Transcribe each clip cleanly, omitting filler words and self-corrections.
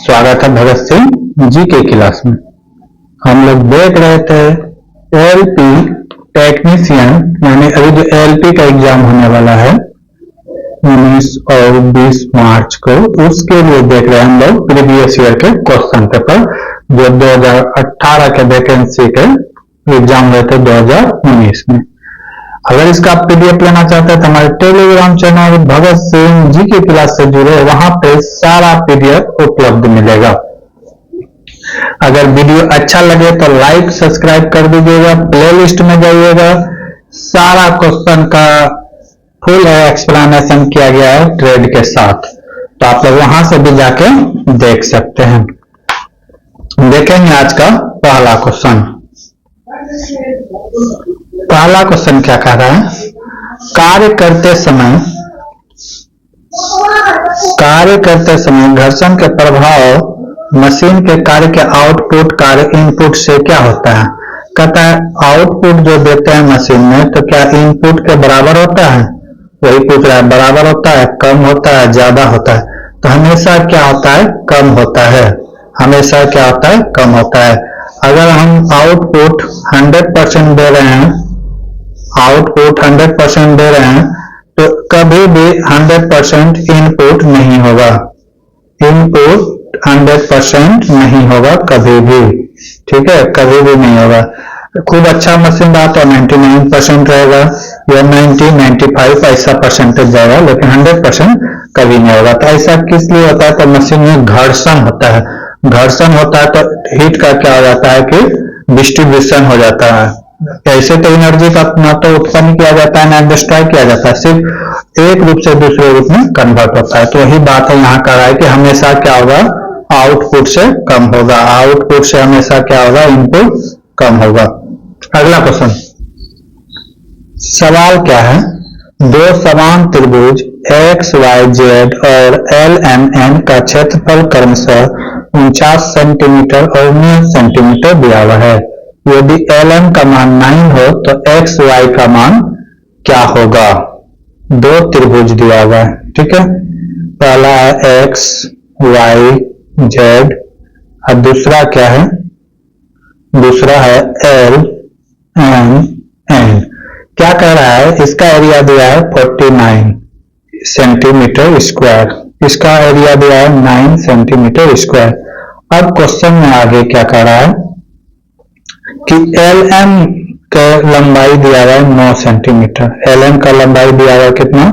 स्वागत है भगत सिंह जी के क्लास में। हम लोग देख रहे थे एलपी टेक्नीशियन, यानी अभी जो एलपी का एग्जाम होने वाला है 19 और 20 मार्च को, उसके लिए देख रहे हैं हम लोग प्रीवियस ईयर के क्वेश्चन पेपर जो 2018 के वैकेंसी के एग्जाम हुए थे 2019 में। अगर इसका पीडीएफ लेना चाहते हैं तो हमारे टेलीग्राम चैनल भगत सिंह जी की क्लास से जुड़े, वहां पे सारा पीडीएफ उपलब्ध मिलेगा। अगर वीडियो अच्छा लगे तो लाइक सब्सक्राइब कर दीजिएगा, प्लेलिस्ट में जाइएगा, सारा क्वेश्चन का फुल एक्सप्लेनेशन किया गया है ट्रेड के साथ, तो आप लोग वहां से भी जाके देख सकते हैं। देखेंगे आज का पहला क्वेश्चन। पहला क्वेश्चन क्या कह रहा है, कार्य करते समय घर्षण के प्रभाव मशीन के कार्य के आउटपुट कार्य इनपुट से क्या होता है। कहता है आउटपुट जो देते हैं मशीन में, तो क्या इनपुट के बराबर होता है, वही पूछ रहा है। बराबर होता है, कम होता है, ज्यादा होता है। तो हमेशा क्या होता है, कम होता है। हमेशा क्या होता है, कम होता है। अगर हम आउटपुट 100% दे रहे हैं, आउटपुट 100% दे रहे हैं, तो कभी भी 100% इनपुट नहीं होगा। इनपुट 100% नहीं होगा कभी भी, ठीक है, कभी भी नहीं होगा। खूब अच्छा मशीन रहा तो 99% रहेगा या 90-95 ऐसा परसेंटेज जाएगा, लेकिन 100% कभी नहीं होगा। तो ऐसा किस लिए होता है, तो मशीन में घर्षण होता है। घर्षण होता है तो हीट का क्या हो जाता है कि डिस्ट्रीब्यूशन हो जाता है। ऐसे तो एनर्जी का ना तो उत्पन्न किया जाता है ना डिस्ट्रॉय किया जाता है, सिर्फ एक रूप से दूसरे रूप में कन्वर्ट होता है। तो वही बात है यहाँ कर रहा है कि हमेशा क्या होगा, आउटपुट से कम होगा। आउटपुट से हमेशा क्या होगा, इनपुट कम होगा। अगला क्वेश्चन, सवाल क्या है, दो समान त्रिभुज एक्स वाई जेड और एल एम एन का क्षेत्रफल क्रमशः 49 सेंटीमीटर और 9 सेंटीमीटर दिया हुआ है। यदि एल एम का मान 9 हो तो एक्स वाई का मान क्या होगा। दो त्रिभुज दिया हुआ है, ठीक है। पहला है एक्स वाई जेड और दूसरा क्या है, दूसरा है एल एम एन। क्या कह रहा है, इसका एरिया दिया है 49 सेंटीमीटर स्क्वायर, इसका एरिया दिया है 9 सेंटीमीटर स्क्वायर। अब क्वेश्चन में आगे क्या कह रहा है कि एल एम का लंबाई दिया हुआ है 9 सेंटीमीटर। एल एम का लंबाई दिया हुआ है कितना,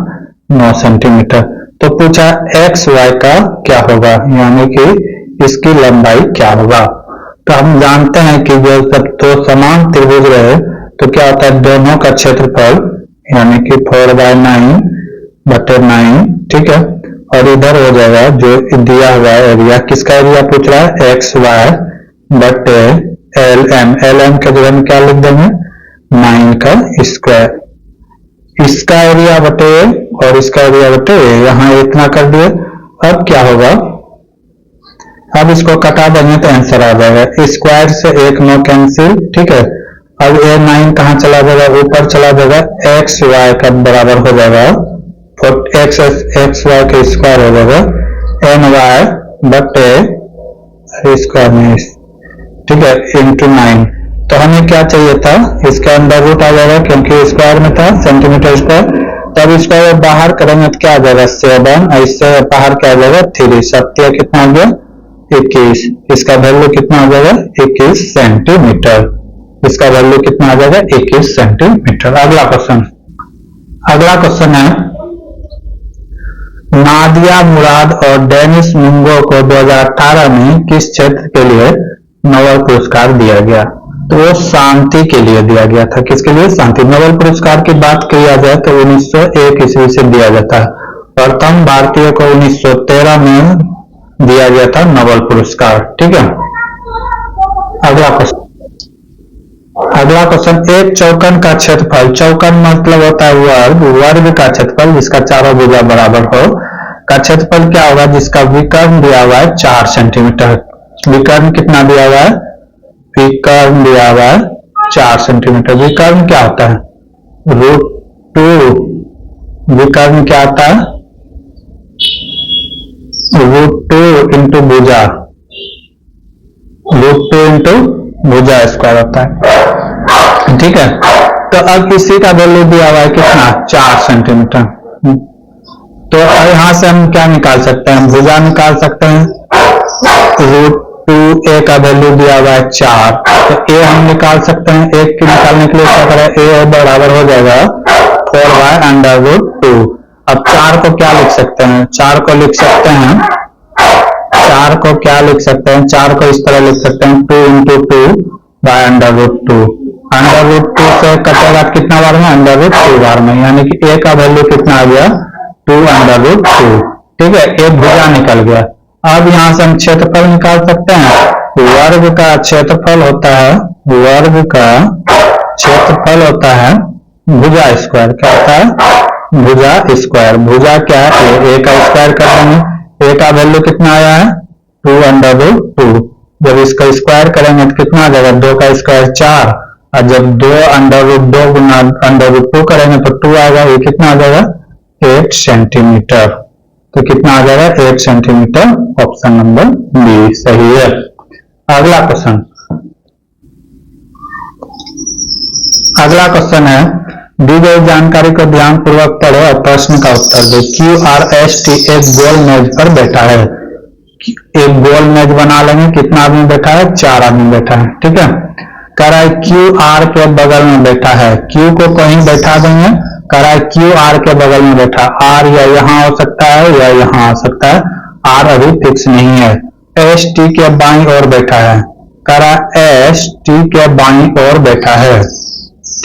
9 सेंटीमीटर। तो पूछा एक्स वाई का क्या होगा, यानी कि इसकी लंबाई क्या होगा। तो हम जानते हैं कि जो सब तो समान त्रिभुज रहे तो क्या होता है, दोनों का क्षेत्रफल यानी कि 4/9/9, ठीक है। और इधर हो जाएगा जो दिया हुआ है एरिया, किसका एरिया पूछ रहा है, एक्स वाई बटे एल एम। एल एम के जगह में क्या लिख देंगे, 9 का स्क्वायर। इसका एरिया बटे और इसका एरिया बटे, यहां इतना कर दिए। अब क्या होगा, अब इसको कटा देंगे तो आंसर आ जाएगा। स्क्वायर से 1 9 कैंसिल, ठीक है। अब ये 9 कहां चला जाएगा, ऊपर चला जाएगा, एक्स वाई का बराबर हो जाएगा एक्स वाई का स्क्वायर हो जाएगा एन वाई बटे स्क्वायर में, ठीक है, इंटू 9। तो हमें क्या चाहिए था, इसका अंडर रूट आ जाएगा क्योंकि स्क्वायर में था सेंटीमीटर स्क्वायर। तब इसको बाहर करेंगे तो क्या आ जाएगा 7, इससे बाहर क्या आ जाएगा 3, 7 कितना आ गया 21। इसका वैल्यू कितना आ जाएगा 21 सेंटीमीटर। इसका वैल्यू कितना आ जाएगा 21 सेंटीमीटर। अगला क्वेश्चन, अगला क्वेश्चन है, नादिया मुराद और डेनिस मुंगो को 2018 में किस क्षेत्र के लिए नोबेल पुरस्कार दिया गया। तो वो शांति के लिए दिया गया था। किसके लिए, शांति। नोबेल पुरस्कार की बात किया जाए तो 1901 ईस्वी से दिया जाता है। प्रथम भारतीय को 1913 में दिया गया था नोबेल पुरस्कार, ठीक है। अगला क्वेश्चन, अगला क्वेश्चन, एक चौकन का क्षेत्रफल, चौकन मतलब होता है वर्ग, वर्ग का क्षेत्रफल जिसका चारों भुजा बराबर हो का क्षेत्रफल क्या होगा, जिसका विकर्ण दिया हुआ है 4 सेंटीमीटर। विकर्ण कितना दिया हुआ है, विकर्ण दिया हुआ है 4 सेंटीमीटर। विकर्ण क्या होता है, √2। विकर्ण क्या होता है, √2 इंटू भुजा, √2 इंटू भुजा स्क्वायर होता है। ठीक है, तो अब इसी का वैल्यू दिया हुआ है कितना, 4 सेंटीमीटर। तो यहां से हम क्या निकाल सकते हैं, भुजा निकाल सकते हैं। √2a का वैल्यू दिया हुआ है 4, तो a हम निकाल सकते हैं। a की निकालने के लिए क्या करें, a बराबर हो जाएगा 4/√2। अब 4 को क्या लिख सकते हैं, 4 को लिख सकते हैं, 4 को क्या लिख सकते हैं, 4 को इस तरह लिख सकते हैं 2 इंटू 2/√2। √2 से कटेगा कितना बार में, √2 बार में, यानी कि a का वैल्यू कितना आ गया, 2/√2। ठीक है, एक भुजा निकल गया। अब यहां से हम क्षेत्रफल निकाल सकते हैं। वर्ग का क्षेत्रफल होता है, वर्ग का क्षेत्रफल होता है भुजा स्क्वायर। क्या होता है, भुजा स्क्वायर। भुजा क्या है, a का स्क्वायर कर देंगे। a का वैल्यू कितना आया है, 2/2। जब इसका स्क्वायर करेंगे तो कितना आ जाएगा, 2 का स्क्वायर 4, और जब 2/2 गुना √2 करेंगे तो 2 आएगा। ये कितना आ जाएगा, 8 सेंटीमीटर। तो कितना आ जाएगा, 8 सेंटीमीटर। ऑप्शन नंबर बी सही है। अगला क्वेश्चन, अगला क्वेश्चन है, दी गई जानकारी को ध्यान पूर्वक पढ़ो और प्रश्न का उत्तर दो। QRST एक गोल मेज पर बैठा है। एक गोल मेज बना लेंगे, कितना आदमी बैठा है, 4 आदमी बैठा है। ठीक है, कह रहा है QR के बगल में बैठा है। Q को कहीं बैठा देंगे, कह रहा है QR के बगल में बैठा, R या यहाँ हो सकता है या यहाँ हो सकता है, R अभी फिक्स नहीं है। ST के बाईं ओर बैठा है, कह रहा है ST के बाईं ओर बैठा है।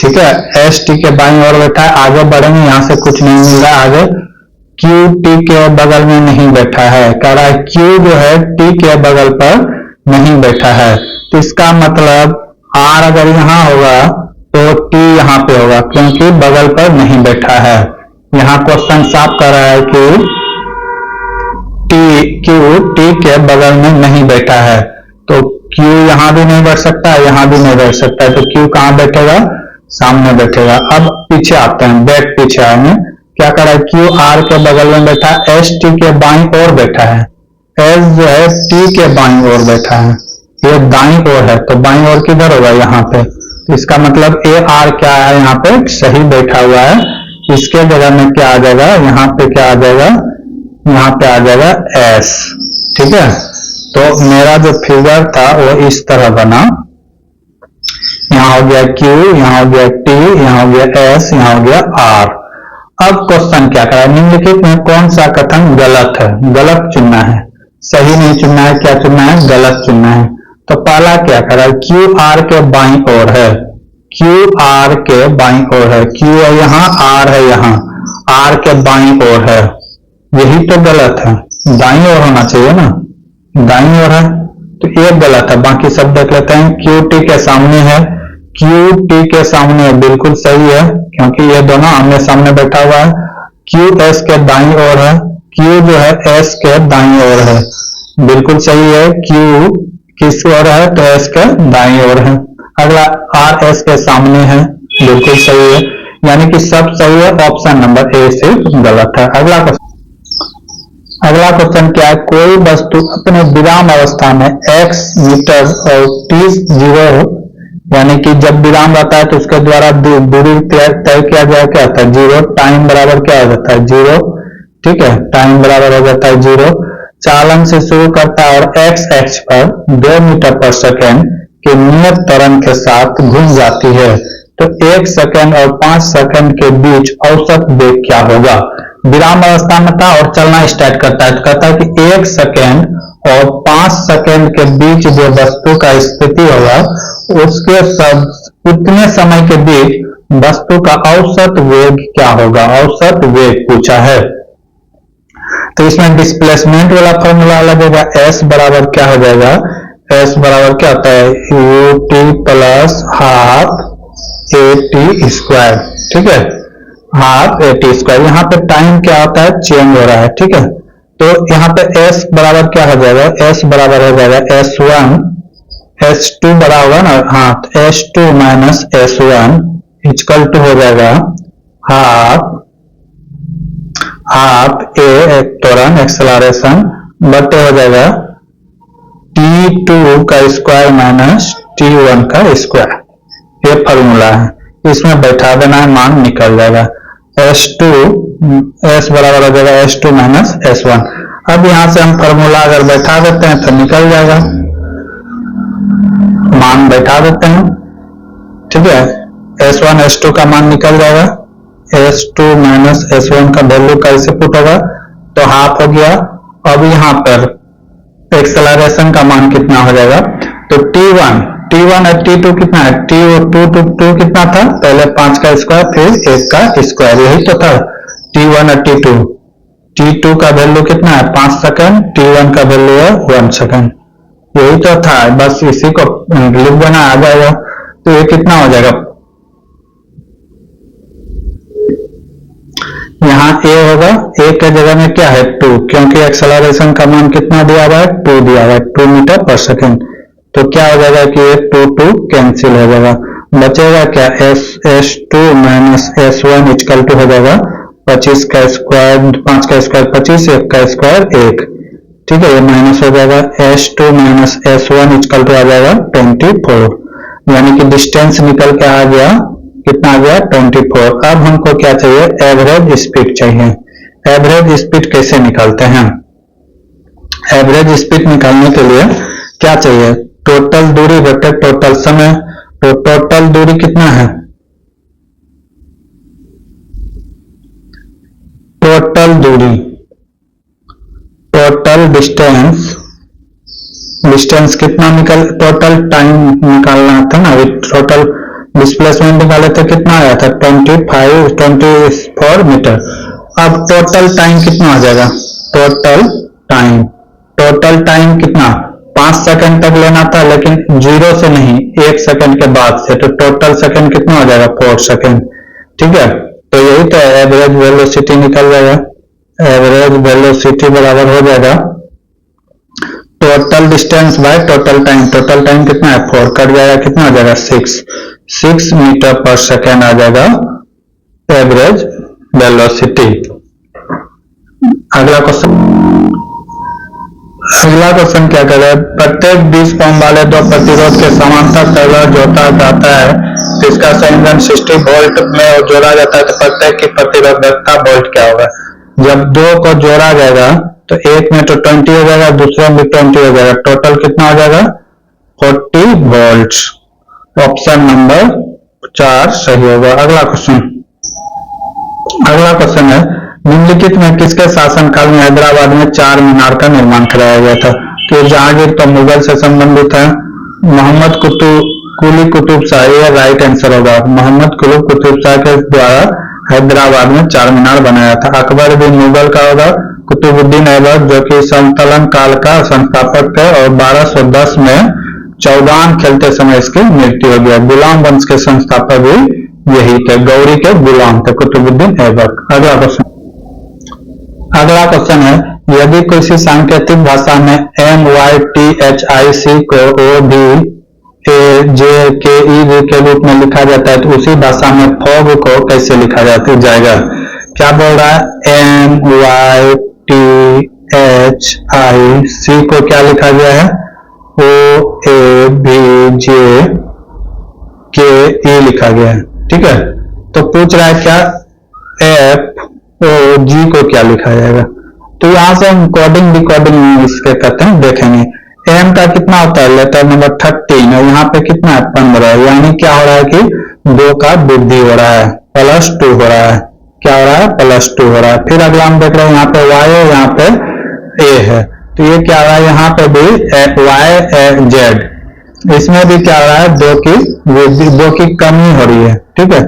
ठीक है, ST के बाईं ओर बैठा है। आगे बढ़ेंगे, यहाँ से कुछ नहीं मिल रहा है आगे। QT के बगल में नहीं बैठा है, कह रहा है Q जो है T के बगल पर नहीं बैठा है। तो इसका मतलब R अगर यहाँ होगा तो T यहाँ पे होगा, क्योंकि बगल पर नहीं बैठा है। यहाँ क्वेश्चन साफ कर रहा है कि Q T के बगल में नहीं बैठा है, तो Q यहाँ भी नहीं बैठ सकता, यहाँ भी नहीं बैठ सकता है। तो Q कहाँ बैठेगा, सामने बैठेगा। अब पीछे आते हैं, बैक पीछे आएंगे। क्या कर रहा है, QR के बगल में बैठा है, ST के बाईं ओर बैठा है। S जो है T के बाईं ओर बैठा है, ये दाईं ओर है, तो बाईं ओर किधर होगा, यहाँ पे। तो इसका मतलब AR क्या है, यहाँ पे सही बैठा हुआ है। इसके जगह में क्या आ जाएगा, यहाँ पे क्या आ जाएगा, यहाँ पे आ जाएगा S। ठीक है, तो मेरा जो फिगर था वो इस तरह बना, यहाँ हो गया Q, यहाँ हो गया T, यहाँ हो गया S, यहाँ हो गया R। अब क्वेश्चन क्या करा, निम्नलिखित में कौन सा कथन गलत है, गलत चुनना है, सही नहीं चुनना है, क्या चुनना है, गलत चुनना है। तो पहला क्या करा, QR के बाईं ओर है, QR के बाईं ओर है, Q है यहाँ, R है यहाँ, R के बाईं ओर है, यही तो गलत है। दाईं ओर होना चाहिए ना, दाईं ओर है, तो ये गलत है। बाकी सब देख लेते हैं। QT के सामने है, QT के सामने बिल्कुल सही है, क्योंकि ये दोनों आमने सामने बैठा हुआ है। QS के दाईं ओर है, Q जो है S के दाईं ओर है, बिल्कुल सही है। Q किस ओर है, तो S के दाईं ओर है। अगला RS के सामने है, बिल्कुल सही है, यानी कि सब सही है। ऑप्शन नंबर ए सिर्फ गलत है। अगला क्वेश्चन क्या है, कोई वस्तु अपने विराम अवस्था में x मीटर और t 0, यानी कि जब विराम रहता है तो उसके द्वारा दूरी तय किया गया, क्या होता है, 0। टाइम बराबर क्या हो जाता है, 0। ठीक है, टाइम बराबर हो जाता है 0। चालन से शुरू करता है और x अक्ष पर 2 मीटर पर सेकेंड के नियत त्वरण के साथ घूम जाती है, तो 1 सेकेंड और 5 सेकेंड के बीच औसत वेग क्या होगा। विराम अवस्था में था और चलना स्टार्ट करता है, तो कहता है कि 1 सेकेंड और 5 सेकेंड के बीच जो वस्तु का स्थिति होगा, उसके सब उतने समय के बीच वस्तु का औसत वेग क्या होगा, औसत वेग पूछा है। तो इसमें डिस्प्लेसमेंट वाला फॉर्मूला लगेगा, S बराबर क्या हो जाएगा, S बराबर क्या होता है, ut plus half AT square. ठीक है, हाफ AT स्क्वायर। यहाँ पे टाइम क्या होता है, चेंज हो रहा है। ठीक है, तो यहाँ पे S बराबर क्या हो जाएगा, S बराबर हो जाएगा S1, S2 बड़ा होगा ना, हाँ, तो S2 minus S1 equal to हो जाएगा हाफ A त्वरण एक्सेलरेशन बटे हो जाएगा T T2 का स्क्वायर माइनस T1 का स्क्वायर, ये फॉर्मूला है, इसमें बैठा देना है, मान निकल जाएगा। S2 S बराबर हो जाएगा S2 माइनस S1। अब यहां से हम फॉर्मूला अगर बैठा देते हैं तो निकल जाएगा, मान बैठा देते हैं, ठीक है। S1 S2 का मान निकल जाएगा, S2 माइनस S1 का वैल्यू कैसे पुट होगा, तो हाफ हो गया। अब यहाँ पर एक्सेलरेशन का मान कितना हो जाएगा, तो T1 और T2 कितना है, T2 कितना था, पहले 5 का स्क्वायर फिर 1 का स्क्वायर, यही तो था T1 और T2 का वैल्यू कितना है 5 सेकंड, T1 का वैल्यू है 1 सेकंड, यही तो था, बस इसी को लिख देना आ जाएगा। तो ये कितना हो जाएगा, यहाँ A होगा, A के जगह में क्या है 2, क्योंकि एक्सेलरेशन का मान कितना दिया हुआ है 2 दिया हुआ है, 2 मीटर पर सेकंड। तो क्या हो जाएगा कि ये 2 कैंसिल हो जाएगा, बचेगा क्या S2 minus S1 equal to हो जाएगा 25 का स्क्वायर, 5 का स्क्वायर 25, 1 का स्क्वायर 1, ठीक है, ये माइनस हो जाएगा। S2 minus S1 equal to आ जाएगा 24, यानी कि डिस्टेंस निकल के आ गया, कितना आ गया 24। अब हमको क्या चाहिए, एवरेज स्पीड चाहिए। एवरेज स्पीड कैसे निकालते हैं, एवरेज स्पीड निकालने के लिए क्या चाहिए, टोटल दूरी बटे टोटल समय। तो टोटल दूरी कितना है, टोटल दूरी, टोटल डिस्टेंस कितना टोटल टाइम निकालना था ना, टोटल डिस्प्लेसमेंट निकाले थे, कितना आया था 24 मीटर। अब टोटल टाइम कितना आ जाएगा, टोटल टाइम कितना 5 सेकंड तक लेना था, लेकिन 0 से नहीं 1 सेकंड के बाद से, तो टोटल सेकंड कितना हो जाएगा 4 सेकंड, ठीक है। तो यही तो एवरेज वेलोसिटी निकल जाएगा, एवरेज वेलोसिटी बराबर हो जाएगा total distance by total time कितना है 4, कट जाएगा, कितना आ जाएगा 6 मीटर पर सेकेंड आ जाएगा एवरेज वेलोसिटी। अगला क्वेश्चन क्या कर रहा है, प्रत्येक 20 ओम वाले 2 प्रतिरोध के समांतर टर्मिनल जोड़ा जाता है, तो इसका संयोजन 60 वोल्ट में जोड़ा जाता है, तो प्रत्येक की प्रतिरोधकता वोल्ट क्या होगा। जब 2 को जोड़ा जाएगा तो एक में तो 20 हो जाएगा, दूसरे में भी 20 हो जाएगा, टोटल कितना हो जाएगा 40 वोल्ट। ऑप्शन नंबर 4 सही होगा। अगला क्वेश्चन है, निम्नलिखित में किसके शासनकाल में हैदराबाद में 4 मीनार का निर्माण कराया गया था। तो जहांगीर तो मुगल से संबंधित है, मोहम्मद कुली कुतुब शाह, ये राइट आंसर होगा, मोहम्मद कुली कुतुब शाह के द्वारा हैदराबाद में 4 मीनार बनाया था। अकबर भी मुगल का होगा, कुतुबुद्दीन ऐबक जो कि संतलन काल का संस्थापक थे और 1210 में चौगान खेलते समय इसकी मृत्यु हो गया। गुलाम वंश के संस्थापक भी यही थे, गौरी के गुलाम थे कुतुबुद्दीन ऐबक। अगला क्वेश्चन है, यदि किसी सांकेतिक भाषा में MYTHIC को ODJKE के रूप में लिखा जाता है, तो उसी भाषा में फॉग को कैसे लिखा जाएगा। क्या बोल रहा है, MYTHIC को क्या लिखा गया है OABJKE लिखा गया है, ठीक है। तो पूछ रहा है क्या FOG को क्या लिखा जाएगा। तो यहां से हम कोडिंग डिकोडिंग इसके कहते हैं, देखेंगे। M का कितना होता है, लेटर नंबर 13 और यहाँ पे कितना है 15, यानी क्या हो रहा है कि 2 का वृद्धि हो रहा है, +2 हो रहा है, क्या हो रहा है +2 हो रहा है। फिर अगला हम देख रहे हैं, यहाँ पे Y है, यहाँ पे A है, तो ये क्या हो रहा है, यहाँ पे भी YZ, इसमें भी क्या हो रहा है 2 की वृद्धि, 2 की कमी हो रही है, ठीक है।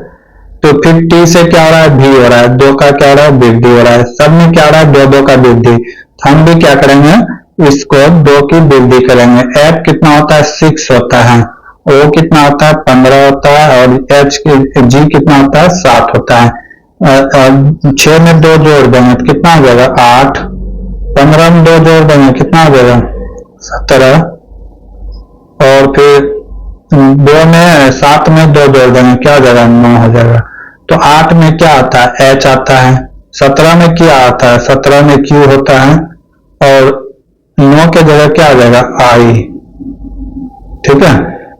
तो फिर T से क्या हो रहा है V हो रहा है, 2 का क्या हो रहा है वृद्धि हो रहा है, सब में क्या हो रहा है 2 का वृद्धि। हम भी क्या करेंगे, इसको 2 की वृद्धि करेंगे। F कितना होता है 6 होता है, O कितना होता है 15 होता है और G कितना होता है 7 होता है। 6 में 2 जोड़ देंगे तो कितना हो जाएगा 8, 15 में 2 जोड़ देंगे कितना हो जाएगा 17, और फिर 2 में 7 में 2 जोड़ देंगे क्या हो जाएगा 9 हो जाएगा। तो 8 में क्या आता है H आता है, 17 में क्या आता है 17 में Q होता है, और 9 के जगह क्या आ जाएगा I, ठीक है,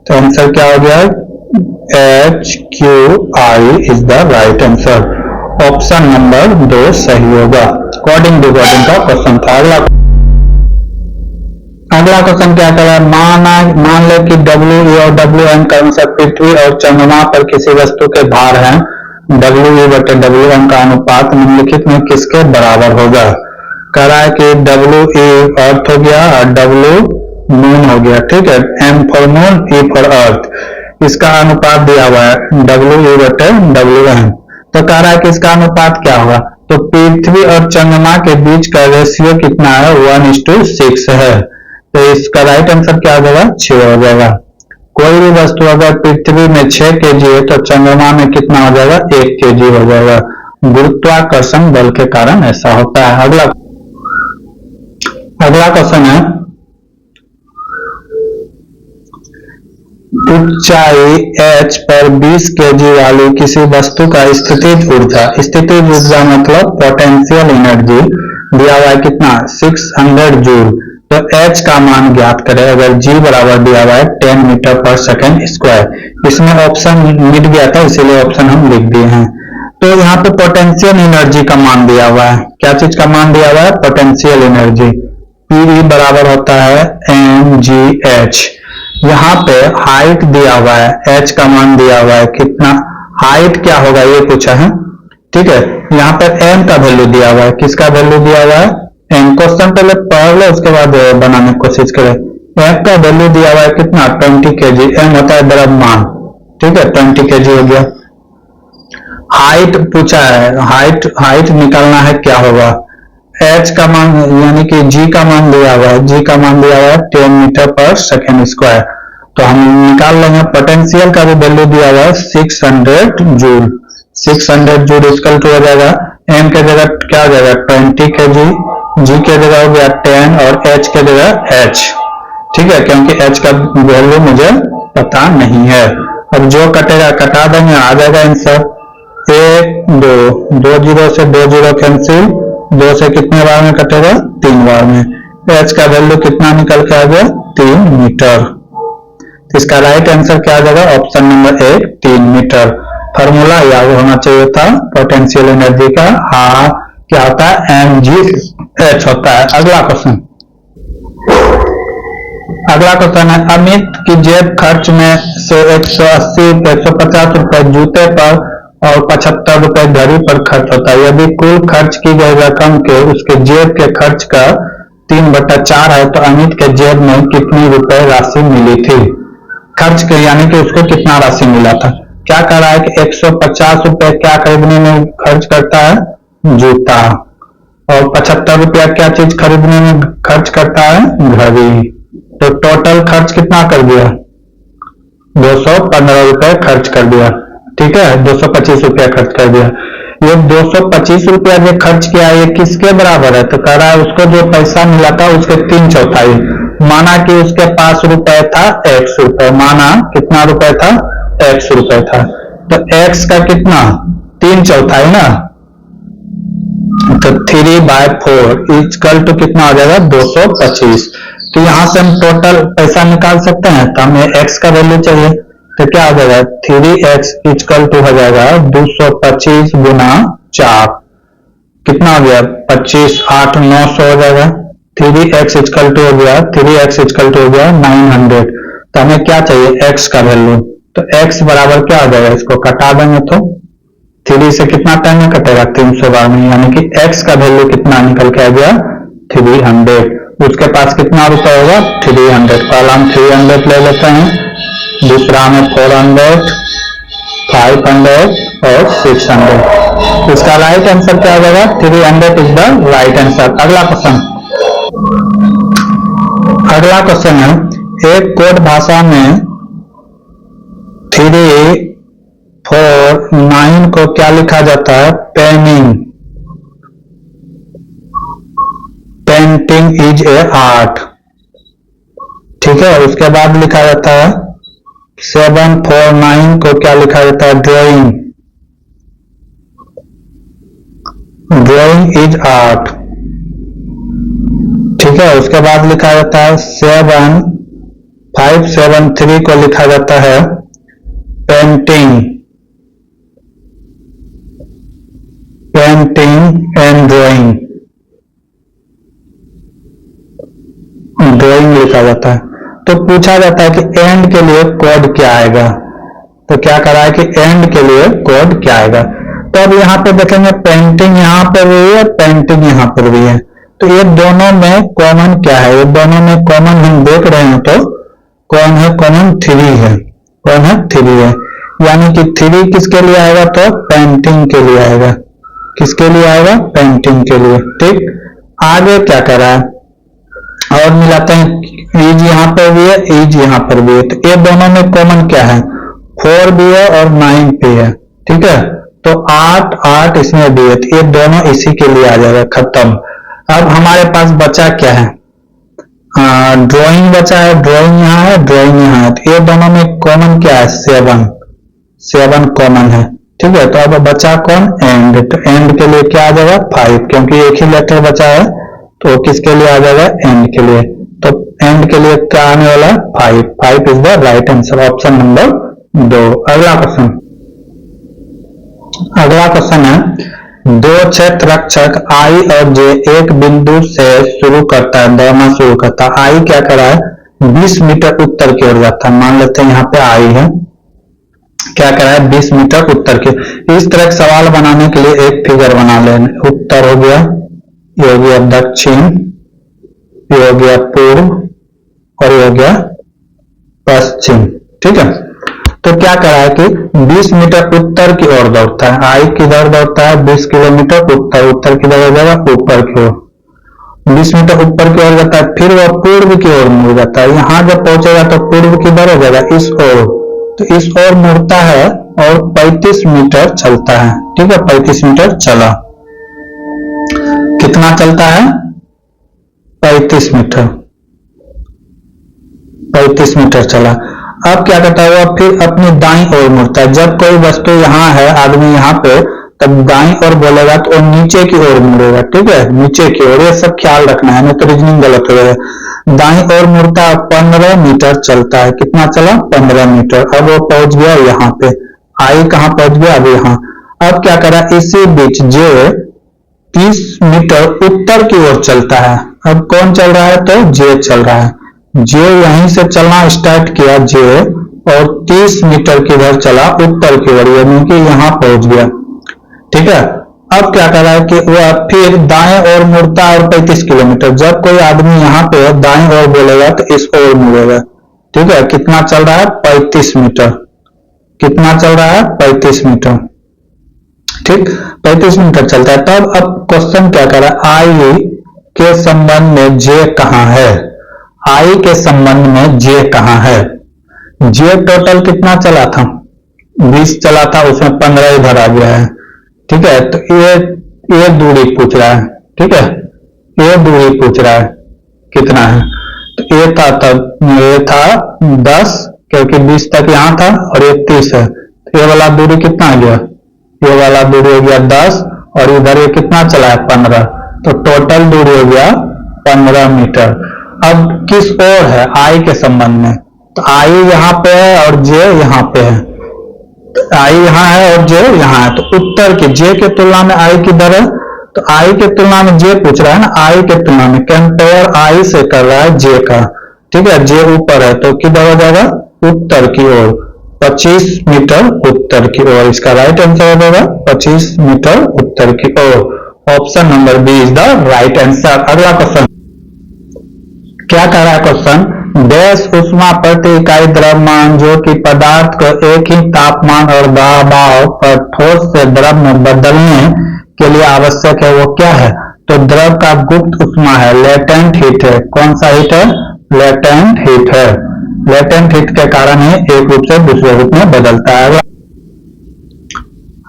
तो आंसर क्या हो गया? HQI is the right answer. Option number 2 सही होगा। कोडिंग डिकोडिंग का क्वेश्चन था। अगला क्वेश्चन क्या कर रहा है? मान ले कि WE और WM क्रमशः पृथ्वी और चंद्रमा पर किसी वस्तु के भार हैं। WE बटे WM का अनुपात निम्नलिखित में किसके बराबर होगा? कह रहा है कि WE अर्थ हो गया और W मून हो गया। ठीक है, M for moon, E for earth. इसका अनुपात दिया हुआ है WE बटे WM। तो कह रहा है कि इसका अनुपात क्या होगा? तो पृथ्वी और चंद्रमा के बीच का रेशियो कितना है? 1:6 है। तो इसका राइट आंसर क्या हो जाएगा? 6 हो जाएगा। कोई भी वस्तु अगर पृथ्वी में 6 kg है तो चंद्रमा में कितना हो जाएगा? 1 kg हो जाएगा। गुरुत्वाकर्षण बल के कारण ऐसा होता है। अगला क्वेश्चन है, ऊंचाई h पर 20 kg वाली किसी वस्तु का स्थितिज ऊर्जा मतलब पोटेंशियल एनर्जी दिया हुआ है कितना? 600 जूल। तो h का मान ज्ञात करें। अगर g बराबर दिया हुआ है 10 मीटर पर सेकेंड स्क्वायर। इसमें ऑप्शन मिट गया था इसीलिए ऑप्शन हम लिख दिए हैं। तो यहाँ पे पोटेंशियल एनर्जी का मान दिया हुआ है। क्या चीज का मान दिया हुआ है? Potential energy. PE बराबर होता है mgh। यहाँ पे हाइट दिया हुआ है, h का मान दिया हुआ है कितना? हाइट क्या होगा ये पूछा है। ठीक है, यहाँ पर m का वैल्यू दिया हुआ है। किसका वैल्यू दिया हुआ है? m। क्वेश्चन पहले पढ़ लो उसके बाद बनाने की कोशिश करें। m का वैल्यू दिया हुआ है कितना? 20 kg। m होता है द्रव्यमान। ठीक है, 20 kg हो गया। हाइट पूछा है, हाइट निकालना है, क्या होगा? h का मान यानी कि g का मान दिया हुआ है। g का मान दिया हुआ है 10 मीटर पर सेकेंड स्क्वायर। तो हम निकाल लेंगे। पोटेंशियल का भी वैल्यू दिया हुआ है 600 जूल। 600 जूल इक्वल टू हो जाएगा m के जगह क्या हो जाएगा? 20 kg, g के जगह हो गया 10 और h के जगह h। ठीक है, क्योंकि h का वैल्यू मुझे पता नहीं है। अब जो कटेगा कटा देंगे, आ जाएगा आंसर 1 2 2 जीरो से 2 जीरो कैंसिल। 2 से कितने बार में कटेगा? 3 बार में। h का वैल्यू कितना निकल के आ गया? 3 मीटर। तो इसका राइट आंसर क्या आ जाएगा? Option number 1 3 metre. फॉर्मूला याद होना चाहिए था पोटेंशियल एनर्जी का। हाँ, क्या होता है? mgh होता है। अगला क्वेश्चन है, अमित की जेब खर्च में से 180-150 रुपए जूते पर और 75 रुपए घड़ी पर खर्च होता है। यदि कुल खर्च की गई रकम के उसके जेब के खर्च का 3/4 है तो अमित के जेब में कितनी रुपए राशि मिली थी? खर्च के यानी कि उसको कितना राशि मिला था। क्या कह रहा है कि 150 रुपए क्या खरीदने में खर्च करता है? जूता। और 75 रुपया क्या चीज खरीदने में खर्च करता है? घड़ी। तो टोटल खर्च कितना कर दिया? 215 रुपए खर्च कर दिया। ठीक है, 225 रुपया खर्च कर दिया। ये 225 रुपया जो खर्च किया ये किसके बराबर है? तो कह रहा है उसको जो पैसा मिला था उसके 3/4। माना कि उसके पास रुपए था x रुपए। माना कितना रुपए था? x रुपए था। तो x का कितना? 3/4 ना। तो 3/4 इक्वल टू कितना हो जाएगा? 225। तो यहां से हम टोटल पैसा निकाल सकते हैं। तो हमें x का वैल्यू चाहिए। तो क्या हो जाएगा? 3x इक्वल टू हो जाएगा 225 गुना 4। कितना हो गया? 25 8 900 हो जाएगा। 3x इक्वल टू हो गया 3x इक्वल टू हो गया 900। तो हमें क्या चाहिए? x का वैल्यू। तो x बराबर क्या हो जाएगा? इसको कटा देंगे तो 3 से कितना टाइम में कटेगा? 300 बार में। यानी कि x का वैल्यू कितना निकल के आ गया? 300। उसके पास कितना रुपए होगा? 300। पहला हम 300 ले लेते हैं, दूसरा में 400, 500 और 600। इसका राइट आंसर क्या हो जाएगा? 300 इज द राइट आंसर। अगला क्वेश्चन है, एक कोड भाषा में 3 4 9 को क्या लिखा जाता है? Painting is a art. ठीक है, उसके बाद लिखा जाता है 7 4 9 को क्या लिखा जाता है? Drawing is art. ठीक है, उसके बाद लिखा जाता है 7 573 को लिखा जाता है painting, painting and drawing, drawing लिखा जाता है। तो पूछा जाता है कि एंड के लिए कोड क्या आएगा, तो क्या करा है कि एंड के लिए कोड क्या आएगा। तो अब यहाँ पे देखेंगे पेंटिंग यहाँ पर भी है, पेंटिंग यहाँ पर भी है, तो ये दोनों में कॉमन क्या है, ये दोनों में कॉमन हम देख रहे हैं तो कौन है, कॉमन 3 है, कौन है 3 है, यानी कि 3 किसके लिए आएगा, तो पेंटिंग के लिए आएगा, किसके लिए आएगा, पेंटिंग के लिए। ठीक, आगे क्या करा है और मिलाते हैं, ईज यहाँ पर भी है, ईज यहाँ पर भी है, तो ये दोनों में कॉमन क्या है, 4 भी है और 9 भी है। ठीक है, तो 8 8 इसमें भी है, तो ये दोनों इसी के लिए आ जाएगा, खत्म। अब हमारे पास बचा क्या है, ड्राइंग बचा है, ड्राइंग यहाँ है, ड्राइंग यहाँ है, तो ये दोनों में कॉमन क्या है, 7 कॉमन है। ठीक है, तो अब बचा कौन, एंड, तो एंड के लिए क्या आ जाएगा 5, क्योंकि एक ही लेटर बचा है तो किसके लिए आ जाएगा, एंड के लिए। तो एंड के लिए क्या आने वाला है, 5 is the right answer, option number 2। अगला क्वेश्चन, अगला क्वेश्चन है, दो क्षेत्र रक्षक आई और जे एक बिंदु से शुरू करता है, दौड़ना शुरू करता है। आई क्या करा है, 20 मीटर उत्तर की ओर जाता है, मान लेते हैं यहाँ पे आई है, क्या करा है 20 मीटर उत्तर की। इस तरह का सवाल बनाने के लिए एक फिगर बना लें, उत्तर हो गया, ये हो गया दक्षिण, ये हो गया पूर्व और ये हो गया पश्चिम। ठीक है, तो क्या करा है कि 20 मीटर उत्तर की ओर दौड़ता है, आई किधर दौड़ता है, 20 किलोमीटर उत्तर, उत्तर किधर हो जाएगा, ऊपर की ओर, 20 मीटर ऊपर की ओर जाता है, फिर वह पूर्व की ओर मुड़ जाता है, यहां जब पहुंचेगा तो पूर्व किधर हो जाएगा, इस ओर, तो इस ओर मुड़ता है और 35 मीटर चलता है। ठीक है, 35 मीटर चला, कितना चलता है, 35 मीटर, 35 मीटर चला। अब क्या करता है वह, फिर अपनी दाईं ओर मुड़ता है, जब कोई वस्तु यहाँ है, आदमी यहाँ पे, तब दाईं ओर बोलेगा तो वो नीचे की ओर मुड़ेगा। ठीक है, नीचे की ओर, ये सब ख्याल रखना है, नहीं तो रीजनिंग गलत हो जाएगा। दाईं ओर मुड़ता है, 15 मीटर चलता है, कितना चला, 15 मीटर। अब वो पहुंच गया यहाँ पे, आई कहाँ पहुंच गया, अब यहाँ। अब क्या करा, इसी बीच जे 30 मीटर उत्तर की ओर चलता है, अब कौन चल रहा है, तो जे चल रहा है, जे यहीं से चलना स्टार्ट किया जे, और 30 मीटर किधर चला, उत्तर की ओर, यानी कि यहाँ पहुंच गया। ठीक है, अब क्या कर रहा है कि वह फिर दाएं ओर मुड़ता है और 35 किलोमीटर, जब कोई आदमी यहाँ पे दाएं ओर बोलेगा तो इस ओर मुड़ेगा। ठीक है, कितना चल रहा है, 35 मीटर, कितना चल रहा है, 35 मीटर। ठीक, 35 मीटर चलता है। तब अब क्वेश्चन क्या कर रहा है, आई के संबंध में जे कहाँ है, आई के संबंध में जे कहाँ है। जे टोटल कितना चला था, 20 चला था, उसमें 15 इधर आ गया है। ठीक है, तो ये दूरी पूछ रहा है। ठीक है, ये दूरी पूछ रहा है कितना है, तो ये था तब ये था 10, क्योंकि 20 तक यहाँ था, और ये 30 है, तो ये वाला दूरी कितना आ गया, ये वाला दूरी हो गया 10, और इधर ये कितना चला है, 15, तो टोटल दूरी हो गया 15 मीटर। अब किस ओर है, आई के संबंध में, तो आई यहाँ पे है और जे यहाँ पे है, आई यहाँ है और जे यहाँ है, तो उत्तर के, जे के तुलना में आई किधर है, तो आई के तुलना में जे पूछ रहा है ना, आई के तुलना में कंपेयर आई से कर रहा है जे का। ठीक है, जे ऊपर है तो किधर हो जाएगा, उत्तर की ओर, 25 मीटर उत्तर की ओर, इसका राइट आंसर हो जाएगा 25 मीटर उत्तर की ओर। Option number B is the right answer. अगला क्वेश्चन क्या कह रहा है क्वेश्चन, डैश ऊष्मा प्रति इकाई द्रव्यमान जो कि पदार्थ को एक ही तापमान और दबाव पर ठोस से द्रव में बदलने के लिए आवश्यक है, वो क्या है, तो द्रव का गुप्त ऊष्मा है, लेटेंट हीट है। कौन सा हीट है, लेटेंट हीट है। लेटेंट हीट के कारण ही एक रूप से दूसरे रूप में बदलता है।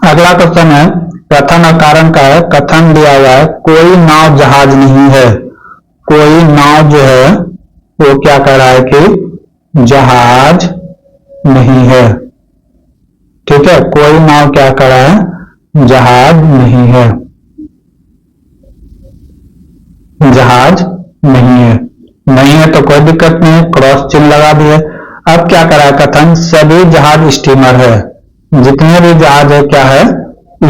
अगला क्वेश्चन है कथन और कारण का है। कथन दिया हुआ है, कोई नाव जहाज नहीं है, कोई नाव जो है वो क्या कह रहा है कि जहाज नहीं है। ठीक है, कोई नाव क्या कर रहा है, जहाज नहीं है, जहाज नहीं है। नहीं है तो कोई दिक्कत नहीं है, क्रॉस चिन्ह लगा दिए। अब क्या करा है कथन, सभी जहाज स्टीमर है, जितने भी जहाज है क्या है,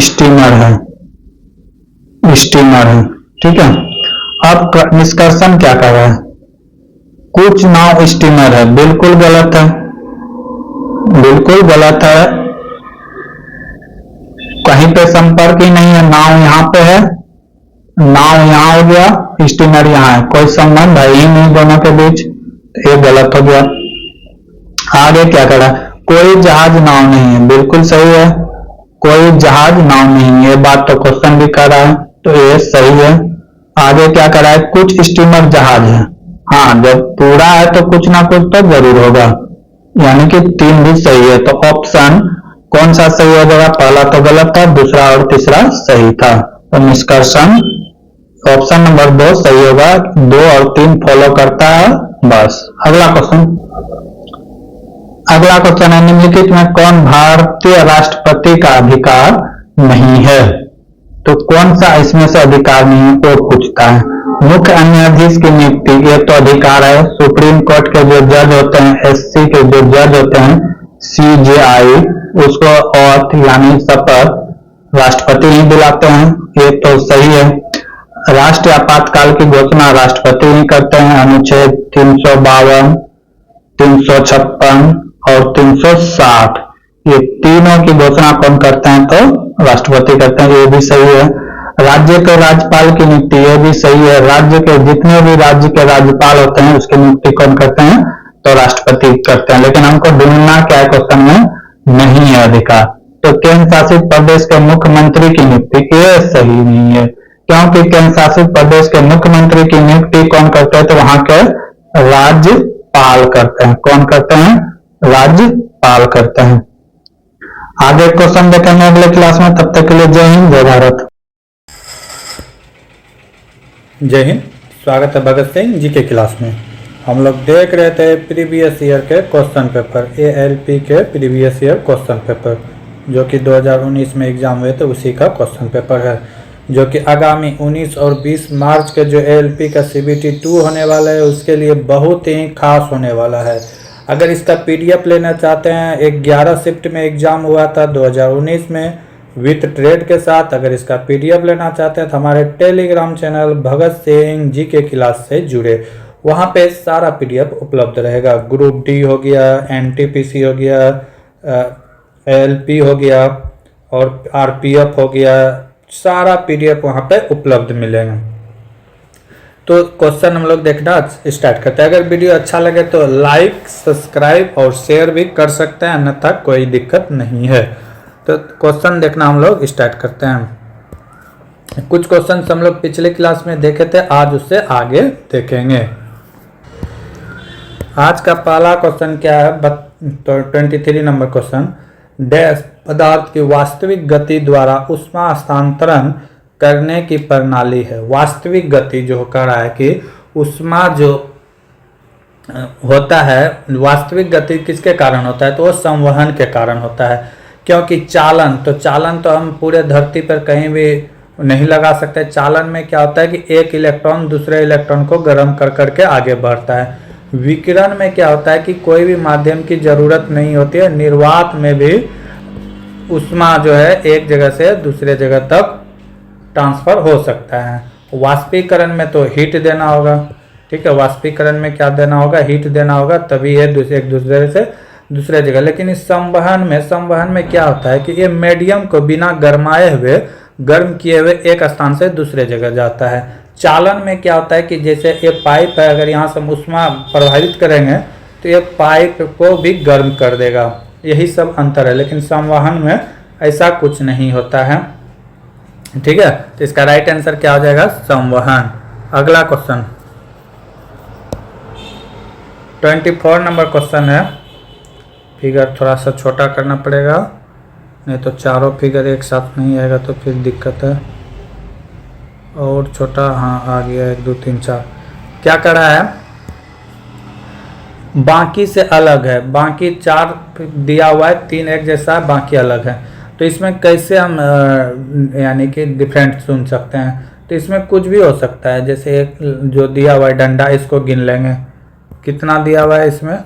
स्टीमर है, स्टीमर है। ठीक है, अब निष्कर्षण क्या कर रहा है, कुछ नाव स्टीमर है, बिल्कुल गलत है, बिल्कुल गलत है, कहीं पे संपर्क ही नहीं है, नाव यहाँ पे है, नाव यहाँ हो गया, स्टीमर यहाँ है, कोई संबंध है ही नहीं दोनों के बीच, ये गलत हो गया। आगे क्या करा, कोई जहाज नाव नहीं है, बिल्कुल सही है, कोई जहाज नाव नहीं है, ये बात तो क्वेश्चन भी कर रहा है, तो ये सही है। आगे क्या करा है, कुछ स्टीमर जहाज है, हाँ जब पूरा है तो कुछ ना कुछ तो जरूर होगा, यानी कि 3 भी सही है। तो ऑप्शन कौन सा सही हो जाएगा, पहला तो गलत था, दूसरा और तीसरा सही था, तो निष्कर्षण ऑप्शन नंबर 2 सही होगा, 2 और 3 फॉलो करता है बस। अगला क्वेश्चन, अगला क्वेश्चन है, निम्नलिखित में कौन भारतीय राष्ट्रपति का अधिकार नहीं है, तो कौन सा इसमें से अधिकार नहीं है वो पूछता है। मुख्य न्यायाधीश की नियुक्ति, ये तो अधिकार है, सुप्रीम कोर्ट के जो जज होते हैं, एससी के जो जज होते हैं, सीजेआई, उसको औथ यानी शपथ राष्ट्रपति ही दिलाते हैं, ये तो सही है। राष्ट्रीय आपातकाल की घोषणा राष्ट्रपति ही करते हैं, अनुच्छेद 352, 356 और 360, ये तीनों की घोषणा कौन करते हैं, तो राष्ट्रपति करते हैं, ये भी सही है। राज्य के राज्यपाल की नियुक्ति, ये भी सही है, राज्य के जितने भी राज्य के राज्यपाल होते हैं उसकी नियुक्ति कौन करते हैं, तो राष्ट्रपति करते हैं। लेकिन हमको ढूंढना क्या है, क्वेश्चन में नहीं है अधिकार, तो केंद्र शासित प्रदेश के मुख्यमंत्री की नियुक्ति, ये सही नहीं है, क्योंकि केंद्र शासित प्रदेश के मुख्यमंत्री की नियुक्ति कौन करते हैं, तो वहां के राज्यपाल करते हैं, कौन करते हैं, राज्यपाल करते हैं। आगे क्वेश्चन देखेंगे अगले क्लास में, तब तक के लिए जय हिंद, जय भारत। जय हिंद, स्वागत है भगत सिंह जी के क्लास में। हम लोग देख रहे थे प्रीवियस ईयर के क्वेश्चन पेपर, एएलपी के प्रीवियस ईयर क्वेश्चन पेपर, जो कि 2019 में एग्जाम हुए थे, उसी का क्वेश्चन पेपर है, जो कि आगामी 19 और 20 मार्च के जो एएलपी का CBT 2 होने वाला है उसके लिए बहुत ही खास होने वाला है। अगर इसका PDF लेना चाहते हैं, 11 शिफ्ट में एग्जाम हुआ था 2019 में विथ ट्रेड के साथ। अगर इसका PDF लेना चाहते हैं तो हमारे टेलीग्राम चैनल भगत सिंह जी के क्लास से जुड़े, वहाँ पे सारा PDF उपलब्ध रहेगा। ग्रुप डी हो गया, NTPC हो गया, ALP हो गया और RPF हो गया, सारा PDF वहाँ पे उपलब्ध मिलेगा। तो क्वेश्चन हम लोग देखना स्टार्ट करते हैं। अगर वीडियो अच्छा लगे तो लाइक, सब्सक्राइब और शेयर भी कर सकते हैं, अन्यथा कोई दिक्कत नहीं है। तो क्वेश्चन देखना हम लोग स्टार्ट करते हैं। कुछ क्वेश्चन हम लोग पिछले क्लास में देखे थे, आज उससे आगे देखेंगे। आज का पहला क्वेश्चन क्या है, 23 नंबर क्वेश्चन, डैश पदार्थ की वास्तविक गति द्वारा ऊष्मा हस्तांतरण करने की प्रणाली है। वास्तविक गति जो कर रहा है कि ऊष्मा जो होता है, वास्तविक गति किसके कारण होता है, तो वो संवहन के कारण होता है। क्योंकि चालन तो हम पूरे धरती पर कहीं भी नहीं लगा सकते। चालन में क्या होता है कि एक इलेक्ट्रॉन दूसरे इलेक्ट्रॉन को गर्म कर करके आगे बढ़ता है। विकिरण में क्या होता है कि कोई भी माध्यम की जरूरत नहीं होती है। निर्वात में भी ऊष्मा जो है एक जगह से दूसरे जगह तक ट्रांसफर हो सकता है। वाष्पीकरण में तो हीट देना होगा, ठीक है, वाष्पीकरण में क्या देना होगा, हीट देना होगा, तभी ये एक दूसरे से दूसरे जगह। लेकिन इस संवहन में क्या होता है कि ये मीडियम को बिना गर्माए हुए, गर्म किए हुए एक स्थान से दूसरे जगह जाता है। चालन में क्या होता है कि जैसे ये पाइप है, अगर यहाँ से ऊष्मा प्रवाहित करेंगे तो ये पाइप को भी गर्म कर देगा, यही सब अंतर है। लेकिन संवहन में ऐसा कुछ नहीं होता है, ठीक है। तो इसका राइट आंसर क्या हो जाएगा, संवहन। अगला क्वेश्चन 24 नंबर क्वेश्चन है। फिगर थोड़ा सा छोटा करना पड़ेगा, नहीं तो चारों फिगर एक साथ नहीं आएगा तो फिर दिक्कत है। और छोटा, हाँ आ गया, 1 2 3 4। क्या कर रहा है, बाकी से अलग है, बाकी 4 दिया हुआ है, 3 एक जैसा है, बाकी अलग है। तो इसमें कैसे हम यानी कि डिफरेंट चुन सकते हैं। तो इसमें कुछ भी हो सकता है। जैसे एक जो दिया हुआ है डंडा, इसको गिन लेंगे, कितना दिया हुआ है इसमें,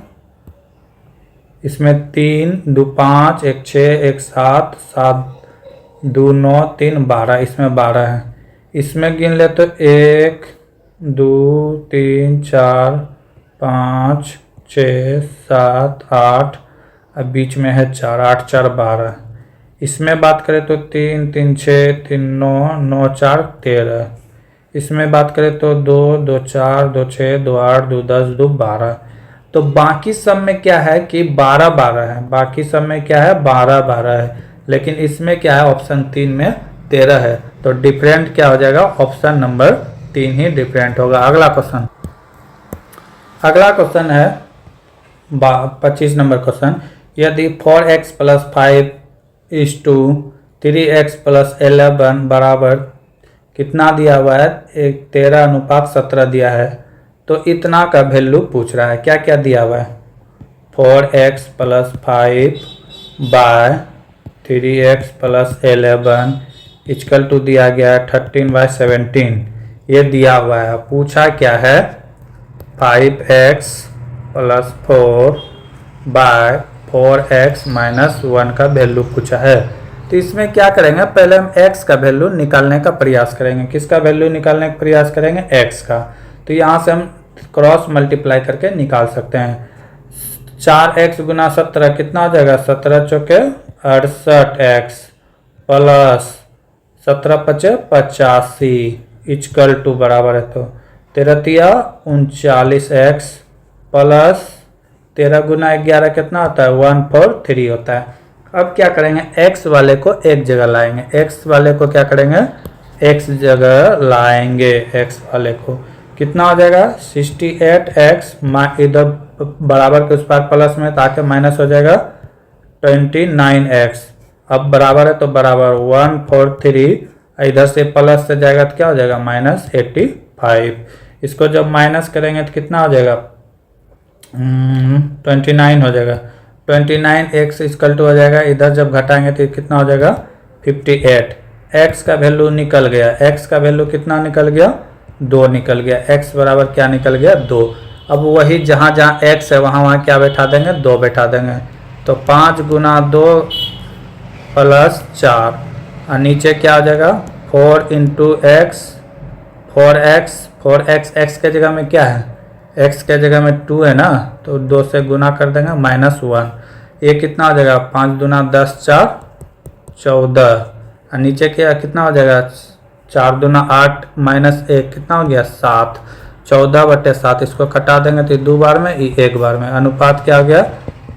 इसमें 3 2 5 1 6 1 7 7 2 9 3 12, इसमें 12 है। इसमें गिन ले तो 1 2 3 4 5 6 7 8, अब बीच में है 4, 8 4 12। इसमें बात करें तो 3 3 6 3 9 9 4 13। इसमें बात करें तो 2 2 4 2 6 2 8 2 10 2 12। तो बाकी सब में क्या है कि 12 12 है, बाकी सब में क्या है 12 12 है, लेकिन इसमें क्या है ऑप्शन 3 में 13 है। तो डिफरेंट क्या हो जाएगा, ऑप्शन नंबर 3 ही डिफरेंट होगा। अगला क्वेश्चन, अगला क्वेश्चन है 25 नंबर क्वेश्चन। यदि 4x + 5 = 3x + 11 बराबर कितना दिया हुआ है, एक 13:17 दिया है, तो इतना का वैल्यू पूछ रहा है। क्या क्या दिया हुआ है, 4x + 5 बाय 3x + 11 = दिया गया है 13/17, ये दिया हुआ है। पूछा क्या है, 5x + 4 बाय 4x - 1 का वैल्यू पूछा है। तो इसमें क्या करेंगे, पहले हम x का वैल्यू निकालने का प्रयास करेंगे। किसका वैल्यू निकालने का प्रयास करेंगे, x का। तो यहाँ से हम क्रॉस मल्टीप्लाई करके निकाल सकते हैं। 4x × 17 कितना हो जाएगा, 17 चौके 68x प्लस 17 पचे 85 = बराबर है, तो 13 तिया 39x प्लस 13 × 11 कितना होता है, 143 होता है। अब क्या करेंगे, x वाले को एक जगह लाएंगे, x वाले को क्या करेंगे, x जगह लाएंगे। x वाले को कितना हो जाएगा, 68x इधर बराबर के उस पार प्लस में ताकि माइनस हो जाएगा 29x। अब बराबर है तो बराबर 143, इधर से प्लस से जाएगा तो क्या हो जाएगा, -85। इसको जब माइनस करेंगे तो कितना हो जाएगा, 29 हो जाएगा। 29x = हो जाएगा, इधर जब घटाएंगे तो कितना हो जाएगा, 58। x का वैल्यू निकल गया, x का वैल्यू कितना निकल गया, 2 निकल गया। x बराबर क्या निकल गया, 2। अब वही जहाँ जहाँ x है वहाँ क्या बैठा देंगे, 2 बैठा देंगे। तो 5 × 2 + 4, और नीचे क्या हो जाएगा, 4 × x 4x x के जगह में क्या है, x के जगह में 2 है ना, तो 2 से गुना कर देंगे -1। ये कितना हो जाएगा, 5 दूना 10 4 14, और नीचे क्या कितना हो जाएगा, 4 दूना 8 -1 कितना हो गया, 7। 14/7 इसको कटा देंगे तो 2 बार में, 1 बार में। अनुपात क्या हो गया,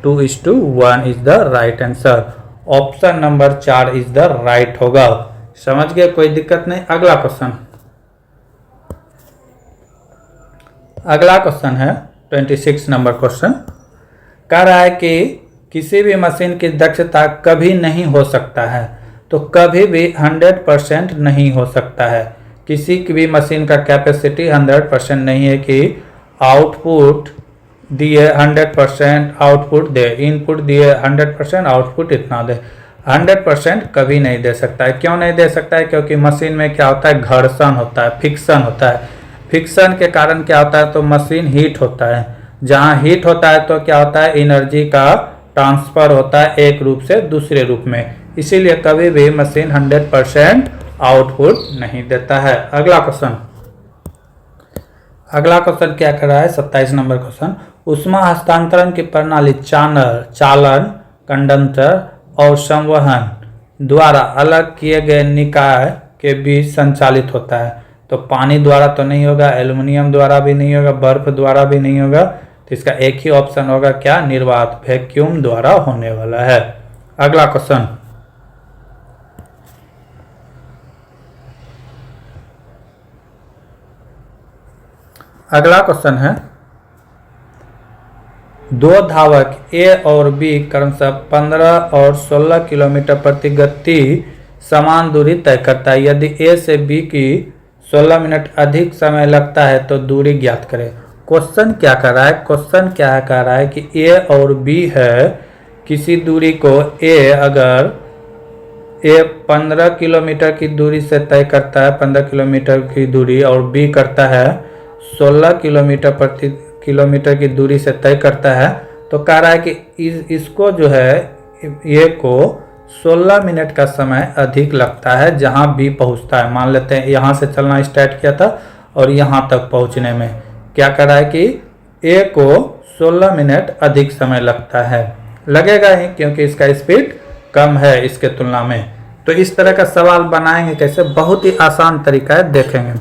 2:1 is the right answer. Option number 4 is the right होगा। समझ गए, कोई दिक्कत नहीं। अगला क्वेश्चन, अगला क्वेश्चन है 26 नंबर क्वेश्चन। कह रहा है कि किसी भी मशीन की दक्षता कभी नहीं हो सकता है, तो कभी भी 100% नहीं हो सकता है। किसी की भी मशीन का कैपेसिटी 100% नहीं है कि आउटपुट दिए 100% आउटपुट दे, इनपुट दिए 100% आउटपुट इतना दे। 100% कभी नहीं दे सकता है। क्यों नहीं दे सकता है, क्योंकि मशीन में क्या होता है, घर्षण होता है, फ्रिक्शन होता है। फ्रिक्शन के कारण क्या होता है, तो मशीन हीट होता है। जहाँ हीट होता है तो क्या होता है, एनर्जी का ट्रांसफर होता है एक रूप से दूसरे रूप में। इसीलिए कभी भी मशीन 100% आउटपुट नहीं देता है। अगला क्वेश्चन, अगला क्वेश्चन क्या कर रहा है, 27 नंबर क्वेश्चन। ऊष्मा हस्तांतरण की प्रणाली चालन, कंडेंसर और संवहन द्वारा अलग किए गए निकाय के बीच संचालित होता है। तो पानी द्वारा तो नहीं होगा, एल्युमिनियम द्वारा भी नहीं होगा, बर्फ द्वारा भी नहीं होगा, तो इसका एक ही ऑप्शन होगा क्या, निर्वात, वैक्यूम द्वारा होने वाला है। अगला क्वेश्चन, अगला क्वेश्चन है, दो धावक ए और बी क्रमशः 15 और 16 किलोमीटर प्रति गति समान दूरी तय करता है। यदि ए से बी की 16 मिनट अधिक समय लगता है तो दूरी ज्ञात करें। क्वेश्चन क्या कर रहा है, क्वेश्चन क्या कह रहा है कि ए और बी है, किसी दूरी को ए अगर ए 15 किलोमीटर की दूरी से तय करता है, 15 किलोमीटर की दूरी, और बी करता है 16 किलोमीटर प्रति किलोमीटर की दूरी से तय करता है, तो कह रहा है कि इसको जो है ए को 16 मिनट का समय अधिक लगता है जहां बी पहुंचता है। मान लेते हैं यहाँ से चलना स्टार्ट किया था और यहाँ तक पहुंचने में क्या कर रहा है कि ए को 16 मिनट अधिक समय लगता है। लगेगा ही क्योंकि इसका स्पीड कम है इसके तुलना में। तो इस तरह का सवाल बनाएंगे कैसे, बहुत ही आसान तरीका है, देखेंगे।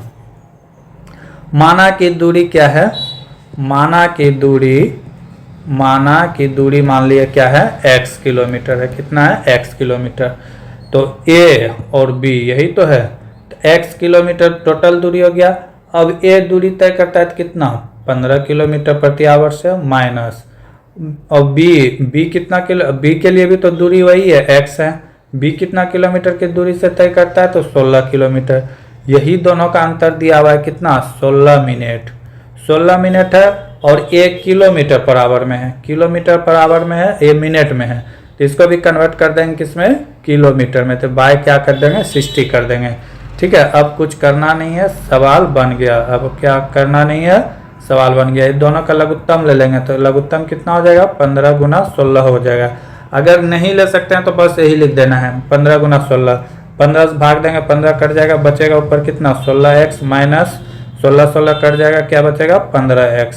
माना की दूरी क्या है, माना की दूरी मान लिया क्या है, x किलोमीटर है। कितना है, x किलोमीटर। तो a और b यही तो है, तो x किलोमीटर टोटल दूरी हो गया। अब a दूरी तय करता है तो कितना, 15 किलोमीटर प्रति आवर से माइनस, और b कितना किलो, b के लिए भी तो दूरी वही है, x है। b कितना किलोमीटर की दूरी से तय करता है, तो 16 किलोमीटर। यही दोनों का अंतर दिया हुआ है, कितना, 16 मिनट। 16 मिनट है और 1 किलोमीटर पर आवर में है, किलोमीटर पर आवर में है, ये मिनट में है, तो इसको भी कन्वर्ट कर देंगे किसमें, किलोमीटर में। तो बाय क्या कर देंगे, 60 कर देंगे। ठीक है, अब कुछ करना नहीं है, सवाल बन गया। अब क्या करना नहीं है, सवाल बन गया। ये दोनों का लघुत्तम ले लेंगे, तो लघुत्तम कितना हो जाएगा, 15 गुना 16 हो जाएगा। अगर नहीं ले सकते हैं तो बस यही लिख देना है, 15 गुना 16। 15 से भाग देंगे, 15 कट जाएगा, बचेगा ऊपर कितना, 16x माइनस 16 कट जाएगा, क्या बचेगा, 15x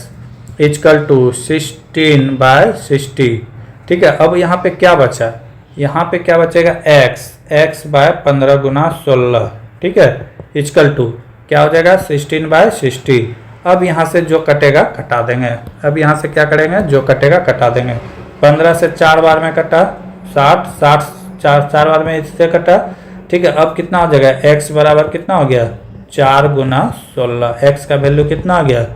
इक्वल टू 16/60। ठीक है, अब यहाँ पे क्या बचा, यहाँ पे क्या बचेगा, x बाय 15 गुना 16। ठीक है, इक्वल टू क्या हो जाएगा, 16/60। अब यहाँ से जो कटेगा कटा देंगे। अब यहाँ से क्या करेंगे, जो कटेगा कटा देंगे। 15 से 4 बार में कटा 60, 4 बार में इससे कटा। ठीक है, अब कितना हो जाएगा, x बराबर कितना हो गया, 4 गुना 16। x का वैल्यू कितना आ गया,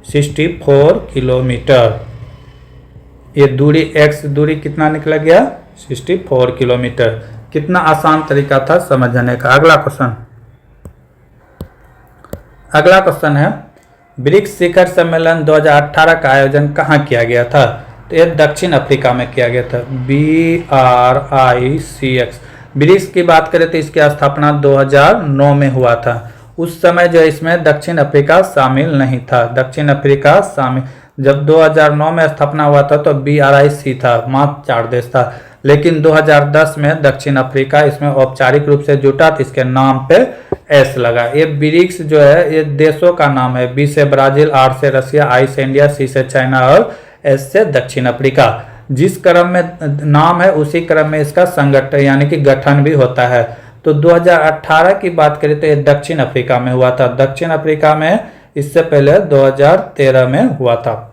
64 किलोमीटर। ये दूरी x दूरी कितना निकला गया, 64 किलोमीटर। कितना आसान तरीका था समझने का। अगला क्वेश्चन है, ब्रिक्स शिखर सम्मेलन 2018 का आयोजन कहाँ किया गया था, तो ये दक्षिण अफ्रीका में किया गया था, BRICS। ब्रिक्स की बात करें तो इसकी स्थापना 2009 में हुआ था। उस समय जो इसमें दक्षिण अफ्रीका शामिल नहीं था, दक्षिण अफ्रीका शामिल, जब 2009 में स्थापना हुआ था तो BRIC था, मात्र 4 देश था। लेकिन 2010 में दक्षिण अफ्रीका इसमें औपचारिक रूप से जुटा, तो इसके नाम पे S लगा। ये ब्रिक्स जो है ये देशों का नाम है, B से ब्राजील, R से रसिया, I से इंडिया, C से चाइना और S से दक्षिण अफ्रीका। जिस क्रम में नाम है उसी क्रम में इसका संगठन यानी कि गठन भी होता है। तो 2018 की बात करें तो ये दक्षिण अफ्रीका में हुआ था। दक्षिण अफ्रीका में इससे पहले 2013 में हुआ था।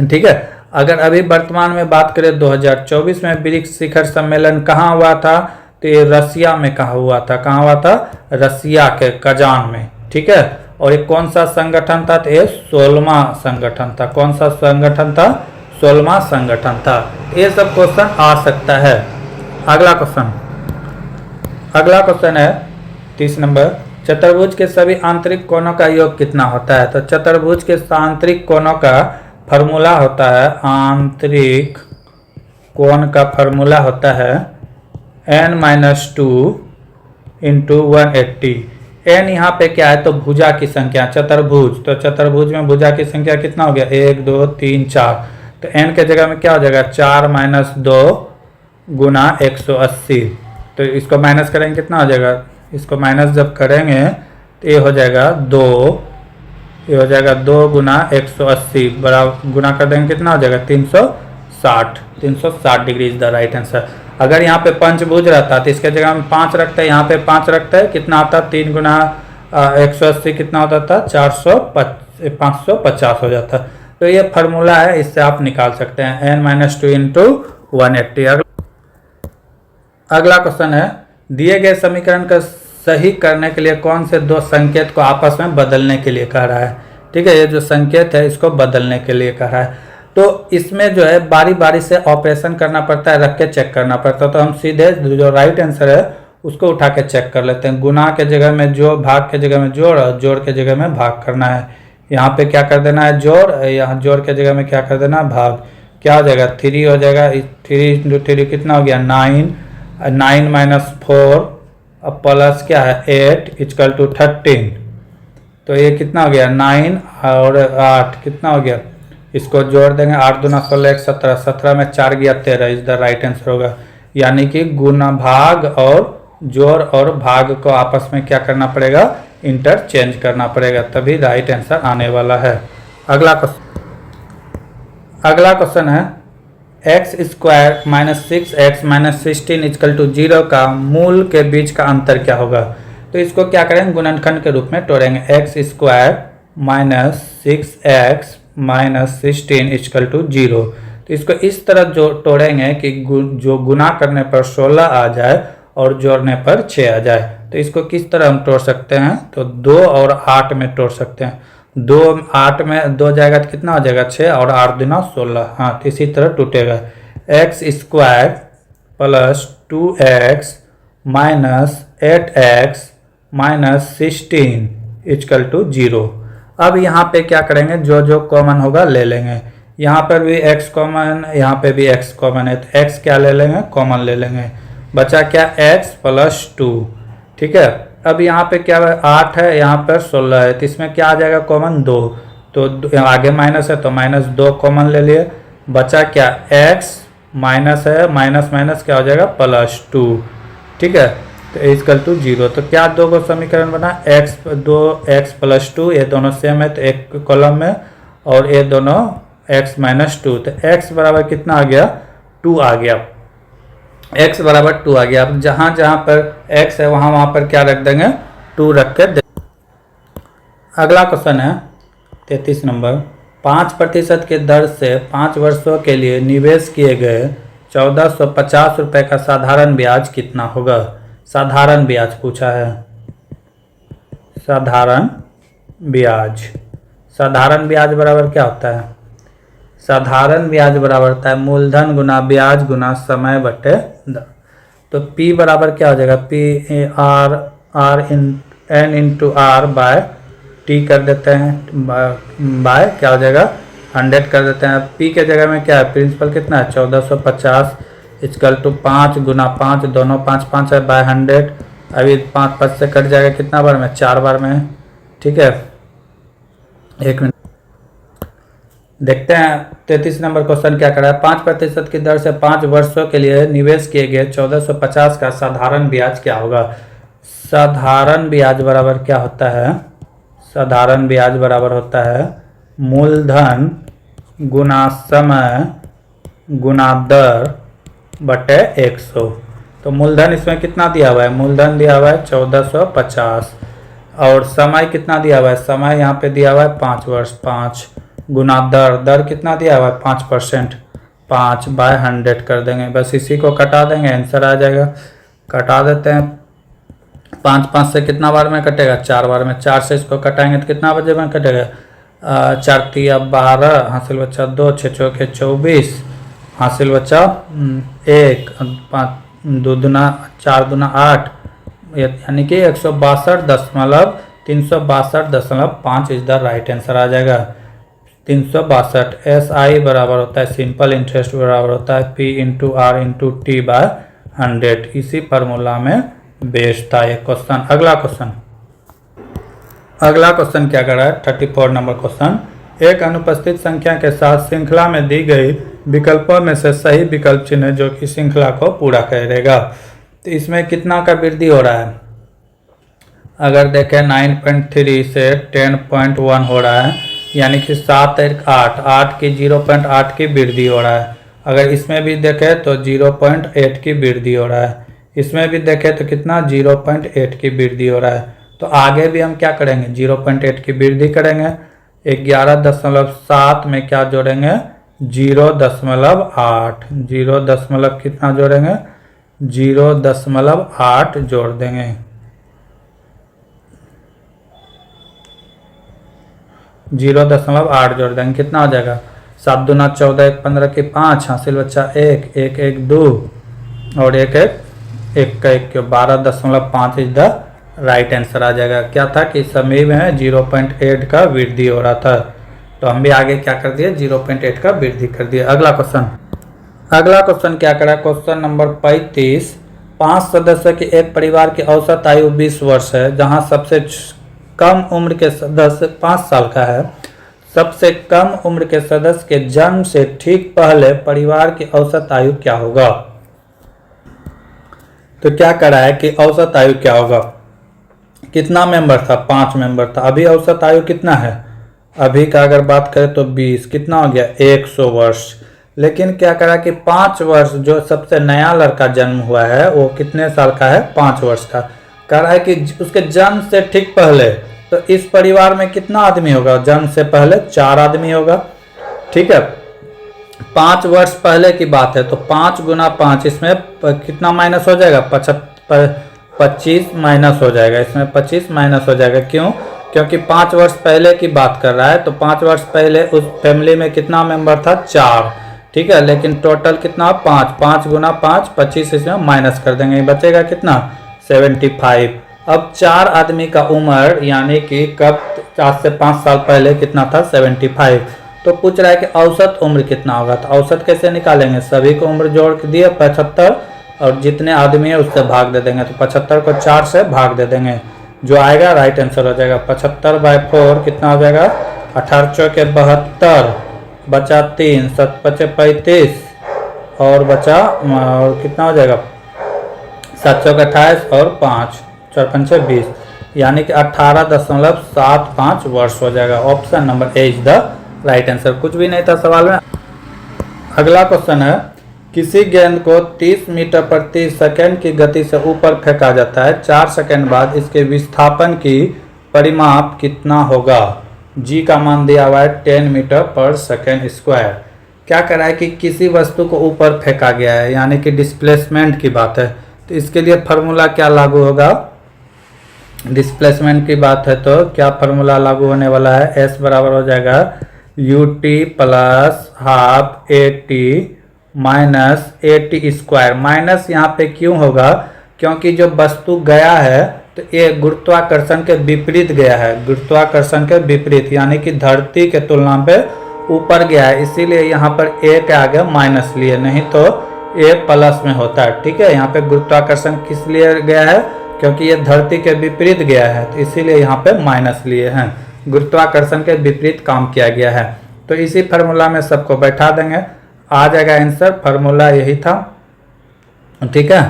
ठीक है, अगर अभी वर्तमान में बात करें 2024 में ब्रिक्स शिखर सम्मेलन कहाँ हुआ था, तो ये रसिया में कहाँ हुआ था, कहाँ हुआ था, रसिया के कजान में। ठीक है, और ये कौन सा संगठन था, तो ये 16वां संगठन था। कौन सा संगठन था, 16वां संगठन था। ये सब क्वेश्चन आ सकता है। अगला क्वेश्चन है 30 नंबर, चतुर्भुज के सभी आंतरिक कोणों का योग कितना होता है। तो चतुर्भुज के आंतरिक कोणों का फॉर्मूला होता है, आंतरिक कोण का फॉर्मूला होता है n-2 इंटू 180। n यहाँ पे क्या है, तो भुजा की संख्या, चतुर्भुज, तो चतुर्भुज में भुजा की संख्या कितना हो गया, 1 2 3 4। तो n के जगह में क्या हो जाएगा, 4 - 2 गुना 180। तो इसको माइनस करेंगे कितना हो जाएगा, इसको माइनस जब करेंगे तो ये हो जाएगा 2, ये हो जाएगा 2 गुना 180 बराबर गुना कर देंगे कितना हो जाएगा, 360 degree is the right answer. अगर यहाँ पे पंचभुज रहता तो इसके जगह में 5 रखते हैं, यहाँ पे 5 रखते हैं, कितना आता, 3 गुना 180 कितना होता था, 550 हो जाता। तो ये फार्मूला है, इससे आप निकाल सकते हैं, n-2 इंटू 180। अगला क्वेश्चन है, दिए गए समीकरण का सही करने के लिए कौन से दो संकेत को आपस में बदलने के लिए कह रहा है। ठीक है, ये जो संकेत है इसको बदलने के लिए कह रहा है। तो इसमें जो है बारी बारी से ऑपरेशन करना पड़ता है, रख के चेक करना पड़ता है। तो हम सीधे जो राइट आंसर है उसको उठा के चेक कर लेते हैं। गुना के जगह में जोड़, भाग के जगह में जोड़ और जोड़ के जगह में भाग करना है। यहाँ पे क्या कर देना है, जोड़, यहाँ जोड़ के जगह में क्या कर देना है, भाग। क्या हो जाएगा, 3 हो जाएगा, 3 × 3 कितना हो गया, 9, 9 माइनस 4 प्लस क्या है 8 इक्वल टू 13। तो ये कितना हो गया 9 और 8 कितना हो गया, इसको जोड़ देंगे 8 दूना 16 1 17, 17 में 4 गया 13, इज द राइट आंसर होगा। यानी कि गुना भाग और जोड़ और भाग को आपस में क्या करना पड़ेगा, इंटरचेंज करना पड़ेगा, तभी राइट आंसर आने वाला है। अगला क्वेश्चन है x square minus 6x minus 16 equal to 0 का मूल के बीच का अंतर क्या होगा। तो इसको क्या करेंगे, गुणनखंड के रूप में तोड़ेंगे। X square minus 6x minus 16 equal to 0। तो इसको इस तरह जो तोड़ेंगे कि जो गुना करने पर 16 आ जाए और जोड़ने पर 6 आ जाए। तो इसको किस तरह हम तोड़ सकते हैं, तो 2 और 8 में तोड़ सकते हैं। 2 8 में 2 जाएगा तो कितना हो जाएगा 6 और 8 दूना 16। हाँ, तो इसी तरह टूटेगा। X square plus 2x minus 8x minus 16 equal to 0। अब यहाँ पे क्या करेंगे, जो जो कॉमन होगा ले लेंगे। यहाँ पर भी x कॉमन, यहाँ पे भी x कॉमन है, तो x क्या ले लेंगे, कॉमन ले लेंगे। बचा क्या x प्लस 2। ठीक है, अब यहाँ पे क्या है 8 है, यहाँ पर 16 है, तो इसमें क्या आ जाएगा कॉमन 2। तो आगे माइनस है तो माइनस 2 कॉमन ले लिए। बचा क्या x माइनस है, माइनस माइनस क्या हो जाएगा प्लस 2। ठीक है, तो इक्वल टू 0। तो क्या दो को समीकरण बना, x प्लस 2, ये दोनों सेम है तो एक कॉलम में, और ये दोनों x माइनस 2। तो x बराबर कितना आ गया 2 आ गया, x बराबर 2 आ गया। अब जहाँ जहाँ पर x है वहाँ पर क्या रख देंगे 2 रख के अगला क्वेश्चन है 33 नंबर। 5% के दर से 5 वर्षों के लिए निवेश किए गए 1450 रुपये का साधारण ब्याज कितना होगा। साधारण ब्याज पूछा है, साधारण ब्याज। साधारण ब्याज बराबर क्या होता है, साधारण ब्याज बराबर होता है मूलधन गुना ब्याज गुना समय बटे दर। तो P बराबर क्या हो जाएगा, P R N into R by T कर देते हैं, बाय क्या हो जाएगा 100 कर देते हैं। P के जगह में क्या है, प्रिंसिपल कितना है 1450 इक्वल टू 5 गुना 5, दोनों 5 5 है बाय 100। अभी 5 5 से कट जाएगा कितना बार में, 4 बार में। ठीक है, एक मिनट देखते हैं 33 नंबर क्वेश्चन क्या कर रहा है। 5% की दर से 5 वर्षों के लिए निवेश किए गए 1450 का साधारण ब्याज क्या होगा। साधारण ब्याज बराबर क्या होता है, साधारण ब्याज बराबर होता है मूलधन गुना समय गुना दर बटे 100। तो मूलधन इसमें कितना दिया हुआ है, मूलधन दिया हुआ है 1450 और समय कितना दिया हुआ है, समय यहाँ पे दिया हुआ है 5 वर्ष, 5 गुना दर, दर कितना दिया हुआ है 5%, 5 बाय 100 कर देंगे। बस इसी को कटा देंगे, आंसर आ जाएगा। कटा देते हैं, 5 5 से कितना बार में कटेगा, 4 बार में। 4 से इसको कटाएंगे तो कितना बजे में कटेगा, 4 3 12, हासिल बच्चा 2, 6 चौके 24, हासिल बच्चा 1, 5 2 दूना 4 दूना 8, यानी कि 362.5 इज द राइट आंसर आ जाएगा। 362 SI बराबर होता है सिंपल इंटरेस्ट बराबर होता है P into R into T by 100। इसी फार्मूला में बेस्ड था ये क्वेश्चन। अगला क्वेश्चन क्या कर रहा है, 34 नंबर क्वेश्चन। एक अनुपस्थित संख्या के साथ श्रृंखला में दी गई विकल्पों में से सही विकल्प चुनें जो कि श्रृंखला को पूरा करेगा। तो इसमें कितना का वृद्धि हो रहा है, अगर देखें 9.3 से 10.1 हो रहा है, यानी कि 7 1 8, 8 की 0.8 की वृद्धि हो रहा है। अगर इसमें भी देखें तो 0.8 की वृद्धि हो रहा है, इसमें भी देखें तो कितना 0.8 की वृद्धि हो रहा है। तो आगे भी हम क्या करेंगे 0.8 की वृद्धि करेंगे। 11.7 में क्या जोड़ेंगे 0.8, 0 कितना जोड़ेंगे 0.8 जोड़ देंगे। 0.8 जोड़ देंगे, कितना हो जाएगा 7 दूना 14, 1 15 की 5, हासिल बच्चा 1 1 1 2 और 1 1 का 1 12.5 इज द राइट आंसर आ जाएगा। क्या था कि समय में 0.8 का वृद्धि हो रहा था, तो हम भी आगे क्या कर दिए 0.8 का वृद्धि कर दिए। अगला क्वेश्चन क्या करा, क्वेश्चन नंबर 35। 5 सदस्य के एक परिवार की औसत आयु 20 वर्ष है, जहां सबसे कम उम्र के सदस्य 5 साल का है। सबसे कम उम्र के सदस्य के जन्म से ठीक पहले परिवार की औसत आयु क्या होगा? तो क्या करा है कि औसत आयु क्या होगा? कितना मेंबर था? 5 मेंबर था। अभी औसत आयु कितना है? अभी का अगर बात करें तो 20, कितना हो गया? 100 वर्ष। लेकिन क्या करा कि 5 वर्ष, जो सबसे नया लड़का जन्म हुआ है वो कितने साल का है? 5 वर्ष का। कह रहा है कि उसके जन्म से ठीक पहले, तो इस परिवार में कितना आदमी होगा? जन्म से पहले 4 आदमी होगा। ठीक है, 5 वर्ष पहले की बात है, तो 5 गुना 5, इसमें कितना माइनस हो जाएगा? 25 माइनस हो जाएगा, इसमें 25 माइनस हो जाएगा। क्यों? क्योंकि 5 वर्ष पहले की बात कर रहा है, तो 5 वर्ष पहले उस फैमिली में कितना मेंबर था? 4। ठीक है, लेकिन टोटल कितना? 5। 5 गुना 5, 25, इसमें माइनस कर देंगे, बचेगा कितना? 75। अब 4 आदमी का उम्र यानी कि कब? आज से 5 साल पहले कितना था? 75। तो पूछ रहा है कि औसत उम्र कितना होगा? तो औसत कैसे निकालेंगे? सभी को उम्र जोड़ के दिए 75, और जितने आदमी है उससे भाग दे देंगे। तो 75 को 4 से भाग दे देंगे, जो आएगा राइट आंसर हो जाएगा। 75/4 कितना हो जाएगा? 18 के 72, बचा 3, 7 5 35, और बचा और कितना हो जाएगा? 7 के 28 और 5, 4 5 20, यानी कि 18.75 वर्ष हो जाएगा। Option number A is the right answer. कुछ भी नहीं था सवाल में। अगला क्वेश्चन है, किसी गेंद को 30 मीटर प्रति सेकंड की गति से ऊपर फेंका जाता है। 4 सेकंड बाद इसके विस्थापन की परिमाप कितना होगा? जी का मान दिया हुआ है 10 मीटर पर सेकंड स्क्वायर। क्या कर रहा है कि किसी वस्तु को ऊपर फेंका गया है, यानी कि डिस्प्लेसमेंट की बात है। तो इसके लिए फार्मूला क्या लागू होगा? डिस्प्लेसमेंट की बात है तो क्या फार्मूला लागू होने वाला है? एस बराबर हो जाएगा ut plus half at minus at square. Minus यहाँ पे क्यों होगा? क्योंकि जो वस्तु गया है तो ये गुरुत्वाकर्षण के विपरीत गया है, गुरुत्वाकर्षण के विपरीत, यानी कि धरती के तुलना पे ऊपर गया है, इसीलिए यहाँ पर a के आगे माइनस लिए, नहीं तो a प्लस में होता है। ठीक है, यहाँ पे गुरुत्वाकर्षण किस लिए गया है? क्योंकि ये धरती के विपरीत गया है, तो इसीलिए यहाँ पे माइनस लिए हैं। गुरुत्वाकर्षण के विपरीत काम किया गया है। तो इसी फार्मूला में सबको बैठा देंगे, आ जाएगा आंसर। फार्मूला यही था। ठीक है,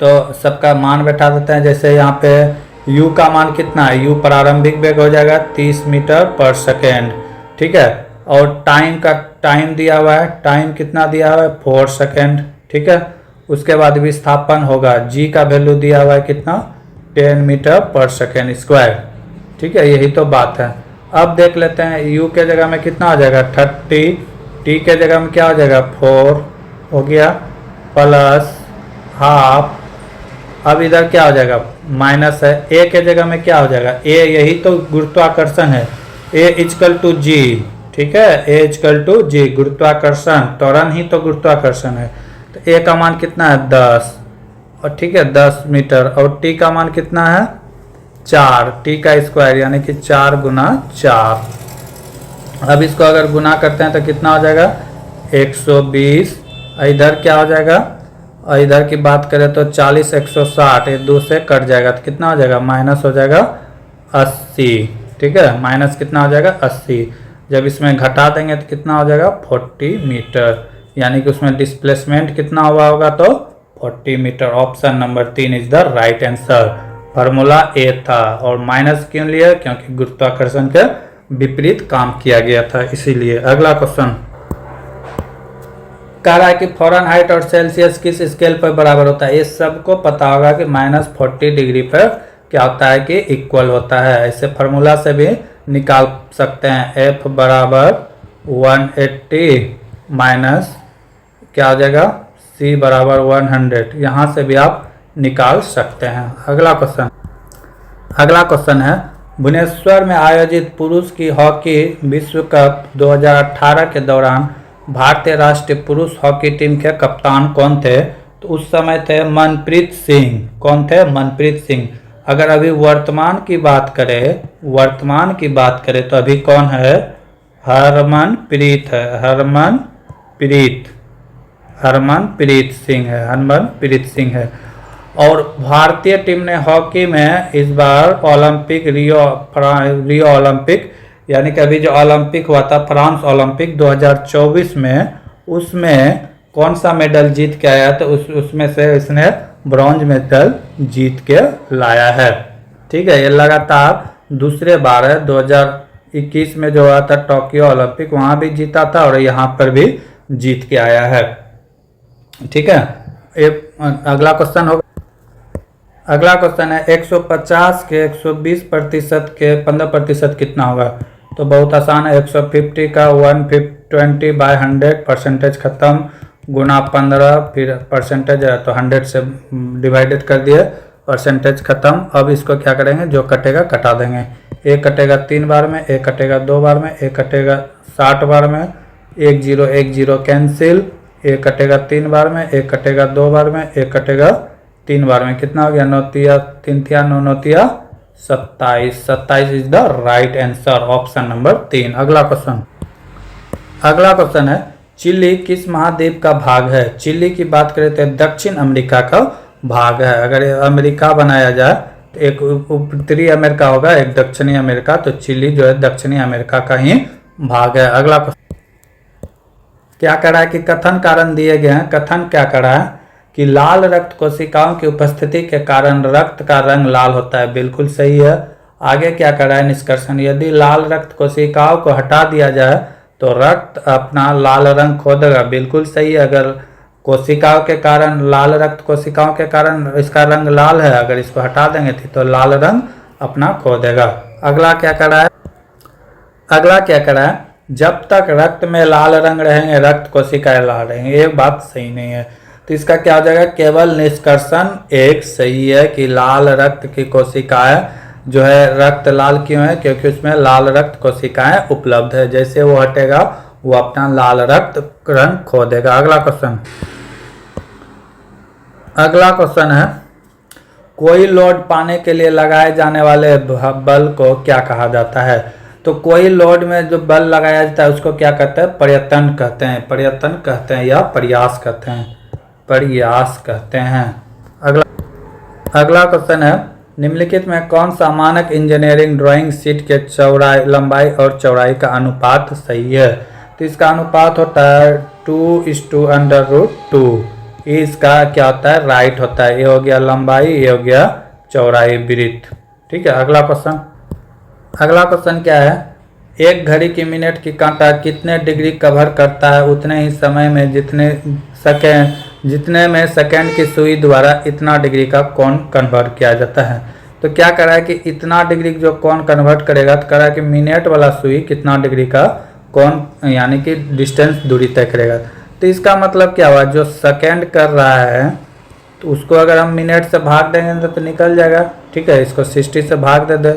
तो सबका मान बैठा देते हैं। जैसे यहाँ पे u का मान कितना है? u प्रारंभिक वेग हो जाएगा 30 मीटर पर सेकेंड। ठीक है, और टाइम दिया हुआ है, टाइम कितना दिया हुआ है? 4 सेकेंड। ठीक है, उसके बाद विस्थापन होगा, g का वैल्यू दिया हुआ है कितना? 10 मीटर पर सेकेंड स्क्वायर। ठीक है, यही तो बात है। अब देख लेते हैं, u के जगह में कितना हो जाएगा? 30, t के जगह में क्या हो जाएगा? 4 हो गया, प्लस हाफ। अब इधर क्या हो जाएगा? माइनस है। a के जगह में क्या हो जाएगा? a, यही तो गुरुत्वाकर्षण है, a इक्वल टू g। ठीक है, a इक्वल टू g, गुरुत्वाकर्षण, त्वरण ही तो गुरुत्वाकर्षण है। तो a का मान कितना है? 10, और ठीक है 10 मीटर, और t का मान कितना है? 4, t का स्क्वायर, यानी कि 4 गुना 4। अब इसको अगर गुना करते हैं तो कितना हो जाएगा? 120। इधर क्या हो जाएगा? और इधर की बात करें तो 40 160, ये 2 से कट जाएगा, तो कितना हो जाएगा? माइनस हो जाएगा 80। ठीक है, माइनस कितना हो जाएगा? 80। जब इसमें घटा देंगे तो कितना हो जाएगा? 40 मीटर, यानी कि उसमें डिस्प्लेसमेंट कितना हुआ होगा? तो 40 metre. Option number 3 is the right answer. Formula A था, और माइनस क्यों लिया? क्योंकि गुरुत्वाकर्षण के विपरीत काम किया गया था, इसीलिए। अगला क्वेश्चन कह रहा है कि फ़ारेनहाइट और सेल्सियस किस स्केल पर बराबर होता है? ये सबको पता होगा कि -40 डिग्री पर क्या होता है कि इक्वल होता है। ऐसे फार्मूला से भी निकाल सकते हैं। F बराबर 180 माइनस क्या हो जाएगा? C बराबर 100, यहाँ से भी आप निकाल सकते हैं। अगला क्वेश्चन है, भुवनेश्वर में आयोजित पुरुष की हॉकी विश्व कप 2018 के दौरान भारतीय राष्ट्रीय पुरुष हॉकी टीम के कप्तान कौन थे? तो उस समय थे मनप्रीत सिंह। कौन थे? मनप्रीत सिंह। अगर अभी वर्तमान की बात करें तो अभी कौन है? हरमनप्रीत है, हरमनप्रीत सिंह है, हरमनप्रीत सिंह है। और भारतीय टीम ने हॉकी में इस बार ओलंपिक रियो ओलंपिक यानी कि अभी जो ओलंपिक हुआ था फ्रांस ओलंपिक 2024 में, उसमें कौन सा मेडल जीत के आया, तो उसमें से इसने ब्रॉन्ज मेडल जीत के लाया है। ठीक है, ये लगातार दूसरे बार है। 2021 में जो हुआ था टोक्यो ओलंपिक, वहां भी जीता था और यहाँ पर भी जीत के आया है। ठीक है, अगला क्वेश्चन होगा। अगला क्वेश्चन है 150 के 120% के 15% कितना होगा। तो बहुत आसान है, 150 का 120 बाय 100 परसेंटेज खत्म गुना 15 फिर परसेंटेज है तो 100 से डिवाइडेड कर दिए, परसेंटेज खत्म। अब इसको क्या करेंगे, जो कटेगा कटा देंगे। एक कटेगा 3 बार में, एक कटेगा 2 बार में, एक कटेगा 60 बार में, 1 0 कैंसिल, एक कटेगा 3 बार में, एक कटेगा 2 बार में, एक कटेगा 3 बार में। कितना हो गया, 9 तिया 3 तिया 9 9 तिया 27। 27 is the right answer, option number 3। अगला क्वेश्चन है चिली किस महाद्वीप का भाग है। चिली की बात करें तो दक्षिण अमेरिका का भाग है। अगर अमेरिका बनाया जाए तो एक उत्तरी अमेरिका होगा, एक दक्षिणी अमेरिका, तो चिली जो है दक्षिणी अमेरिका का ही भाग है। अगला क्या कह रहा है कि कथन कारण दिए गए हैं। कथन क्या कह रहा है कि लाल रक्त कोशिकाओं की उपस्थिति के कारण रक्त का रंग लाल होता है, बिल्कुल सही है। आगे क्या कह रहा है निष्कर्षण, यदि लाल रक्त कोशिकाओं को हटा दिया जाए तो रक्त अपना लाल रंग खो देगा, बिल्कुल सही है। अगर कोशिकाओं के कारण लाल रक्त कोशिकाओं के कारण इसका रंग लाल है, अगर इसको हटा देंगे तो लाल रंग अपना खो देगा। अगला क्या कर रहा है जब तक रक्त में लाल रंग रहेंगे रक्त कोशिकाएं लाल रहेंगे, ये बात सही नहीं है। तो इसका क्या हो जाएगा, केवल निष्कर्षण एक सही है कि लाल रक्त की कोशिकाएं जो है रक्त लाल क्यों है, क्योंकि उसमें लाल रक्त कोशिकाएं उपलब्ध है। जैसे वो हटेगा वो अपना लाल रक्त रंग खो देगा। अगला क्वेश्चन है कोई लोड पाने के लिए लगाए जाने वाले बल को क्या कहा जाता है। तो कोई लोड में जो बल लगाया जाता है उसको क्या कहते हैं, प्रयत्न कहते हैं। प्रयत्न कहते हैं या प्रयास कहते हैं, प्रयास कहते हैं। अगला क्वेश्चन है निम्नलिखित में कौन सा मानक इंजीनियरिंग ड्राइंग शीट के लंबाई और चौड़ाई का अनुपात सही है। तो इसका अनुपात होता है 2:√2। इसका क्या होता है, राइट होता है। ये हो गया लंबाई, ये हो गया चौड़ाई, वृत्त। ठीक है, अगला क्वेश्चन क्या है, एक घड़ी की मिनट की कांटा कितने डिग्री कवर करता है, उतने ही समय में जितने में सेकेंड की सुई द्वारा इतना डिग्री का कोण कन्वर्ट किया जाता है। तो क्या कर रहा है कि इतना डिग्री जो कोण कन्वर्ट करेगा, तो कर रहा है कि मिनट वाला सुई कितना डिग्री का कोण यानी कि डिस्टेंस दूरी तय करेगा। तो इसका मतलब क्या हुआ, जो सेकेंड कर रहा है तो उसको अगर हम मिनट से भाग देंगे तो निकल जाएगा। ठीक है, इसको 60 से भाग दे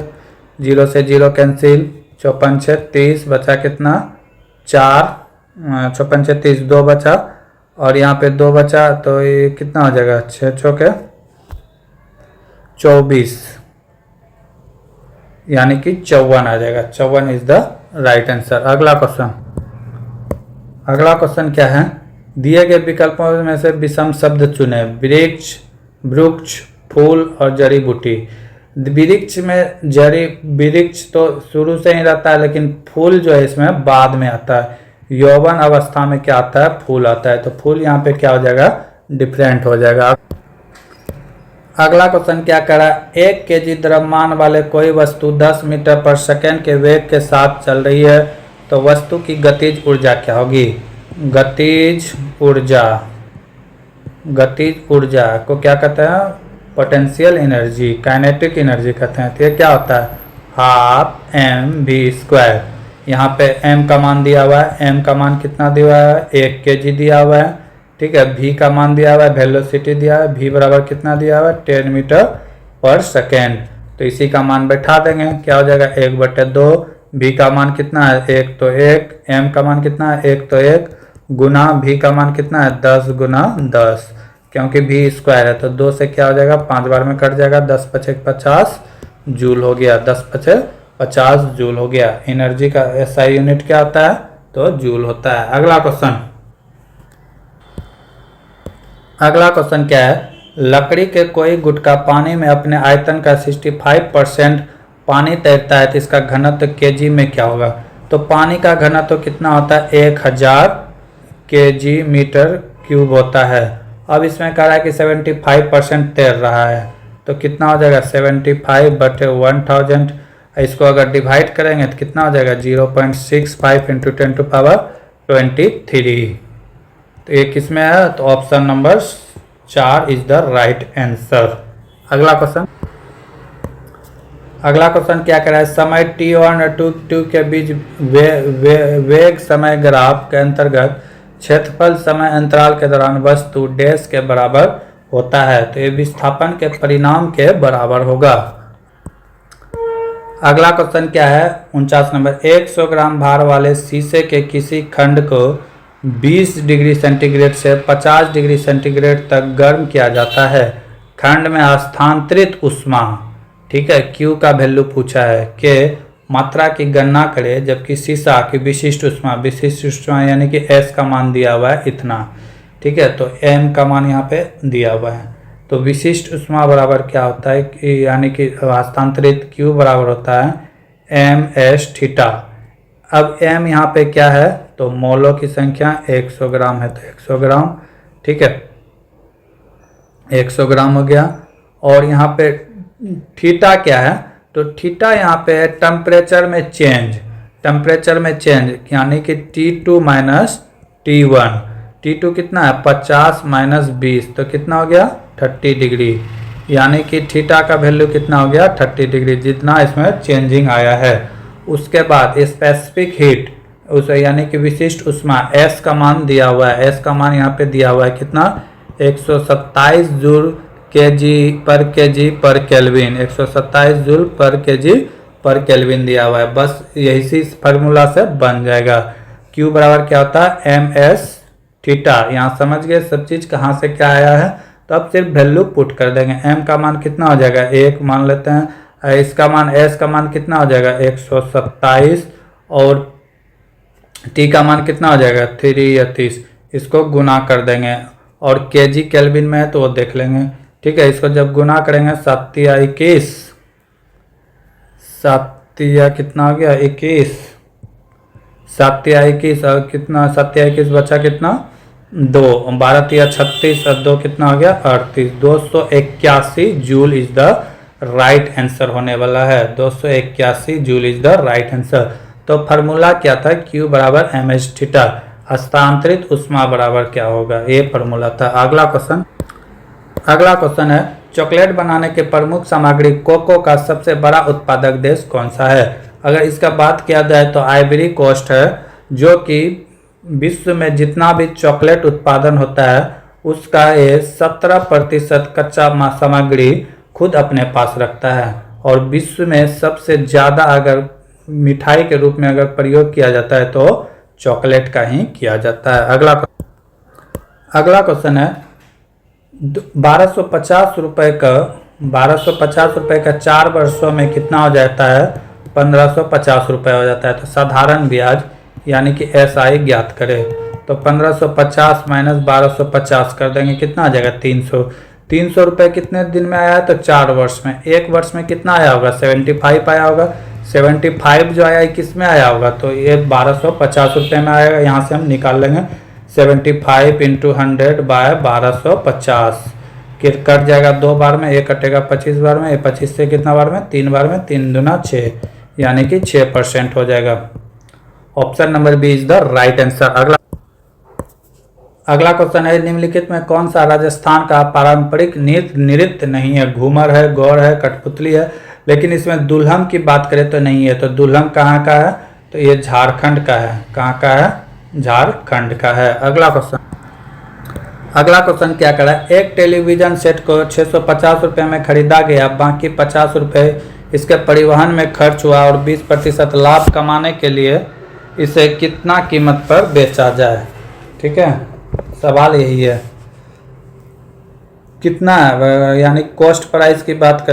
0 से 0 कैंसिल, 54 6 30 बचा कितना 4, 54 6 30 2 बचा और यहाँ पे 2 बचा तो ये कितना हो जाएगा 6 6 24 यानी कि 54 आ जाएगा। 54 इज द राइट आंसर। अगला क्वेश्चन क्या है, दिए गए विकल्पों में से विषम शब्द चुने। वृक्ष, फूल और जड़ी बूटी। वृक्ष तो शुरू से ही रहता है, लेकिन फूल जो है इसमें बाद में आता है। यौवन अवस्था में क्या आता है, फूल आता है। तो फूल यहाँ पे क्या हो जाएगा, डिफरेंट हो जाएगा। अगला क्वेश्चन क्या करा, 1 kg द्रव्यमान वाले कोई वस्तु 10 मीटर पर सेकेंड के वेग के साथ चल रही है, तो वस्तु की गतिज ऊर्जा क्या होगी। गतिज ऊर्जा को क्या कहते हैं, पोटेंशियल एनर्जी, काइनेटिक एनर्जी कहते हैं। तो ये क्या होता है, 12 mv²। यहाँ पे m का मान दिया हुआ है, m का मान कितना दिया हुआ है, 1 kg दिया हुआ है। ठीक है, v का मान दिया हुआ है, वेलोसिटी दिया है, v बराबर कितना दिया हुआ है 10 मीटर पर सेकेंड। तो इसी का मान बैठा देंगे, क्या हो जाएगा 1/2। v का मान कितना है 1 तो 1, m का मान कितना है 1 तो 1, गुना v का मान कितना है 10 गुना 10, क्योंकि v² है तो 2 से क्या हो जाएगा 5 बार में कट जाएगा, 10 × 5 = 50 जूल हो गया। 10 × 5 = 50 जूल हो गया। एनर्जी का SI यूनिट क्या होता है, तो जूल होता है। अगला क्वेश्चन क्या है, लकड़ी के कोई गुटका पानी में अपने आयतन का 65% पानी तैरता है तो इसका घनत्व केजी में क्या होगा। तो पानी का घनत्व कितना होता है 1000 केजी मीटर क्यूब होता है। अब इसमें कह रहा है कि 75% तैर रहा है तो कितना हो जाएगा 75/1000। इसको अगर डिवाइड करेंगे तो कितना हो जाएगा 0.65 × 10⁻23। तो ये किस में है तो option number 4 is the right answer. अगला क्वेश्चन क्या कह रहा है, समय t1 और t2 के बीच वेग समय ग्राफ के अंतर्गत क्षेत्रफल समय अंतराल के दौरान वस्तु डैश के बराबर होता है तो ये विस्थापन के परिणाम के बराबर होगा। अगला क्वेश्चन क्या है 49 नंबर, 100 ग्राम भार वाले शीशे के किसी खंड को 20 डिग्री सेंटीग्रेड से 50 डिग्री सेंटीग्रेड तक गर्म किया जाता है। खंड में हस्तांतरित ऊष्मा, ठीक है, Q का वैल्यू पूछा है, के मात्रा की गणना करें जबकि शीशा की विशिष्ट ऊष्मा यानी कि S का मान दिया हुआ है इतना, ठीक है, तो M का मान यहाँ पे दिया हुआ है। तो विशिष्ट ऊष्मा बराबर क्या होता है कि यानी कि हस्तांतरित Q बराबर होता है mS थीटा। अब M यहाँ पे क्या है तो मोलों की संख्या 100 ग्राम है तो 100 ग्राम, ठीक है, 100 ग्राम हो गया। और यहाँ पे थीटा क्या है तो थीटा यहाँ पे है टेम्परेचर में चेंज यानी कि T2 माइनस T1। T2 कितना है 50 माइनस 20 तो कितना हो गया 30 डिग्री, यानी कि थीटा का वैल्यू कितना हो गया 30 डिग्री जितना इसमें चेंजिंग आया है। उसके बाद स्पेसिफिक हीट उस यानी कि विशिष्ट ऊष्मा S का मान दिया हुआ है, S का मान यहाँ पे दिया हुआ है कितना 127 जूल पर केल्विन, 127 जूल पर केल्विन दिया हुआ है। बस यही फार्मूला से बन जाएगा। Q बराबर क्या होता है mS थीटा। यहाँ समझ गए सब चीज कहाँ से क्या आया है, तो अब सिर्फ वैल्यू पुट कर देंगे। M का मान कितना हो जाएगा 1 मान लेते हैं, इसका मान S का मान कितना हो जाएगा 127 और T का मान कितना हो जाएगा 3 या 30, इसको गुना कर देंगे और केजी केल्विन में है तो वो देख लेंगे, ठीक है। इसको जब गुना करेंगे 7 या 21, 7 या कितना हो गया 21, 7 या 21 और कितना 7 या 21 बचा कितना 2, 12 या 36 और 2 कितना हो गया 38, 281 joule is the right answer होने वाला है। 281 joule is the right answer. तो फार्मूला क्या था Q बराबर mS थीटा, हस्तांतरित ऊष्मा बराबर क्या होगा, ये फार्मूला था। अगला क्वेश्चन है चॉकलेट बनाने के प्रमुख सामग्री कोको का सबसे बड़ा उत्पादक देश कौन सा है। अगर इसका बात किया जाए तो आइवरी कोस्ट है, जो कि विश्व में जितना भी चॉकलेट उत्पादन होता है उसका ये 17% कच्चा सामग्री खुद अपने पास रखता है और विश्व में सबसे ज़्यादा अगर मिठाई के रूप में अगर प्रयोग किया जाता है तो चॉकलेट का ही किया जाता है। अगला क्वेश्चन है 1250 रुपये का 4 वर्षों में कितना हो जाता है 1550 रुपये हो जाता है। तो साधारण ब्याज यानी कि SI ज्ञात करें तो 1550 माइनस 1250 कर देंगे कितना आ जाएगा 300। 300 रुपये कितने दिन में आया है तो 4 वर्ष में। एक वर्ष में कितना आया होगा 75 आया होगा। 75 जो आया है किस में आया होगा तो ये 1250 रुपये में आएगा। यहाँ से हम निकाल लेंगे 75 × 100 बाय 1250 कट जाएगा 2 बार में, 1 कटेगा 25 बार में, 25 से कितना बार में 3 बार में, 3 दूना 6 यानी कि 6% हो जाएगा। Option number B is the right answer. अगला क्वेश्चन है निम्नलिखित में कौन सा राजस्थान का पारंपरिक नृत्य नहीं है। घूमर है, गौर है, कठपुतली है, लेकिन इसमें दुल्हन की बात करें तो नहीं है। तो दुल्हन कहाँ का है तो ये झारखंड का है। कहाँ का है झारखंड का है। अगला क्वेश्चन क्या करा है एक टेलीविजन सेट को 650 रुपये में खरीदा गया, बाकी 50 रुपये इसके परिवहन में खर्च हुआ और 20% लाभ कमाने के लिए इसे कितना कीमत पर बेचा जाए। ठीक है, सवाल यही है कितना है, यानी कॉस्ट प्राइस की बात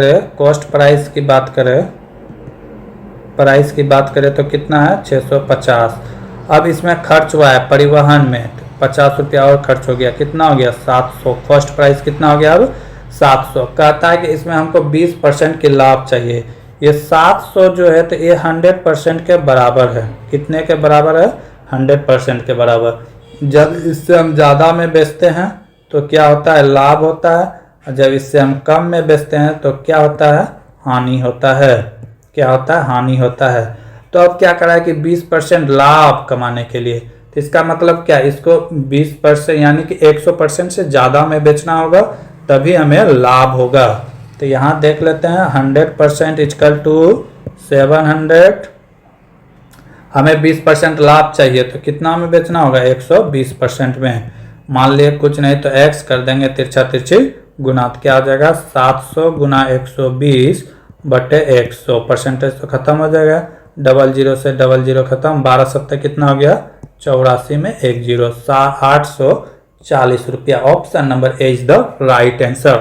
करें तो कितना है 650। अब इसमें खर्च हुआ है परिवहन में 50 रुपया और खर्च हो गया, कितना हो गया 700। कॉस्ट प्राइस कितना हो गया अब 700। कहता है कि इसमें हमको 20% की लाभ चाहिए। ये 700 जो है तो ये 100% के बराबर है। कितने के बराबर है? 100% के बराबर। जब इससे हम ज़्यादा में बेचते हैं तो क्या होता है? लाभ होता है। और जब इससे हम कम में बेचते हैं तो क्या होता है? हानि होता है। क्या होता है? हानि होता है। तो अब क्या करा है कि 20% लाभ कमाने के लिए, तो इसका मतलब क्या? इसको 20% यानी कि 100% से ज़्यादा में बेचना होगा, तभी हमें लाभ होगा। तो यहाँ देख लेते हैं 100% इक्वल टू 700। हमें 20% लाभ चाहिए तो कितना में बेचना होगा? 120% में। मान लिए कुछ नहीं तो x कर देंगे तिरछा तिरछी गुना, तो क्या हो जाएगा? 700 गुना 120 बटे 100। परसेंटेज तो खत्म हो जाएगा, डबल जीरो से डबल जीरो खत्म। 12 सत्तर कितना हो गया? 84 में 1 जीरो, 840 रुपया। Option number A is the right answer.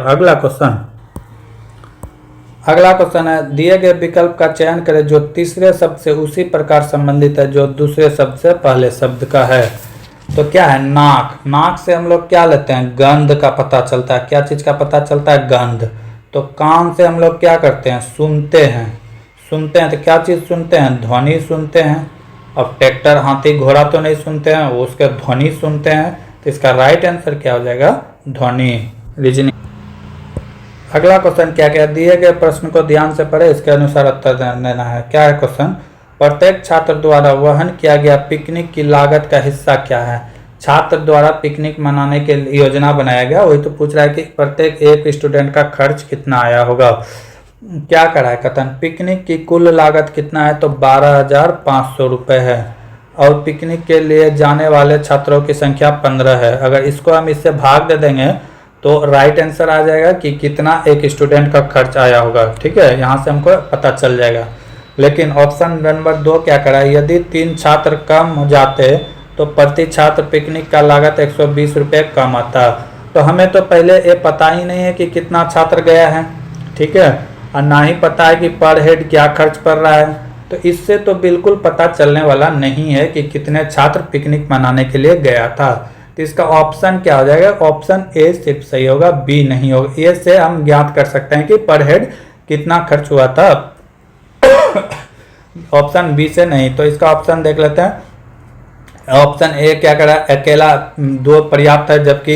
अगला क्वेश्चन है, दिए गए विकल्प का चयन करें जो तीसरे शब्द से उसी प्रकार संबंधित है जो दूसरे शब्द से पहले शब्द का है। तो क्या है? नाक। नाक से हम लोग क्या लेते हैं? गंध का पता चलता है। क्या चीज का पता चलता है? गंध। तो कान से हम लोग क्या करते हैं? सुनते हैं। सुनते हैं तो क्या चीज सुनते हैं? ध्वनि सुनते हैं। अब ट्रैक्टर, हाथी, घोड़ा तो नहीं सुनते हैं, वो उसके ध्वनि सुनते हैं। तो इसका राइट आंसर क्या हो जाएगा? ध्वनि। रीजनिंग। अगला क्वेश्चन क्या क्या दिए गए प्रश्न को ध्यान से पढ़े, इसके अनुसार उत्तर देना है। क्या है क्वेश्चन? प्रत्येक छात्र द्वारा वहन किया गया पिकनिक की लागत का हिस्सा क्या है? छात्र द्वारा पिकनिक मनाने के लिए योजना बनाया गया, वही तो पूछ रहा है कि प्रत्येक एक स्टूडेंट का खर्च कितना आया होगा। क्या करा है कथन? पिकनिक की कुल लागत कितना है? तो 12,500 रुपये है। और पिकनिक के लिए जाने वाले छात्रों की संख्या 15 है। अगर इसको हम इससे भाग दे देंगे तो राइट आंसर आ जाएगा कि कितना एक स्टूडेंट का खर्च आया होगा। ठीक है, यहाँ से हमको पता चल जाएगा। लेकिन ऑप्शन नंबर 2 क्या करा है? यदि 3 छात्र कम हो जाते तो प्रति छात्र पिकनिक का लागत 120 रुपये कम आता। तो हमें तो पहले ये पता ही नहीं है कि कितना छात्र गया है, ठीक है, और ना ही पता है कि पर हेड क्या खर्च पड़ रहा है। तो इससे तो बिल्कुल पता चलने वाला नहीं है कि कितने छात्र पिकनिक मनाने के लिए गया था। तो इसका ऑप्शन क्या हो जाएगा? ऑप्शन ए सिर्फ सही होगा, बी नहीं होगा। ए से हम ज्ञात कर सकते हैं कि पर हेड कितना खर्च हुआ था, ऑप्शन बी से नहीं। तो इसका ऑप्शन देख लेते हैं। ऑप्शन ए क्या करा? अकेला 2 पर्याप्त है, जबकि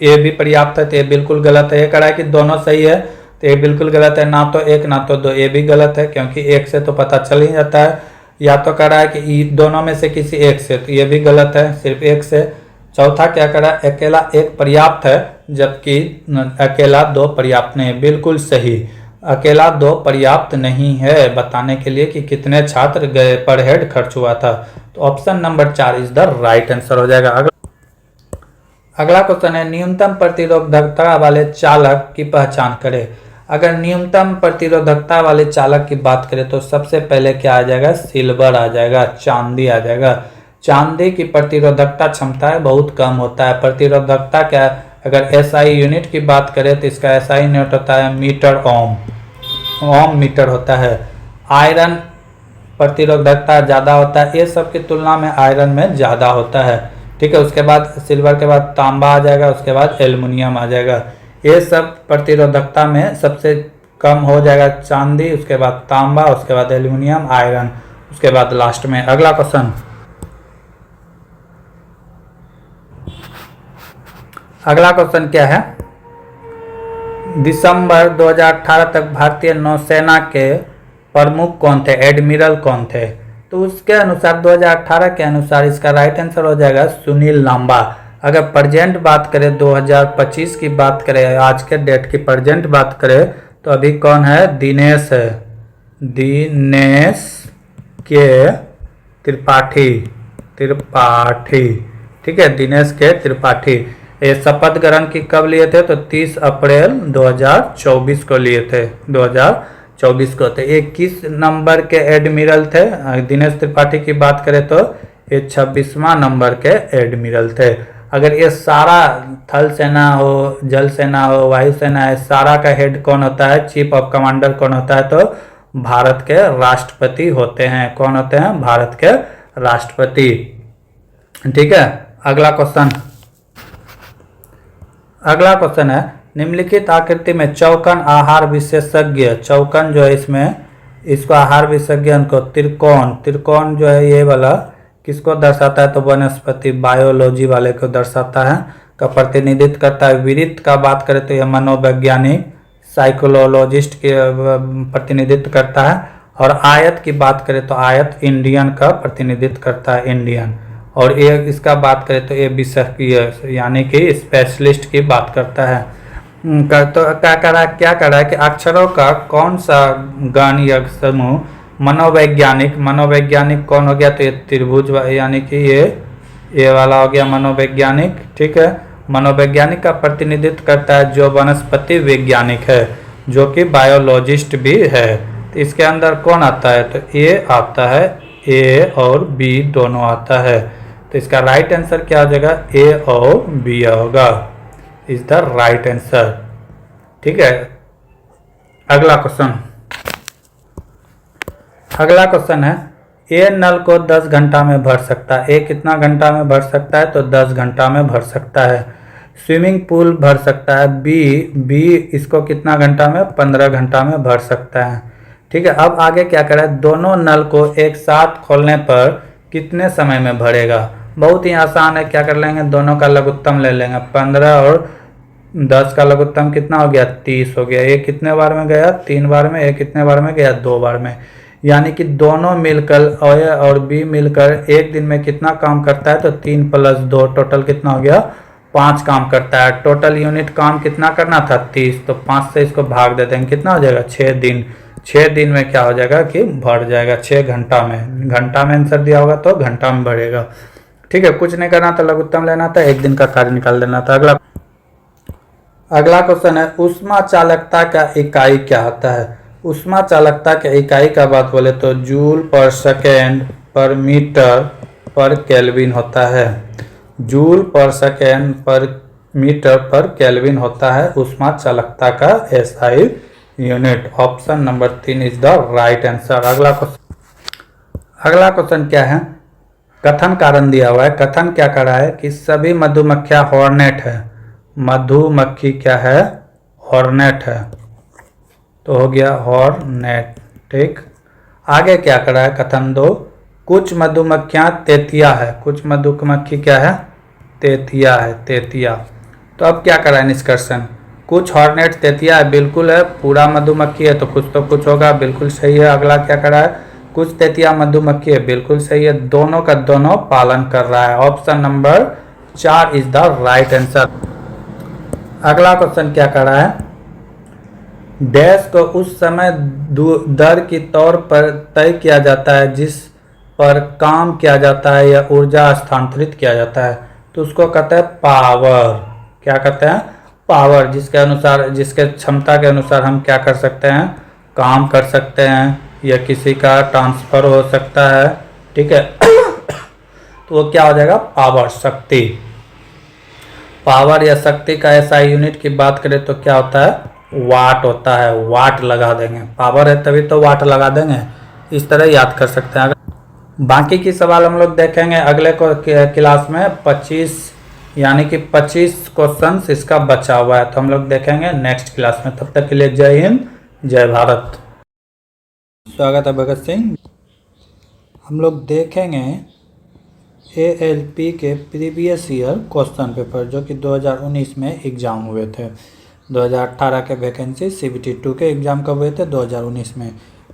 ए भी पर्याप्त है, तो ये बिल्कुल गलत है। ये करा है कि दोनों सही है, तो ये बिल्कुल गलत है। ना तो 1 ना तो 2, ये भी गलत है, क्योंकि 1 से तो पता चल ही जाता है। या तो करा है कि दोनों में से किसी एक से, तो ये भी गलत है, सिर्फ 1 से। चौथा क्या करा? अकेला 1 पर्याप्त है, जबकि अकेला 2 पर्याप्त नहीं है। बिल्कुल सही, अकेला 2 पर्याप्त नहीं है बताने के लिए कि कितने छात्र गए, पर हेड खर्च हुआ था। तो option number 4 is the right answer हो जाएगा। अगला क्वेश्चन है, न्यूनतम प्रतिरोधकता वाले चालक की पहचान करें। अगर न्यूनतम प्रतिरोधकता वाले चालक की बात करें तो सबसे पहले क्या आ जाएगा? सिल्वर आ जाएगा, चांदी आ जाएगा। चांदी की प्रतिरोधकता क्षमता है बहुत कम होता है। प्रतिरोधकता क्या है? अगर एसआई यूनिट की बात करें तो इसका एसआई यूनिट होता है मीटर ओम, ओम मीटर होता है। आयरन प्रतिरोधकता ज़्यादा होता है, ये सब की तुलना में आयरन में ज़्यादा होता है। ठीक है, उसके बाद सिल्वर के बाद तांबा आ जाएगा, उसके बाद एल्युमिनियम आ जाएगा। ये सब प्रतिरोधकता में सबसे कम हो जाएगा चांदी, उसके बाद तांबा, उसके बाद एल्युमिनियम, आयरन, उसके बाद लास्ट में। अगला क्वेश्चन, अगला क्वेश्चन क्या है? दिसंबर 2018 तक भारतीय नौसेना के प्रमुख कौन थे? एडमिरल कौन थे? तो उसके अनुसार 2018 के अनुसार इसका राइट आंसर हो जाएगा सुनील लांबा। अगर प्रेजेंट बात करें, 2025 की बात करें, आज के डेट की प्रेजेंट बात करें, तो अभी कौन है? दिनेश है, दिनेश के त्रिपाठी, ठीक है, दिनेश के त्रिपाठी। ये शपथ ग्रहण की कब लिए थे? तो 30 अप्रैल 2024 को लिए थे, 2024 को। तो ये किस नंबर के एडमिरल थे? दिनेश त्रिपाठी की बात करें तो ये 26वां नंबर के एडमिरल थे। अगर ये सारा थल सेना हो, जल सेना हो, वायु सेना है, सारा का हेड कौन होता है? चीफ ऑफ कमांडर कौन होता है? तो भारत के राष्ट्रपति होते हैं। कौन होते हैं? भारत के राष्ट्रपति। ठीक है, अगला क्वेश्चन है, निम्नलिखित आकृति में चौकोन आहार विशेषज्ञ, चौकोन जो है इसमें इसको आहार विशेषज्ञ को त्रिकोण जो है ये वाला किसको दर्शाता है, तो वनस्पति बायोलॉजी वाले को दर्शाता है, का प्रतिनिधित्व करता है। वृत्त का बात करें तो यह मनोवैज्ञानिक साइकोलॉजिस्ट के प्रतिनिधित्व करता है। और आयत की बात करें तो आयत इंडियन का प्रतिनिधित्व करता है, इंडियन। और ये इसका बात करें तो ये विशेषज्ञ यानी कि स्पेशलिस्ट की बात करता है। तो क्या कर रहा है कि अक्षरों का कौन सा गण या समूह मनोवैज्ञानिक कौन हो गया, तो ये त्रिभुज यानी कि ये वाला हो गया मनोवैज्ञानिक। ठीक है, मनोवैज्ञानिक का प्रतिनिधित्व करता है जो वनस्पति वैज्ञानिक है, जो कि बायोलॉजिस्ट भी है। तो इसके अंदर कौन आता है, तो ए आता है, ए और बी दोनों आता है। तो इसका राइट आंसर क्या हो जाएगा, ए और बी होगा, इज द राइट आंसर। ठीक है, अगला क्वेश्चन है ए नल को 10 घंटा में भर सकता है। ए कितना घंटा में भर सकता है, तो 10 घंटा में भर सकता है। स्विमिंग पूल भर सकता है बी इसको कितना घंटा में, 15 घंटा में भर सकता है। ठीक है, अब आगे क्या करें, दोनों नल को एक साथ खोलने पर कितने समय में भरेगा। बहुत ही आसान है, क्या कर लेंगे, दोनों का लघुत्तम ले लेंगे। 15 और 10 का लघुत्तम कितना हो गया, 30 हो गया। ये कितने बार में गया, 3 बार में। ये कितने बार में गया, 2 बार में। यानी कि दोनों मिलकर ए और बी मिलकर एक दिन में कितना काम करता है, तो 3 + 2 टोटल कितना हो गया, 5 काम करता है। टोटल यूनिट काम कितना करना था, 30। तो 5 से इसको भाग देते हैं, कितना हो जाएगा, 6 दिन। 6 दिन में क्या हो जाएगा कि भर जाएगा, 6 घंटा में। घंटा में आंसर दिया होगा तो घंटा में भरेगा। ठीक है, कुछ नहीं करना था, लघुत्तम लेना था, एक दिन का कार्य निकाल देना था। अगला क्वेश्चन है ऊष्मा चालकता का इकाई क्या होता है। ऊष्मा चालकता के इकाई का बात बोले तो जूल पर सेकेंड पर मीटर पर केल्विन होता है। जूल पर सेकेंड पर मीटर पर केल्विन होता है ऊष्मा चालकता का SI unit. Option number 3 is the right answer. अगला क्वेश्चन क्या है, कथन कारण दिया हुआ है। कथन क्या कर रहा है कि सभी मधुमक्खियां हॉर्नेट है। मधुमक्खी क्या है, हॉर्नेट है, तो हो गया हॉर्नेट। ठीक, आगे क्या कर रहा है, कथन 2, कुछ मधुमक्खियां तेतिया है। कुछ मधुमक्खी क्या है, तेतिया है, तेतिया। तो अब क्या कर रहा है निष्कर्षण, कुछ हॉर्नेट तेतिया है, बिल्कुल है। पूरा मधुमक्खी है तो कुछ होगा, बिल्कुल सही है। अगला क्या कर रहा है, कुछ तेतिया मधुमक्खी है, बिल्कुल सही है। दोनों का दोनों पालन कर रहा है। Option number 4 is the right answer. अगला क्वेश्चन क्या कर रहा है, डैश को उस समय दर की तौर पर तय किया जाता है जिस पर काम किया जाता है या ऊर्जा स्थानांतरित किया जाता है, तो उसको कहते हैं पावर। क्या कहते हैं, पावर। जिसके अनुसार, जिसके क्षमता के अनुसार हम क्या कर सकते हैं, काम कर सकते हैं, या किसी का ट्रांसफर हो सकता है। ठीक है तो वो क्या हो जाएगा, पावर, शक्ति। पावर या शक्ति का ऐसा यूनिट की बात करें तो क्या होता है, वाट होता है। वाट लगा देंगे, पावर है तभी तो वाट लगा देंगे। इस तरह याद कर सकते हैं। बाकी की सवाल हम लोग देखेंगे अगले क्लास में। 25 यानी कि 25 क्वेश्चंस इसका बचा हुआ है, तो हम लोग देखेंगे नेक्स्ट क्लास में। तब तक के लिए जय हिंद, जय भारत। स्वागत है भगत सिंह। हम लोग देखेंगे ALP के प्रीवियस ईयर क्वेश्चन पेपर जो कि 2019 में एग्ज़ाम हुए थे। 2018 के वैकेंसी CBT 2 के एग्ज़ाम कब हुए थे, 2019 में।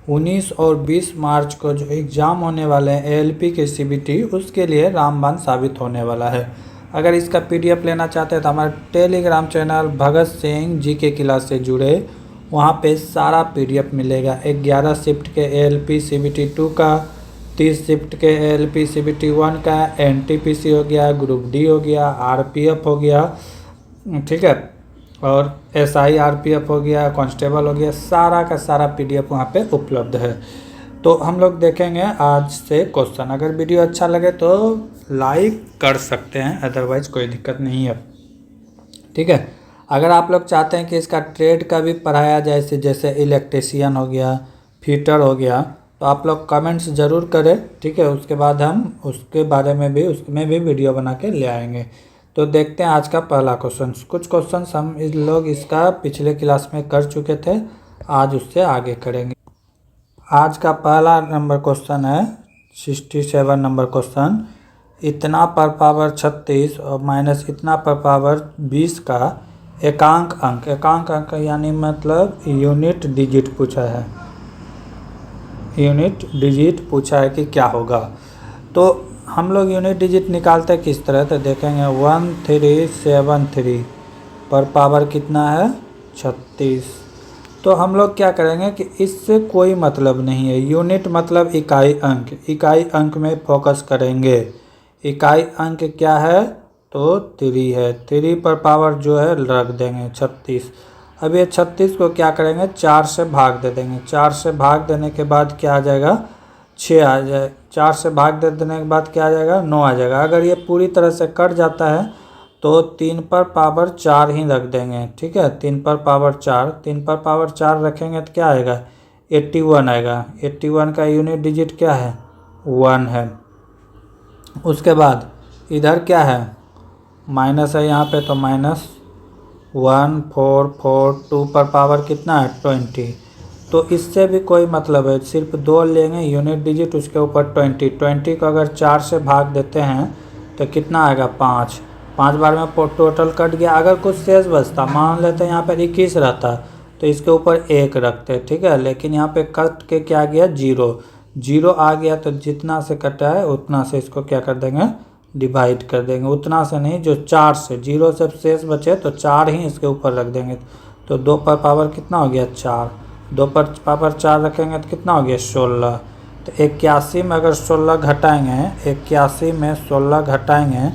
19 और 20 मार्च को जो एग्ज़ाम होने वाले हैं ALP के CBT, उसके लिए रामबाण साबित होने वाला है। अगर इसका PDF लेना चाहते हैं तो हमारे Telegram channel Bhagat Singh GK class से जुड़े, वहाँ पे सारा PDF मिलेगा। 11 शिफ्ट के ALP CBT 2 का, 30 शिफ्ट के ALP CBT 1 का, NTPC हो गया, ग्रुप D हो गया, RPF हो गया, ठीक है, और SI RPF हो गया, कांस्टेबल हो गया, सारा का सारा PDF वहाँ पे उपलब्ध है। तो हम लोग देखेंगे आज से क्वेश्चन। अगर वीडियो अच्छा लगे तो लाइक कर सकते हैं, अदरवाइज कोई दिक्कत नहीं है। ठीक है, अगर आप लोग चाहते हैं कि इसका ट्रेड का भी पढ़ाया जाए, जैसे इलेक्ट्रीशियन हो गया, फिटर हो गया, तो आप लोग कमेंट्स ज़रूर करें। ठीक है, उसके बाद हम उसके बारे में भी, उसमें भी वीडियो बना के ले आएंगे। तो देखते हैं आज का पहला क्वेश्चन। कुछ क्वेश्चन हम इस लोग इसका पिछले क्लास में कर चुके थे, आज उससे आगे करेंगे। आज का पहला नंबर क्वेश्चन है 67 नंबर क्वेश्चन। इतना पर पावर 36 और माइनस इतना पर पावर 20 का एकांक अंक यानी मतलब यूनिट डिजिट पूछा है। यूनिट डिजिट पूछा है कि क्या होगा। तो हम लोग यूनिट डिजिट निकालते हैं किस तरह, तो देखेंगे 1373 पर पावर कितना है 36। तो हम लोग क्या करेंगे कि इससे कोई मतलब नहीं है। यूनिट मतलब इकाई अंक में फोकस करेंगे। इकाई अंक क्या है तो 3 है। 3 पर पावर जो है रख देंगे 36। अब ये 36 को क्या करेंगे 4 से भाग दे देंगे। 4 से भाग देने के बाद क्या आ जाएगा 6 आ जाए। 4 से भाग दे देने के बाद क्या आ जाएगा 9 आ जाएगा। अगर ये पूरी तरह से कट जाता है तो 3 पर पावर 4 ही रख देंगे। ठीक है, 3 पर पावर 4, 3 पर पावर 4 रखेंगे तो क्या आएगा 81 आएगा। 81 का यूनिट डिजिट क्या है 1 है। उसके बाद इधर क्या है माइनस है यहाँ पे, तो माइनस 1442 पर पावर कितना है 20। तो इससे भी कोई मतलब है, सिर्फ 2 लेंगे यूनिट डिजिट, उसके ऊपर 20 को अगर 4 से भाग देते हैं तो कितना आएगा 5 बार में टोटल कट गया। अगर कुछ शेष बचता, मान लेते हैं यहाँ पर 21 रहता तो इसके ऊपर 1 रखते, ठीक है। लेकिन यहाँ पे कट के क्या गया 0 आ गया, तो जितना से कटा है उतना से इसको क्या कर देंगे डिवाइड कर देंगे। उतना से नहीं, जो 4 से 0 से शेष बचे तो 4 ही इसके ऊपर रख देंगे। तो 2 पर पावर कितना हो गया 4, 2 पर पावर 4 रखेंगे तो कितना हो गया 16। तो 81 में अगर 16 घटाएंगे, 81 में 16 घटाएंगे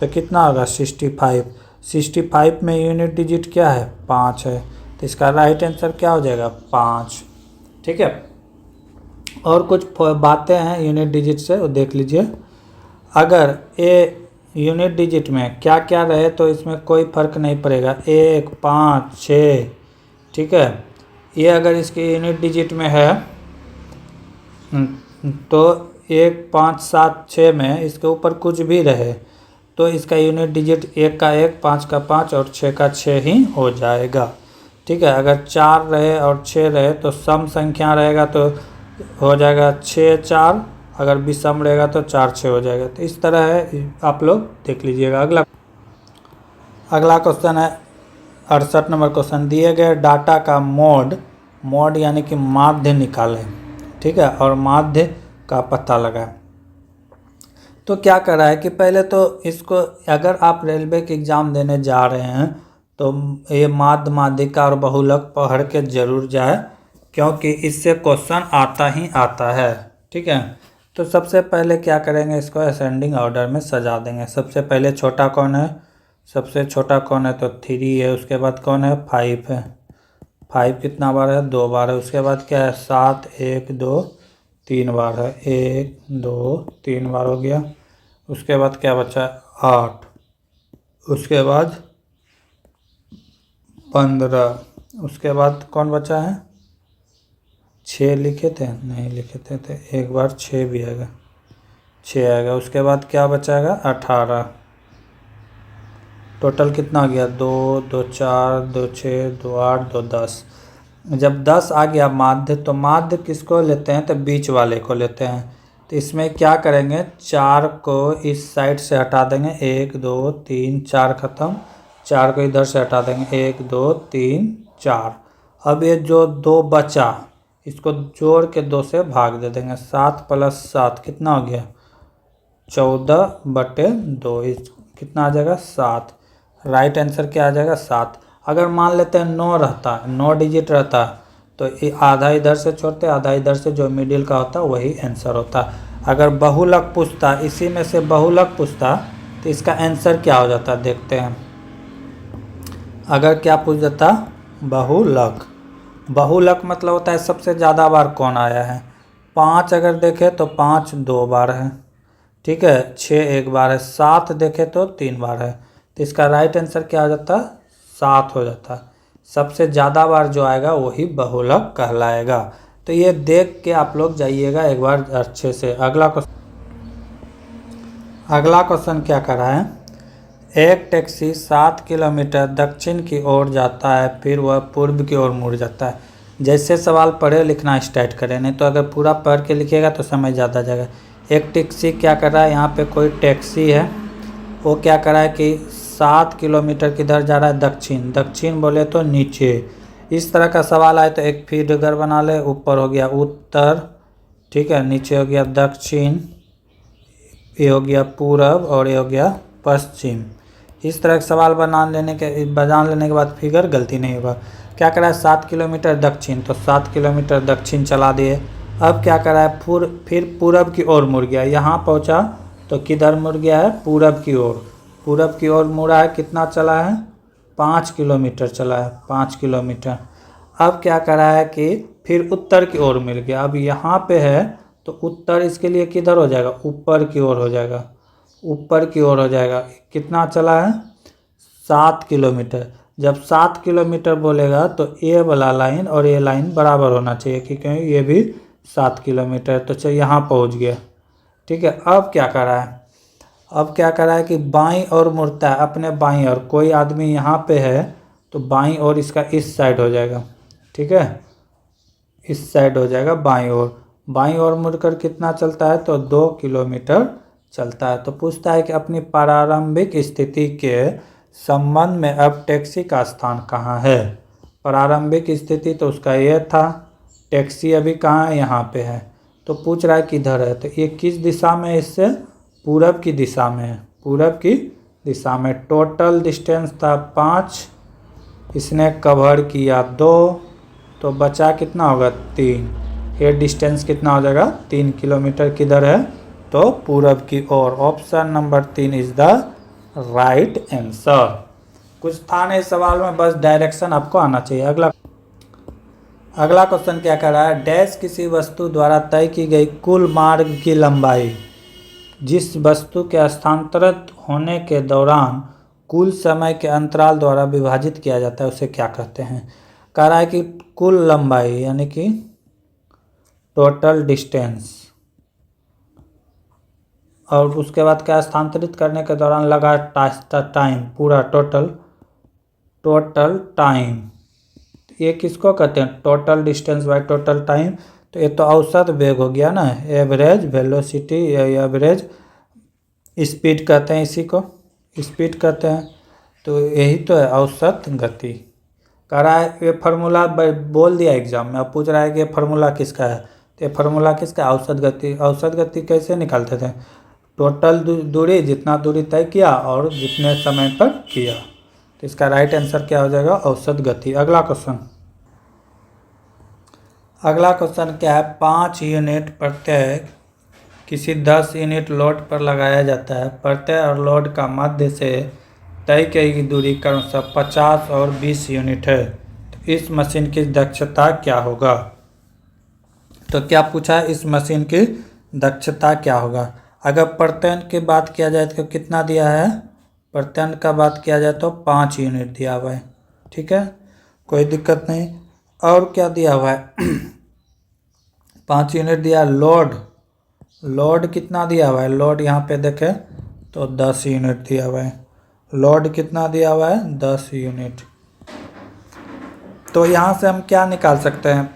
तो कितना होगा 65। 65 में यूनिट डिजिट क्या है 5 है, तो इसका राइट आंसर क्या हो जाएगा 5। ठीक है, और कुछ बातें हैं यूनिट डिजिट से वो देख लीजिए। अगर ए यूनिट डिजिट में क्या क्या रहे तो इसमें कोई फर्क नहीं पड़ेगा, 1 5 6, ठीक है। ये अगर इसके यूनिट डिजिट में है तो 1 5 7 6 में इसके ऊपर कुछ भी रहे तो इसका यूनिट डिजिट 1 का 1, 5 का 5 और 6 का 6 ही हो जाएगा। ठीक है, अगर 4 रहे और 6 रहे तो सम संख्या रहेगा तो हो जाएगा 6 4, अगर विषम रहेगा तो 4 6 हो जाएगा। तो इस तरह है, आप लोग देख लीजिएगा। अगला क्वेश्चन है 68 नंबर क्वेश्चन। दिए गए डाटा का मोड यानी कि माध्य निकालें, ठीक है, और माध्य का पता लगाएं। तो क्या कर रहा है कि पहले तो इसको, अगर आप रेलवे के एग्ज़ाम देने जा रहे हैं तो ये माध्य माध्यिका और बहुलक पढ़ के जरूर जाए, क्योंकि इससे क्वेश्चन आता ही आता है। ठीक है, तो सबसे पहले क्या करेंगे, इसको असेंडिंग ऑर्डर में सजा देंगे। सबसे पहले छोटा कौन है, सबसे छोटा कौन है तो 3 है। उसके बाद कौन है 5 है। 5 कितना बार है 2 बार है। उसके बाद क्या है 7 1 2 3 बार है, 1 2 3 बार हो गया। उसके बाद क्या बचा 8। उसके बाद 15। उसके बाद कौन बचा है 6 लिखे थे, नहीं लिखे थे, तो एक बार 6 भी आएगा, 6 आएगा। उसके बाद क्या बचाएगा 18। टोटल कितना आ गया 2 2 4 2 6 2 8 2 10। जब 10 आ गया माध्य, तो माध्य किसको लेते हैं तो बीच वाले को लेते हैं। तो इसमें क्या करेंगे 4 को इस साइड से हटा देंगे, 1 2 3 4 खत्म। 4 को इधर से हटा देंगे, 1 2 3 4। अब ये जो 2 बचा इसको जोड़ के 2 से भाग दे देंगे। 7 + 7 कितना हो गया 14/2। इस कितना आ जाएगा 7। राइट आंसर क्या आ जाएगा 7। अगर मान लेते हैं 9 रहता, 9 डिजिट रहता तो आधा इधर से छोड़ते, आधा इधर से, जो मिडिल का होता वही आंसर होता। अगर बहुलक पूछता, इसी में से बहुलक पूछता तो इसका आंसर क्या हो जाता देखते हैं। अगर क्या पूछ देता बहुलक मतलब होता है सबसे ज़्यादा बार कौन आया है। 5 अगर देखे तो 5 2 बार है, ठीक है। 6 1 बार है। 7 देखे तो 3 बार है। तो इसका राइट आंसर क्या हो जाता 7 हो जाता। सबसे ज़्यादा बार जो आएगा वही बहुलक कहलाएगा। तो ये देख के आप लोग जाइएगा एक बार अच्छे से। अगला क्वेश्चन क्या कर रहा है, एक टैक्सी 7 किलोमीटर दक्षिण की ओर जाता है, फिर वह पूर्व की ओर मुड़ जाता है। जैसे सवाल पढ़े लिखना स्टार्ट करें, नहीं तो अगर पूरा पढ़ के लिखिएगा तो समय ज़्यादा जाएगा। एक टैक्सी क्या कर रहा है, यहाँ पे कोई टैक्सी है, वो क्या कर रहा है कि 7 किलोमीटर किधर जा रहा है, दक्षिण। दक्षिण बोले तो नीचे। इस तरह का सवाल आए तो एक फिगर बना ले, ऊपर हो गया उत्तर, ठीक है, नीचे हो गया दक्षिण, ये हो गया पूरब और ये हो गया पश्चिम। इस तरह का सवाल बना लेने के बाद फिगर गलती नहीं होगा। क्या करा है, 7 किलोमीटर दक्षिण, तो 7 किलोमीटर दक्षिण चला दिए। अब क्या करा है, फिर पूरब की ओर मुड़ गया। यहाँ पहुँचा तो किधर मुड़ गया है, पूरब की ओर। पूरब की ओर मुड़ा है, कितना चला है, 5 किलोमीटर चला है, 5 किलोमीटर। अब क्या करा है कि फिर उत्तर की ओर मिल गया। अब यहाँ पे है तो उत्तर इसके लिए किधर हो जाएगा, ऊपर की ओर हो जाएगा, ऊपर की ओर हो जाएगा। कितना चला है, 7 किलोमीटर। जब 7 किलोमीटर बोलेगा तो ये वाला लाइन और ये लाइन बराबर होना चाहिए, क्योंकि ये भी 7 किलोमीटर। तो चलिए यहाँ पहुँच गया, ठीक है। अब क्या कर रहा है, अब क्या कर रहा है कि बाईं ओर मुड़ता है, अपने बाईं ओर। कोई आदमी यहाँ पे है तो बाईं ओर इसका इस साइड हो जाएगा, ठीक है, इस साइड हो जाएगा बाईं ओर। बाईं ओर मुड़कर कितना चलता है, तो 2 किलोमीटर चलता है। तो पूछता है कि अपनी प्रारंभिक स्थिति के संबंध में अब टैक्सी का स्थान कहाँ है। प्रारंभिक स्थिति तो उसका ये था, टैक्सी अभी कहाँ है, यहाँ पे है। तो पूछ रहा है किधर है, तो ये किस दिशा में है, इससे पूरब की दिशा में है, पूरब की दिशा में। टोटल डिस्टेंस था 5, इसने कवर किया 2, तो बचा कितना होगा, 3। ये डिस्टेंस कितना हो जाएगा, 3 किलोमीटर। किधर है, तो पूरब की ओर। Option number 3 is the right answer. कुछ था नहीं सवाल में, बस डायरेक्शन आपको आना चाहिए। अगला क्वेश्चन क्या कर रहा है, डैश किसी वस्तु द्वारा तय की गई कुल मार्ग की लंबाई जिस वस्तु के स्थानांतरित होने के दौरान कुल समय के अंतराल द्वारा विभाजित किया जाता है, उसे क्या कहते हैं। कह रहा है कि कुल लंबाई यानी कि टोटल डिस्टेंस, और उसके बाद क्या, स्थानांतरित करने के दौरान लगा टाइम, पूरा टोटल टाइम। ये किसको कहते हैं, total distance by total time. तो ये तो औसत वेग हो गया ना, एवरेज वेलोसिटी, एवरेज स्पीड कहते हैं, इसी को स्पीड कहते हैं। तो यही तो है औसत गति। कह रहा है ये फार्मूला बोल दिया एग्जाम में, अब पूछ रहा है कि ये फार्मूला किसका है। तो ये फार्मूला किसका, औसत गति। औसत गति कैसे निकालते थे, टोटल दूरी, जितना दूरी तय किया और जितने समय पर किया। तो इसका राइट आंसर क्या हो जाएगा, औसत गति। अगला क्वेश्चन क्या है, 5 यूनिट प्रत्यय किसी 10 यूनिट लोड पर लगाया जाता है। प्रत्यय और लोड का मध्य से तय की गई दूरी क्रमशः 50 और 20 यूनिट है। तो इस मशीन की दक्षता क्या होगा। तो क्या पूछा है, इस मशीन की दक्षता क्या होगा। अगर प्रत्यय की बात किया जाए तो कितना दिया है, प्रत्यय का बात किया जाए तो 5 यूनिट दिया हुआ है, ठीक है, कोई दिक्कत नहीं। और क्या दिया हुआ है 5 यूनिट दिया। लोड कितना दिया हुआ है, लोड यहाँ पे देखें तो 10 यूनिट दिया हुआ है। लोड कितना दिया हुआ है, 10 यूनिट। तो यहाँ से हम क्या निकाल सकते हैं,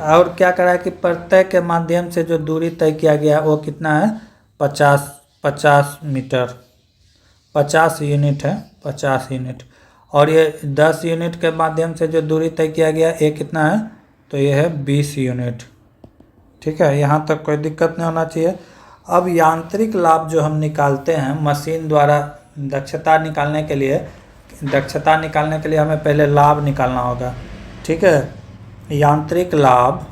और क्या करा है कि प्रत्यय के माध्यम से जो दूरी तय किया गया वो कितना है, 50 मीटर, 50 यूनिट है, 50 यूनिट। और ये 10 यूनिट के माध्यम से जो दूरी तय किया गया ये कितना है, तो ये है 20 यूनिट, ठीक है। यहाँ तक कोई दिक्कत नहीं होना चाहिए। अब यांत्रिक लाभ जो हम निकालते हैं मशीन द्वारा, दक्षता निकालने के लिए हमें पहले लाभ निकालना होगा, ठीक है। यांत्रिक लाभ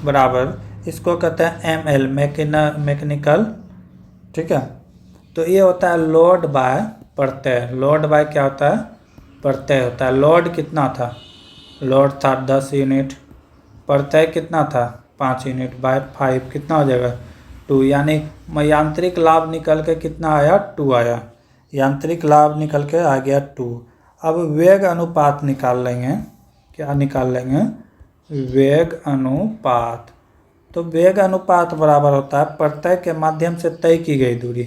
बराबर, इसको कहते हैं ML, मैकेनिकल, ठीक है। तो ये होता है लोड बाय प्रत्यय। लोड बाय क्या होता है, प्रत्यय होता है। लोड कितना था, लोड था 10 यूनिट, प्रत्यय कितना था 5 यूनिट, बाय 5 कितना हो जाएगा 2, यानी यांत्रिक लाभ निकल के कितना आया, 2 आया। यांत्रिक लाभ निकल के आ गया 2। अब वेग अनुपात निकाल लेंगे, क्या निकाल लेंगे, वेग अनुपात। तो वेग अनुपात बराबर होता है प्रत्यय के माध्यम से तय की गई दूरी।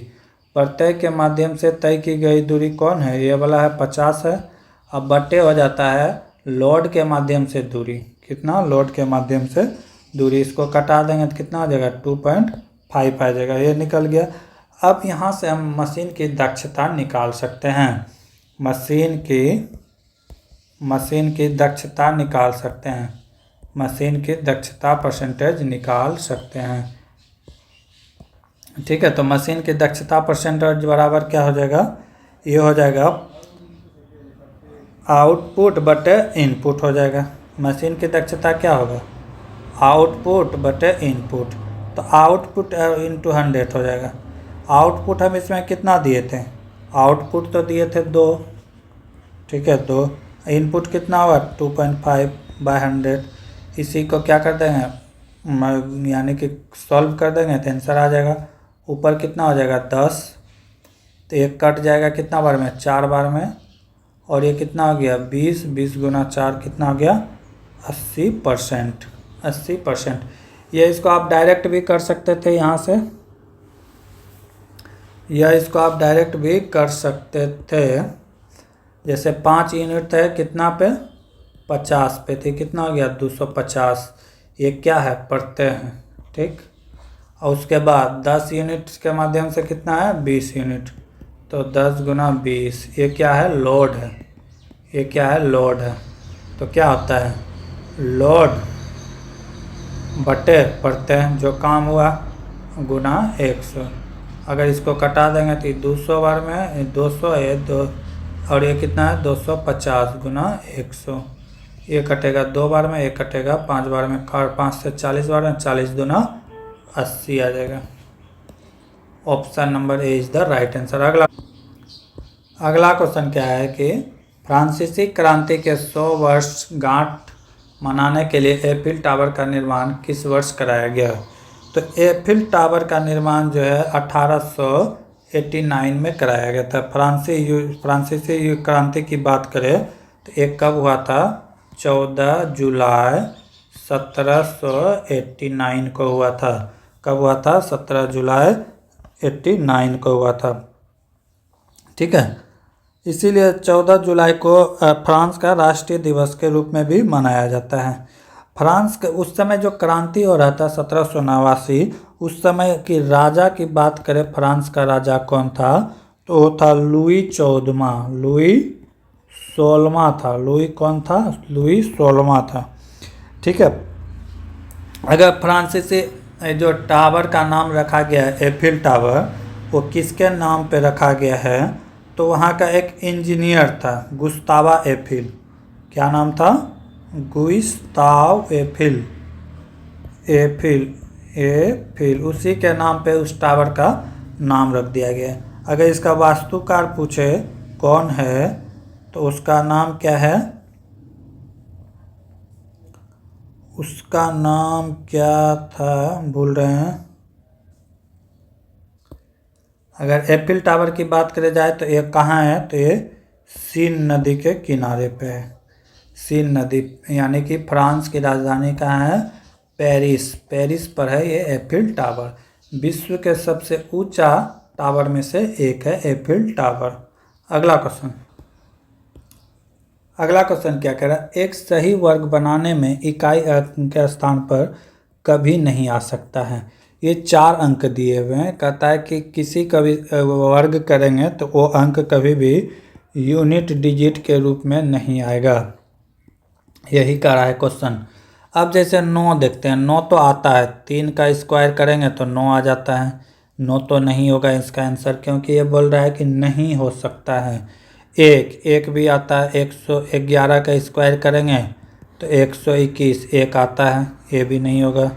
प्रत्यय के माध्यम से तय की गई दूरी कौन है, ये वाला है 50 है। अब बट्टे हो जाता है लोड के माध्यम से दूरी, कितना, लोड के माध्यम से दूरी। इसको कटा देंगे तो कितना आ जाएगा, 2.5 आ जाएगा, ये निकल गया। अब यहाँ से हम मशीन की दक्षता निकाल सकते हैं, मशीन की दक्षता निकाल सकते हैं, मशीन की दक्षता परसेंटेज निकाल सकते हैं। ठीक है, तो मशीन की दक्षता परसेंटेज बराबर क्या हो जाएगा, ये हो जाएगा आउटपुट बटे इनपुट हो जाएगा। मशीन की दक्षता क्या होगा, आउटपुट बटे इनपुट, तो आउटपुट इंटू 100 हो जाएगा। आउटपुट हम इसमें कितना दिए थे, आउटपुट तो दिए थे 2, ठीक है, 2। इनपुट कितना हुआ 2.5/100। इसी को क्या कर देंगे, यानी कि सॉल्व कर देंगे तो आंसर आ जाएगा। ऊपर कितना हो जाएगा 10, तो एक कट जाएगा कितना बार में, 4 बार में, और ये कितना हो गया 20, 20 गुना 4 कितना हो गया 80%, 80%। ये इसको आप डायरेक्ट भी कर सकते थे यहाँ से, या इसको आप डायरेक्ट भी कर सकते थे। जैसे 5 यूनिट है कितना पे, 50 पे थे, कितना हो गया 250। ये क्या है, प्रत्यय है, ठीक। और उसके बाद 10 यूनिट के माध्यम से कितना है 20 यूनिट, तो 10 गुना 20, ये क्या है, लोड है, ये क्या है, लोड है। तो क्या होता है, लोड बटे प्रत्यय जो काम हुआ गुना 100। अगर इसको कटा देंगे तो 200 बार में 200 है, 2 और ये कितना है 250 गुना 100। ये कटेगा 2 बार में, ये कटेगा 5 बार में, 5 से 40 बार में, 40 दुना 80 आ जाएगा। Option number A is the right answer. अगला क्वेश्चन क्या है कि फ्रांसीसी क्रांति के 100 वर्ष गांठ मनाने के लिए एफिल टावर का निर्माण किस वर्ष कराया गया। तो एफिल टावर का निर्माण जो है 1889 में कराया गया था। फ्रांसीसी क्रांति की बात करें तो एक कब हुआ था, 14 जुलाई 1789 को हुआ था। कब हुआ था, 17 जुलाई 89 को हुआ था, ठीक है। इसीलिए 14 जुलाई को फ्रांस का राष्ट्रीय दिवस के रूप में भी मनाया जाता है। फ्रांस के उस समय जो क्रांति हो रहा था 1789, उस समय की राजा की बात करें, फ्रांस का राजा कौन था, तो वो था लुई 14वां, लुई 16वां था। लुई कौन था, लुई 16वां था, ठीक है। अगर फ्रांसीसी जो टावर का नाम रखा गया है एफिल टावर, वो किसके नाम पे रखा गया है, तो वहाँ का एक इंजीनियर था गुस्तावा एफिल। क्या नाम था, गुस्ताव एफिल, एफिल उसी के नाम पे उस टावर का नाम रख दिया गया। अगर इसका वास्तुकार पूछे कौन है, तो उसका नाम क्या है, उसका नाम क्या था, भूल रहे हैं। अगर एफिल टावर की बात करें जाए तो ये कहाँ है, तो ये सीन नदी के किनारे पे है। सीन नदी, यानी कि फ्रांस की राजधानी कहाँ है, पेरिस, पेरिस पर है ये एफिल टावर। विश्व के सबसे ऊंचा टावर में से एक है एफिल टावर। अगला क्वेश्चन क्या कह रहा है, एक सही वर्ग बनाने में इकाई अंक के स्थान पर कभी नहीं आ सकता है। ये 4 अंक दिए हुए हैं, कहता है कि किसी का भी वर्ग करेंगे तो वो अंक कभी भी यूनिट डिजिट के रूप में नहीं आएगा, यही कह रहा है क्वेश्चन। अब जैसे 9 देखते हैं, 9 तो आता है, 3 का स्क्वायर करेंगे तो 9 आ जाता है। 9 तो नहीं होगा इसका आंसर, क्योंकि ये बोल रहा है कि नहीं हो सकता है। एक भी आता है, 111 का स्क्वायर करेंगे तो 121, एक आता है, ये भी नहीं होगा।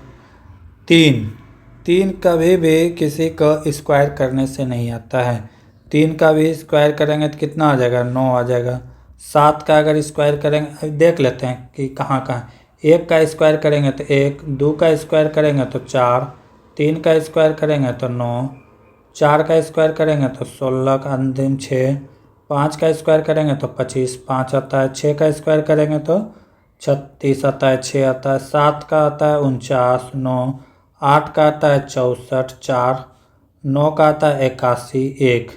3 कभी भी किसी को स्क्वायर करने से नहीं आता है। 3 का भी स्क्वायर करेंगे तो कितना आ जाएगा, 9 आ जाएगा। 7 का अगर स्क्वायर करेंगे, देख लेते हैं कि कहाँ 1 का स्क्वायर करेंगे तो 1, 2 का स्क्वायर करेंगे तो 4, 3 का स्क्वायर करेंगे तो 9, 4 का स्क्वायर करेंगे तो 16 का अंतिम 6, 5 का स्क्वायर करेंगे तो 25, 5 आता है। 6 का स्क्वायर करेंगे तो 36 आता है, 6 आता है। 7 का आता है 49, 9, 8 का आता है 64 4, 9 का आता है 81 1।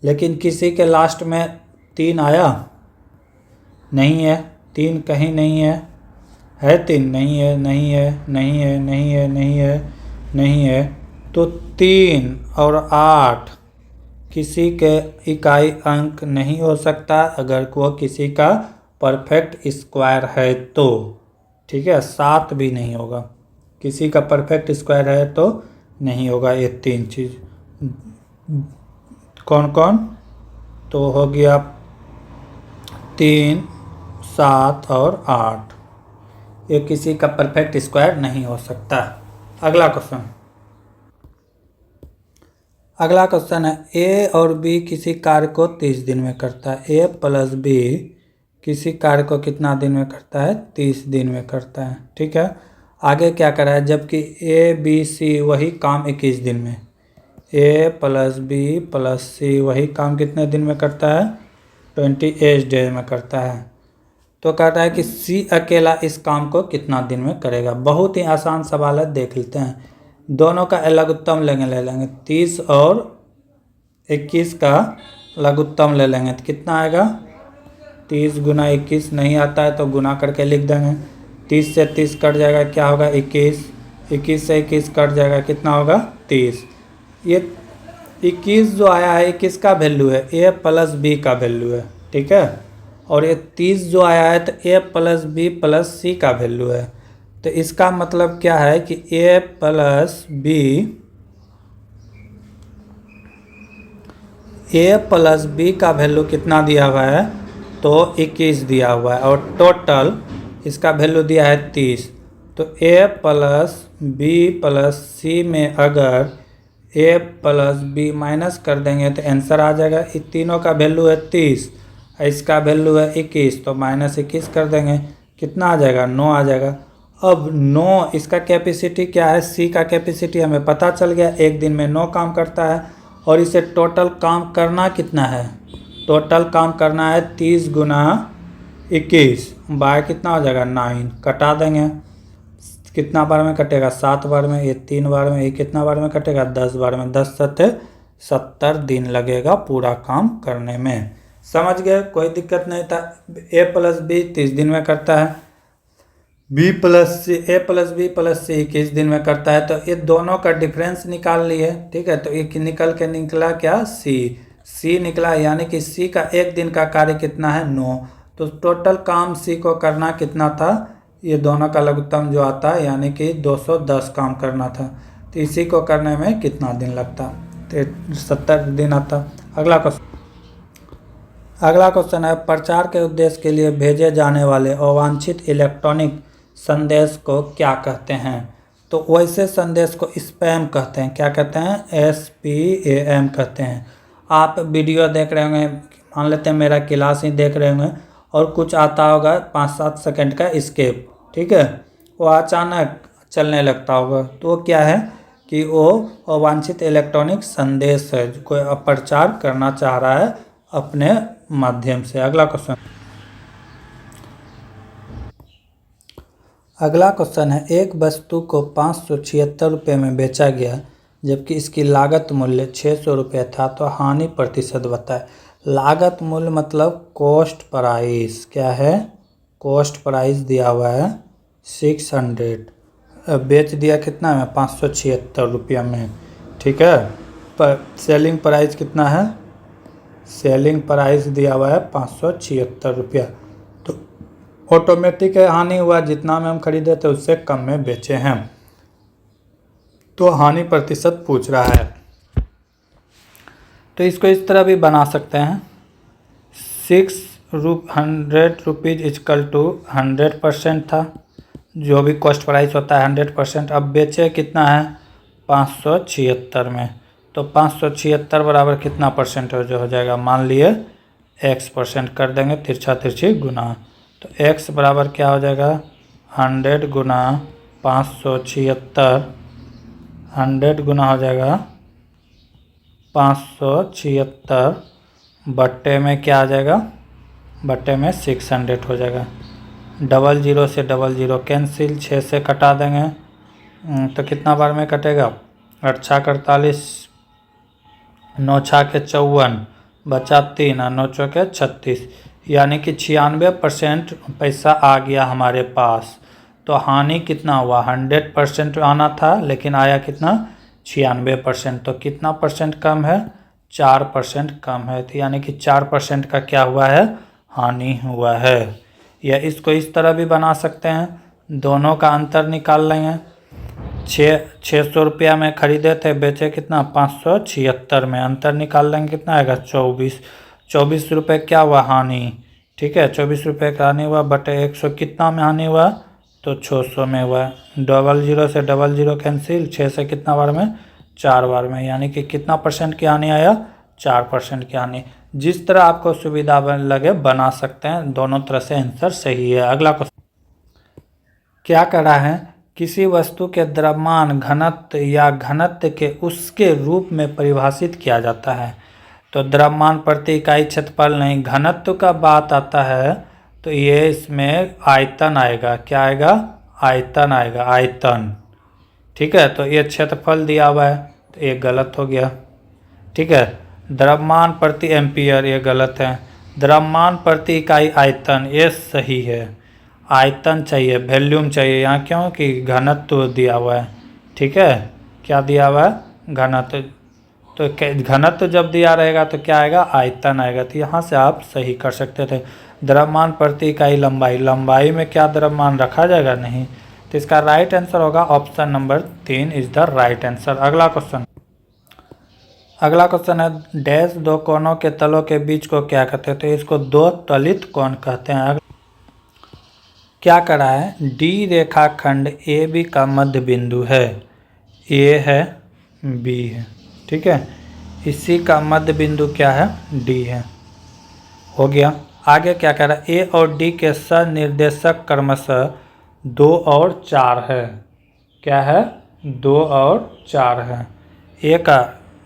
लेकिन किसी के लास्ट में 3 आया नहीं है, 3 कहीं नहीं है 3 नहीं है नहीं है नहीं है नहीं है नहीं है नहीं है। तो 3 और 8 किसी के इकाई अंक नहीं हो सकता अगर वो किसी का परफेक्ट स्क्वायर है तो, ठीक है। 7 भी नहीं होगा, किसी का परफेक्ट स्क्वायर है तो नहीं होगा। ये 3 चीज़ कौन कौन? तो हो गया 3 7 और 8, ये किसी का परफेक्ट स्क्वायर नहीं हो सकता। अगला क्वेश्चन है ए और बी किसी कार्य को 30 दिन में करता है। ए प्लस बी किसी कार्य को कितना दिन में करता है? 30 दिन में करता है, ठीक है। आगे क्या करा है? जबकि ए बी सी वही काम 21 दिन में, ए प्लस बी प्लस सी वही काम कितने दिन में करता है? 28 डेज में करता है। तो कहता है कि सी अकेला इस काम को कितना दिन में करेगा। बहुत ही आसान सवाल है, देख लेते हैं। दोनों का लघुत्तम ले लेंगे 30 और 21 का लघुत्तम ले लेंगे तो कितना आएगा? 30 गुना 21 नहीं आता है तो गुना करके लिख देंगे। 30 से 30 कट जाएगा, क्या होगा? 21। 21 से 21 कट जाएगा, कितना होगा? 30। ये 21 जो आया है 21 का वैल्यू है, ए प्लस बी का वैल्यू है, ठीक है। और ये 30 जो आया है तो ए प्लस बी प्लस सी का वैल्यू है। तो इसका मतलब क्या है कि ए प्लस बी का वैल्यू कितना दिया हुआ है? तो 21 दिया हुआ है और टोटल इसका वैल्यू दिया है 30। तो ए प्लस बी प्लस सी में अगर ए प्लस बी माइनस कर देंगे तो आंसर आ जाएगा। इन तीनों का वैल्यू है 30, इसका वैल्यू है 21, तो माइनस 21 कर देंगे, कितना आ जाएगा? 9 आ जाएगा। अब 9 इसका कैपेसिटी क्या है? सी का कैपेसिटी हमें पता चल गया, एक दिन में 9 काम करता है। और इसे टोटल काम करना कितना है? टोटल काम करना है 30 गुना 21 बाय कितना हो जाएगा? 9। कटा देंगे, कितना बार में कटेगा? 7 बार में। ये 3 बार में, ये कितना बार में कटेगा? 10 बार में। 10 सत्ते 70 दिन लगेगा पूरा काम करने में। समझ गए? कोई दिक्कत नहीं था। ए प्लस बी 30 दिन में करता है, ए प्लस बी प्लस सी 21 दिन में करता है। तो ये दोनों का डिफरेंस निकाल लिए, ठीक है। तो एक निकला क्या? सी निकला, यानी कि सी का एक दिन का कार्य कितना है? 9। तो टोटल काम सी को करना कितना था? ये दोनों का लघुत्तम जो आता है यानी कि 210 काम करना था। तो इसी को करने में कितना दिन लगता? तो 70 दिन आता। अगला क्वेश्चन है, प्रचार के उद्देश्य के लिए भेजे जाने वाले अवांछित इलेक्ट्रॉनिक संदेश को क्या कहते हैं? तो वैसे संदेश को स्पैम कहते हैं। क्या कहते हैं? SPAM कहते हैं। आप वीडियो देख रहे होंगे, मान लेते हैं मेरा क्लास ही देख रहे होंगे और कुछ आता होगा 5-7 सेकंड का स्केप, ठीक है, वो अचानक चलने लगता होगा, तो वो क्या है कि वो अवांछित इलेक्ट्रॉनिक संदेश है, कोई प्रचार करना चाह रहा है अपने माध्यम से। अगला क्वेश्चन है, एक वस्तु को 576 रुपये में बेचा गया जबकि इसकी लागत मूल्य 600 रुपये था, तो हानि प्रतिशत बताएं। लागत मूल्य मतलब कॉस्ट प्राइस, क्या है? कॉस्ट प्राइस दिया हुआ है 600, बेच दिया कितना में? 576 रुपया में, ठीक है। पर सेलिंग प्राइस कितना है? सेलिंग प्राइस दिया हुआ है 576 रुपया, तो ऑटोमेटिक हानि हुआ, जितना में हम खरीदे थे उससे कम में बेचे हैं, तो हानि प्रतिशत पूछ रहा है। तो इसको इस तरह भी बना सकते हैं, 600 रुपीज़ इक्वल टू 100% था, जो भी कॉस्ट प्राइस होता है 100%। अब बेचे कितना है? 576 में, तो 576 बराबर कितना परसेंटेज हो जाएगा? मान लिए x% कर देंगे, तिरछा तिरछी गुना, तो x बराबर क्या हो जाएगा? 100 गुना 576, 100 गुना हो जाएगा 576 बट्टे में क्या आ जाएगा? बट्टे में 600 हो जाएगा। 00 से 00 कैंसिल, 6 से कटा देंगे, तो कितना बार में कटेगा, 8 छाक 48, 9 छाक 54, बचा 3 और 9 चौके 36, यानी कि 96% पैसा आ गया हमारे पास। तो हानि कितना हुआ, 100% आना था लेकिन आया कितना, 96%। तो कितना परसेंट कम है, 4% कम है। तो यानी कि 4% का क्या हुआ है, हानि हुआ है। या इसको इस तरह भी बना सकते हैं, दोनों का अंतर निकाल लेंगे। 600 रुपया में खरीदे थे, बेचे कितना, 576 में, अंतर निकाल लेंगे कितना आएगा, 24 रुपये क्या हुआ हानि। ठीक है, 24 रुपये का हानि हुआ बटे 100 कितना में हानि हुआ, तो 600 में हुआ। 00 से 00 कैंसिल, 6 से कितना बार में, 4 बार में, यानी कि कितना परसेंट की हानि आया, 4% की हानि। जिस तरह आपको सुविधा लगे बना सकते हैं, दोनों तरह से आंसर सही है। अगला क्वेश्चन क्या करा है, किसी वस्तु के द्रव्यमान घनत्व या घनत्व के उसके रूप में परिभाषित किया जाता है। तो द्रव्यमान प्रति इकाई क्षेत्रफल नहीं, घनत्व का बात आता है तो ये इसमें आयतन आएगा। क्या आएगा, आयतन आएगा, आयतन। ठीक है, तो ये क्षेत्रफल दिया हुआ है तो ये गलत हो गया। ठीक है, द्रव्यमान प्रति एम्पियर ये गलत है। द्रव्यमान प्रति इकाई आयतन ये सही है। आयतन चाहिए, वॉल्यूम चाहिए यहाँ, क्योंकि घनत्व दिया हुआ है। ठीक है, क्या दिया हुआ है, घनत्व। तो घनत्व जब दिया रहेगा तो क्या आएगा, आयतन आएगा। तो यहाँ से आप सही कर सकते थे। द्रव्यमान प्रति इकाई लंबाई, लंबाई में क्या द्रव्यमान रखा जाएगा, नहीं। तो इसका राइट आंसर होगा option number 3 is the right answer. अगला क्वेश्चन है, डैश दो कोनों के तलों के बीच को क्या कहते हैं। तो इसको दो तलित कोण कहते हैं। क्या करा है, डी रेखाखंड ए बी का मध्य बिंदु है, ए है बी है। ठीक है, इसी का मध्य बिंदु क्या है, डी है। हो गया। आगे क्या कह रहा है, ए और डी के सनिर्देशक क्रमशः 2 और 4 है। क्या है, 2 और 4 है। ए का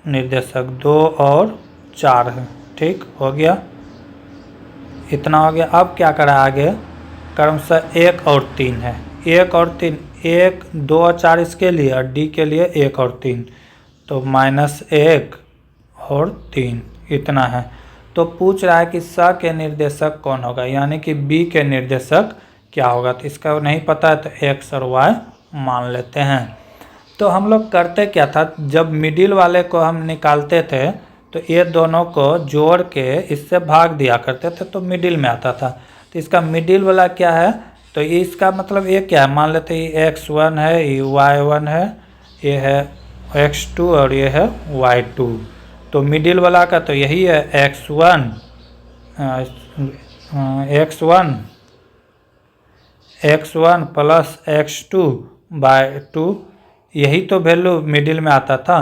निर्देशक 2 और 4 है। ठीक हो गया, इतना हो गया। अब क्या करा आगे, क्रमशः 1 और 3 है। 1 और 3, 1 2 और 4 इसके लिए और डी के लिए 1 और 3, तो -1 और 3 इतना है। तो पूछ रहा है कि स के निर्देशक कौन होगा, यानी कि बी के निर्देशक क्या होगा। तो इसका नहीं पता है तो x और y मान लेते हैं। तो हम लोग करते क्या था, जब मिडिल वाले को हम निकालते थे तो ये दोनों को जोड़ के इससे भाग दिया करते थे तो मिडिल में आता था। तो इसका मिडिल वाला क्या है, तो इसका मतलब ये क्या है, मान लेते हैं x1 है, ये y1 है, ये है x2 और ये है y2। तो मिडिल वाला का तो यही है x1 प्लस x2/2, यही तो वैल्यू मिडिल में आता था।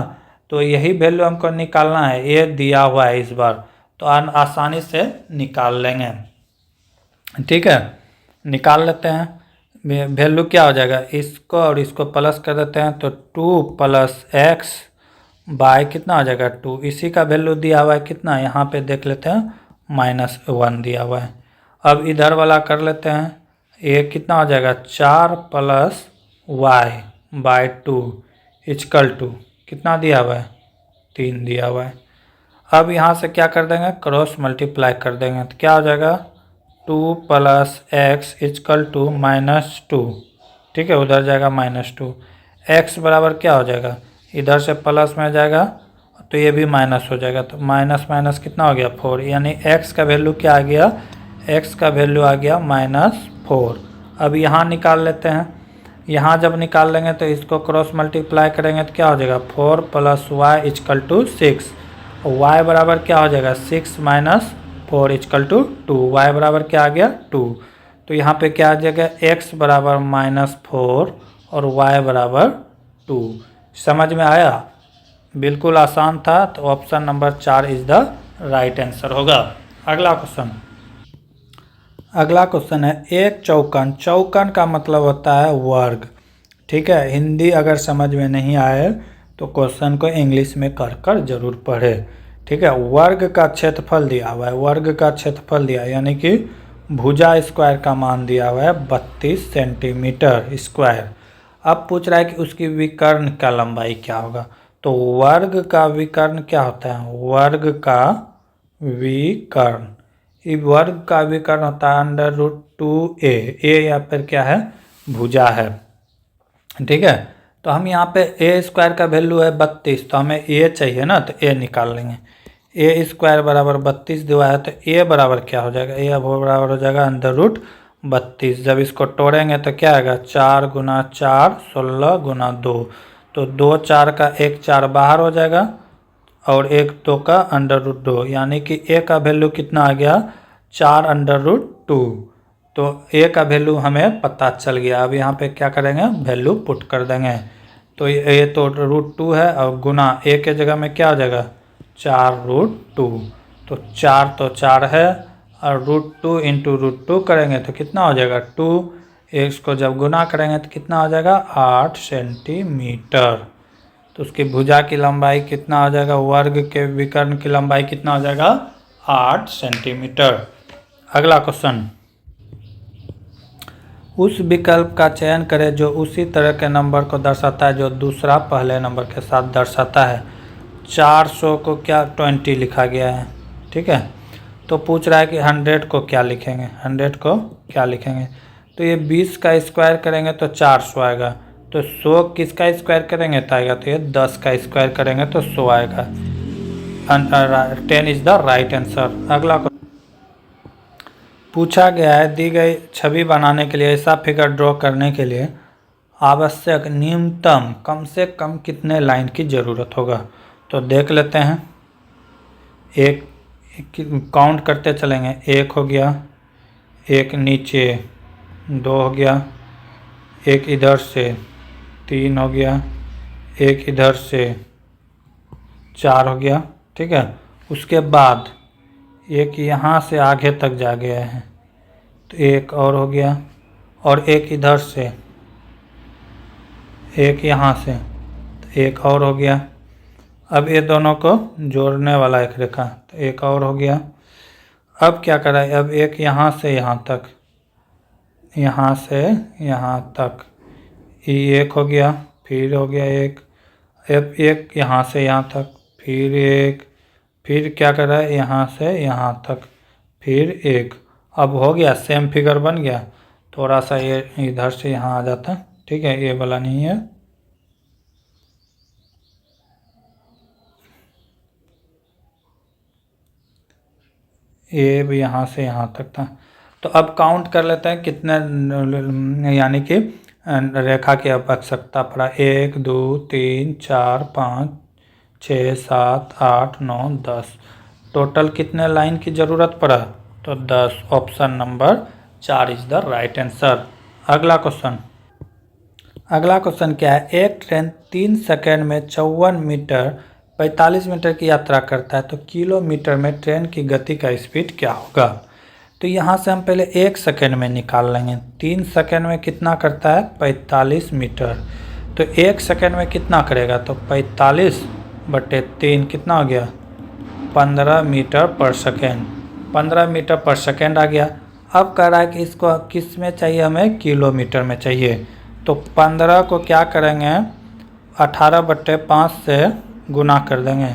तो यही वैल्यू हमको निकालना है, ये दिया हुआ है इस बार, तो आसानी से निकाल लेंगे। ठीक है, निकाल लेते हैं। वैल्यू क्या हो जाएगा, इसको और इसको प्लस कर देते हैं तो 2 + x बाय कितना हो जाएगा 2। इसी का वैल्यू दिया हुआ है कितना, यहाँ पे देख लेते हैं -1 दिया हुआ है। अब इधर वाला कर लेते हैं, ये कितना हो जाएगा 4 + y/2 = कितना दिया हुआ है, 3 दिया हुआ है। अब यहाँ से क्या कर देंगे, क्रॉस मल्टीप्लाई कर देंगे तो क्या हो जाएगा 2 + x = -2। ठीक है, उधर जाएगा -2। x बराबर क्या हो जाएगा, इधर से प्लस में जाएगा तो ये भी माइनस हो जाएगा, तो माइनस कितना हो गया 4, यानी x का वैल्यू क्या आ गया, x का वैल्यू आ गया -4। अब यहाँ निकाल लेते हैं, यहाँ जब निकाल लेंगे तो इसको क्रॉस मल्टीप्लाई करेंगे तो क्या हो जाएगा 4 + y = 6। y बराबर क्या हो जाएगा 6 - 4 = 2। y बराबर क्या आ गया 2। तो यहाँ पे क्या आ जाएगा, x बराबर -4 और y बराबर 2। समझ में आया, बिल्कुल आसान था। तो option number 4 is the right answer होगा। अगला क्वेश्चन है, एक चौकन, चौकन का मतलब होता है वर्ग। ठीक है, हिंदी अगर समझ में नहीं आए तो क्वेश्चन को इंग्लिश में कर जरूर पढ़े। ठीक है, वर्ग का क्षेत्रफल दिया हुआ है, वर्ग का क्षेत्रफल दिया यानी कि भुजा स्क्वायर का मान दिया हुआ है 32 सेंटीमीटर स्क्वायर। अब पूछ रहा है कि उसकी विकर्ण का लंबाई क्या होगा। तो वर्ग का विकर्ण क्या होता है, वर्ग का विकर्ण, इस वर्ग का विकर्ण होता है √2a, ए या फिर क्या है, भुजा है। ठीक है, तो हम यहाँ पे ए स्क्वायर का वैल्यू है 32, तो हमें ए चाहिए ना, तो ए निकाल लेंगे। ए स्क्वायर बराबर 32 दिया है, तो ए बराबर क्या हो जाएगा, ए बराबर हो जाएगा √32। जब इसको तोड़ेंगे तो क्या आएगा, 4 गुना 4 16 गुना 2, तो 2 4 का 1 4 बाहर हो जाएगा और 1 2 का √2, यानी कि ए का वैल्यू कितना आ गया, 4√2। तो ए का वैल्यू हमें पता चल गया। अब यहाँ पे क्या करेंगे, वैल्यू पुट कर देंगे। तो ये तो √2 है और गुना ए के जगह में क्या हो जाएगा, 4√2। तो 4 तो 4 है और √2 इंटू √2 करेंगे तो कितना हो जाएगा 2। इसको जब गुना करेंगे तो कितना हो जाएगा 8 सेंटीमीटर। तो उसकी भुजा की लंबाई कितना हो जाएगा, वर्ग के विकर्ण की लंबाई कितना हो जाएगा 8 सेंटीमीटर। अगला क्वेश्चन, उस विकल्प का चयन करें जो उसी तरह के नंबर को दर्शाता है जो दूसरा पहले नंबर के साथ दर्शाता है। 400 को क्या 20 लिखा गया है, ठीक है। तो पूछ रहा है कि 100 को क्या लिखेंगे, 100 को क्या लिखेंगे। तो ये 20 का स्क्वायर करेंगे तो 400 आएगा। तो 100 किसका स्क्वायर करेंगे तो आएगा, तो ये 10 का स्क्वायर करेंगे तो 100 आएगा। 10 इज द राइट आंसर। अगला पूछा गया है, दी गई छवि बनाने के लिए, ऐसा फिगर ड्रॉ करने के लिए आवश्यक न्यूनतम कम से कम कितने लाइन की ज़रूरत होगा। तो देख लेते हैं, एक काउंट करते चलेंगे। 1 हो गया, एक नीचे 2 हो गया, एक इधर से 3 हो गया, एक इधर से 4 हो गया, ठीक है। उसके बाद एक यहाँ से आगे तक जा गया है, तो एक और हो गया, और एक इधर से, एक यहाँ से, तो एक और हो गया। अब ये दोनों को जोड़ने वाला एक रेखा, तो एक और हो गया। अब क्या करा है, अब एक यहाँ से यहाँ तक, यहाँ से यहाँ तक, ये एक हो गया, फिर हो गया एक, अब एक यहाँ से यहाँ तक, फिर एक, फिर क्या कर रहा है यहाँ से यहाँ तक, फिर एक। अब हो गया, सेम फिगर बन गया। थोड़ा सा ये इधर से यहाँ आ जाता, ठीक है, ये वाला नहीं है। ये भी यहाँ से यहाँ तक था। तो अब काउंट कर लेते हैं कितने, यानी कि रेखा की आवश्यकता पड़ा। 1 2 3 4 5 6 7 8 9 10, टोटल कितने लाइन की ज़रूरत पड़ा, तो 10। Option number 4 is the right answer. अगला क्वेश्चन, अगला क्वेश्चन क्या है, एक ट्रेन 3 सेकेंड में 54 मीटर 45 मीटर की यात्रा करता है, तो किलोमीटर में ट्रेन की गति का स्पीड क्या होगा। तो यहाँ से हम पहले 1 सेकेंड में निकाल लेंगे। 3 सेकेंड में कितना करता है 45 मीटर, तो 1 सेकेंड में कितना करेगा, तो 45/3 कितना हो गया 15 मीटर पर सेकेंड, 15 मीटर पर सेकेंड आ गया। अब कह रहा है कि इसको किस में चाहिए, हमें किलोमीटर में चाहिए। तो 15 को क्या करेंगे 18/5 से गुना कर देंगे।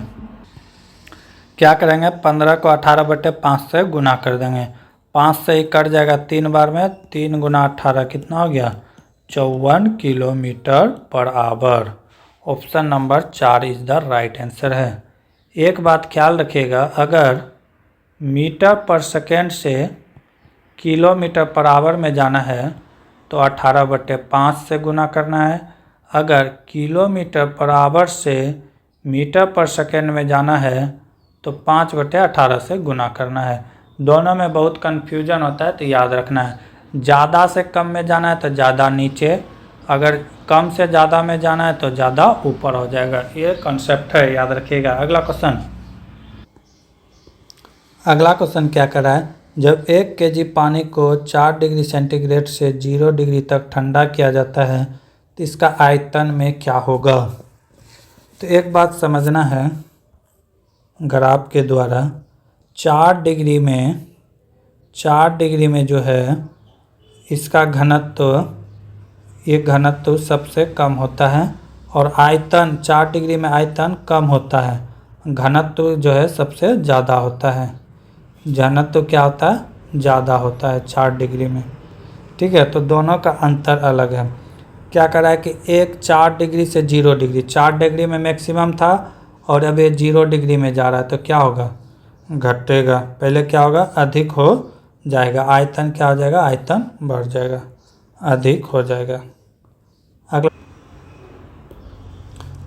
क्या करेंगे 15 को 18/5 से गुना कर देंगे। 5 से ही कट जाएगा 3 बार में, 3 गुना 18 कितना हो गया 54 kilometre per hour. Option number 4 is the right answer है। एक बात ख्याल रखिएगा, अगर मीटर पर सेकेंड से किलोमीटर पर आवर में जाना है तो 18/5 से गुना करना है। अगर किलोमीटर पर आवर से मीटर पर सेकेंड में जाना है तो 5/18 से गुना करना है। दोनों में बहुत कन्फ्यूजन होता है, तो याद रखना है। ज़्यादा से कम में जाना है तो ज़्यादा नीचे, अगर कम से ज़्यादा में जाना है तो ज़्यादा ऊपर हो जाएगा। ये कॉन्सेप्ट है, याद रखिएगा। अगला क्वेश्चन, अगला क्वेश्चन क्या कर रहा है, जब 1 kg पानी को 4 डिग्री सेंटीग्रेड से 0 डिग्री तक ठंडा किया जाता है तो इसका आयतन में क्या होगा। तो एक बात समझना है, ग्राफ के द्वारा 4 डिग्री में जो है इसका घनत्व ये घनत्व सबसे कम होता है, और आयतन 4 डिग्री में आयतन कम होता है, घनत्व जो है सबसे ज़्यादा होता है। घनत्व क्या होता है? ज़्यादा होता है 4 डिग्री में। ठीक है, तो दोनों का अंतर अलग है। क्या करा है कि एक 4 डिग्री से 0 डिग्री, 4 डिग्री में मैक्सिमम था और अब ये 0 डिग्री में जा रहा है, तो क्या होगा? घटेगा। पहले क्या होगा? अधिक हो जाएगा, आयतन क्या हो जाएगा? आयतन बढ़ जाएगा, अधिक हो जाएगा।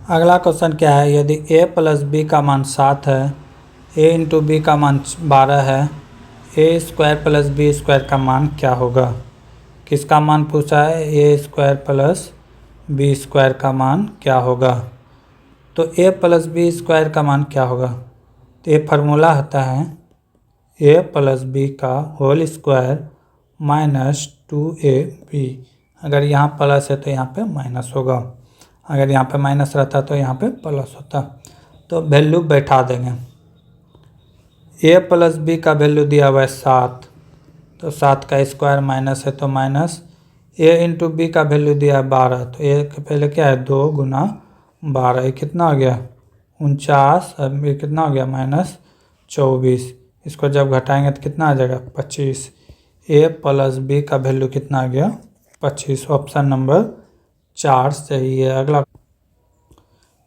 अगला क्वेश्चन क्या है? यदि a प्लस बी का मान 7 है, a इंटू बी का मान 12 है, a square plus b square का मान क्या होगा? किसका मान पूछा है? a square plus b square का मान क्या होगा? तो a प्लस बी स्क्वायर का मान क्या होगा? तो ये फार्मूला होता है a प्लस बी का होल स्क्वायर माइनस 2ab। अगर यहाँ प्लस है तो यहाँ पे माइनस होगा, अगर यहाँ पे माइनस रहता तो यहाँ पे प्लस होता। तो वैल्यू बैठा देंगे। a प्लस बी का वैल्यू दिया हुआ है 7, तो 7 का स्क्वायर माइनस है तो माइनस। a इंटू बी का वैल्यू दिया है 12, तो a के पहले क्या है? 2 गुना 12, ये कितना हो गया? 49। अब ये कितना हो गया? माइनस 24। इसको जब घटाएंगे तो कितना आ जाएगा? 25। a प्लस बी का वैल्यू कितना आ गया? 25। ऑप्शन नंबर 4 सही है। अगला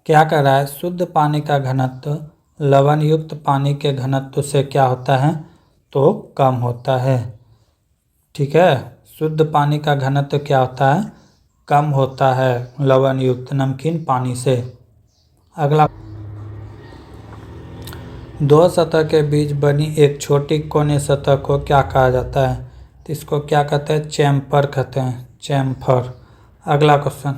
क्या कर रहा है? शुद्ध पानी का घनत्व लवण युक्त पानी के घनत्व से क्या होता है? तो कम होता है। ठीक है, शुद्ध पानी का घनत्व क्या होता है? कम होता है लवण युक्त नमकीन पानी से। अगला, दो सतह के बीच बनी एक छोटी कोने सतह को क्या कहा जाता है? तो इसको क्या कहते हैं? चैम्फर कहते हैं, चैम्फर। अगला क्वेश्चन,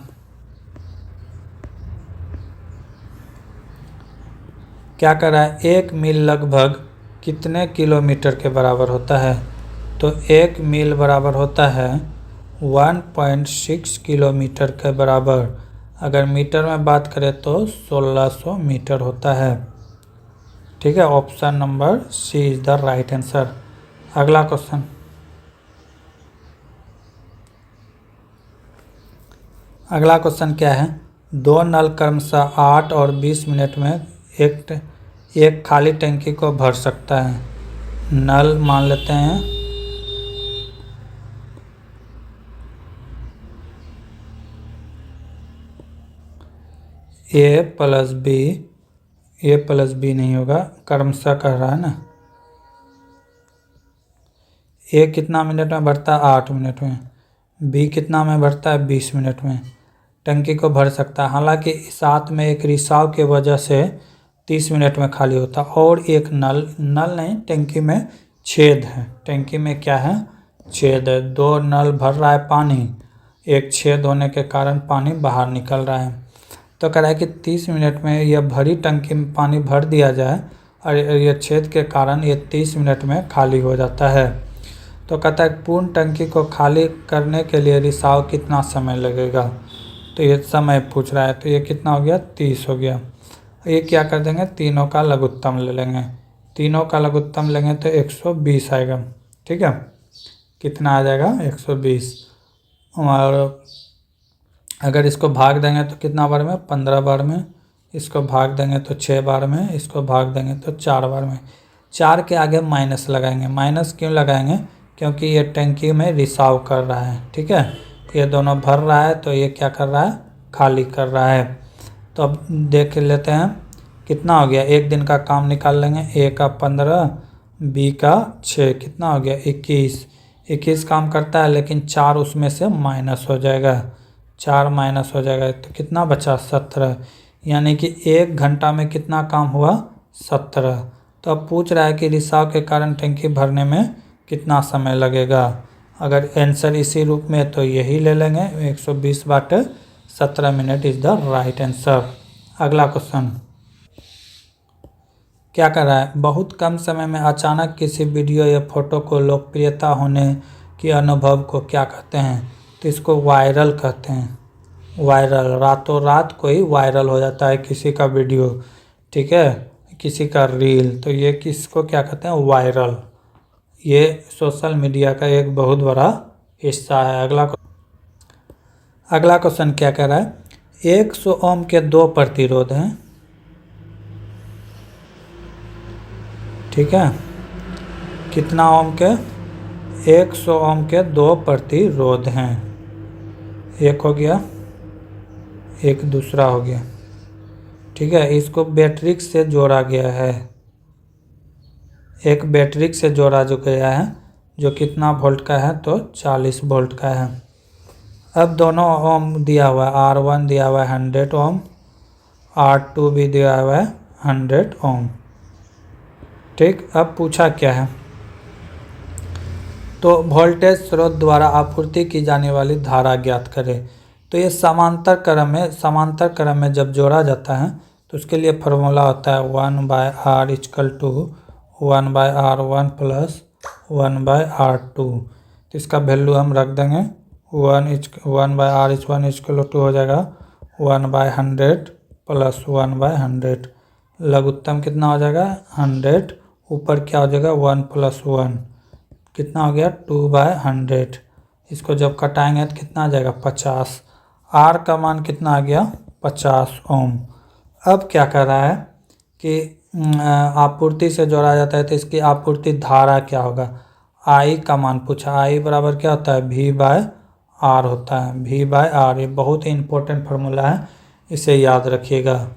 क्या कर रहा है? 1 मील लगभग कितने किलोमीटर के बराबर होता है? तो 1 मील बराबर होता है 1.6 किलोमीटर के बराबर। अगर मीटर में बात करें तो 1600 मीटर होता है। ठीक है, option number C is the right answer. अगला क्वेश्चन, अगला क्वेश्चन क्या है? 2 नल क्रमशः 8 और 20 मिनट में एक खाली टंकी को भर सकता है। नल मान लेते हैं ए प्लस बी नहीं होगा, क्रमशः कह रहा है ना। ए कितना मिनट में भरता है? 8 मिनट में। बी कितना में भरता है? 20 मिनट में। टंकी को भर सकता है। हालांकि साथ में एक रिसाव की वजह से 30 मिनट में खाली होता। और एक नल नहीं, टंकी में छेद है। टंकी में क्या है? छेद है। 2 नल भर रहा है पानी, एक छेद होने के कारण पानी बाहर निकल रहा है। तो कह रहा है कि 30 मिनट में यह भरी टंकी में पानी भर दिया जाए और यह छेद के कारण ये 30 मिनट में खाली हो जाता है। तो कहता है पूर्ण टंकी को खाली करने के लिए रिसाव कितना समय लगेगा? तो ये समय पूछ रहा है, तो ये कितना हो गया? 30 हो गया। ये क्या कर देंगे? तीनों का लघुत्तम ले लेंगे। तीनों का लघुत्तम लेंगे तो 120 आएगा। ठीक है, कितना आ जाएगा? 120। और अगर इसको भाग देंगे तो कितना बार में? 15 बार में। इसको भाग देंगे तो 6 बार में। इसको भाग देंगे तो 4 बार में। 4 के आगे माइनस लगाएंगे। माइनस क्यों लगाएंगे? क्योंकि ये टंकी में रिसाव कर रहा है। ठीक है, ये दोनों भर रहा है तो ये क्या कर रहा है? खाली कर रहा है। तो अब देख लेते हैं कितना हो गया। एक दिन का काम निकाल लेंगे। ए का 15, बी का 6, कितना हो गया? 21। 21 काम करता है, लेकिन 4 उसमें से माइनस हो जाएगा। 4 माइनस हो जाएगा तो कितना बचा? 17। यानी कि 1 घंटा में कितना काम हुआ? 17। तो अब पूछ रहा है कि रिसाव के कारण टंकी भरने में कितना समय लगेगा। अगर आंसर इसी रूप में है तो यही ले लेंगे। 120/17 minute is the right answer. अगला क्वेश्चन, क्या कर रहा है? बहुत कम समय में अचानक किसी वीडियो या फोटो को लोकप्रियता होने के अनुभव को क्या कहते हैं? तो इसको वायरल कहते हैं। वायरल, रातों रात कोई वायरल हो जाता है किसी का वीडियो, ठीक है, किसी का रील, तो ये किसको क्या कहते हैं? वायरल। ये सोशल मीडिया का एक बहुत बड़ा हिस्सा है। अगला क्वेश्चन क्या कह रहा है, 100 ओम के 2 प्रतिरोध हैं, ठीक है, कितना ओम के, 100 ओम के 2 प्रतिरोध हैं, एक हो गया, एक दूसरा हो गया, ठीक है। इसको बैटरी से जोड़ा गया है, एक बैटरी से जोड़ा जो गया है, जो कितना वोल्ट का है, तो 40 वोल्ट का है। अब दोनों ओम दिया हुआ है, R1 दिया हुआ है 100 ओम, R2 भी दिया हुआ है 100 ओम, ठीक। अब पूछा क्या है, तो वोल्टेज स्रोत द्वारा आपूर्ति की जाने वाली धारा ज्ञात करें। तो ये समांतर क्रम में जब जोड़ा जाता है तो उसके लिए फार्मूला होता है 1/R = 1/R1 + 1/R2। तो इसका वैल्यू हम रख देंगे 1/R1 = हो जाएगा 1/100 + 1/100। लघुत्तम कितना हो जाएगा 100, ऊपर क्या हो जाएगा 1 + 1, कितना हो गया 2/100। इसको जब कटाएंगे तो कितना आ जाएगा 50। R का मान कितना आ गया 50 ओम। अब क्या कर रहा है कि आपूर्ति से जोड़ा जाता है तो इसकी आपूर्ति धारा क्या होगा, I का मान पूछा। I बराबर क्या होता है V/R होता है, V/R। ये बहुत ही इंपॉर्टेंट फार्मूला है, इसे याद रखिएगा,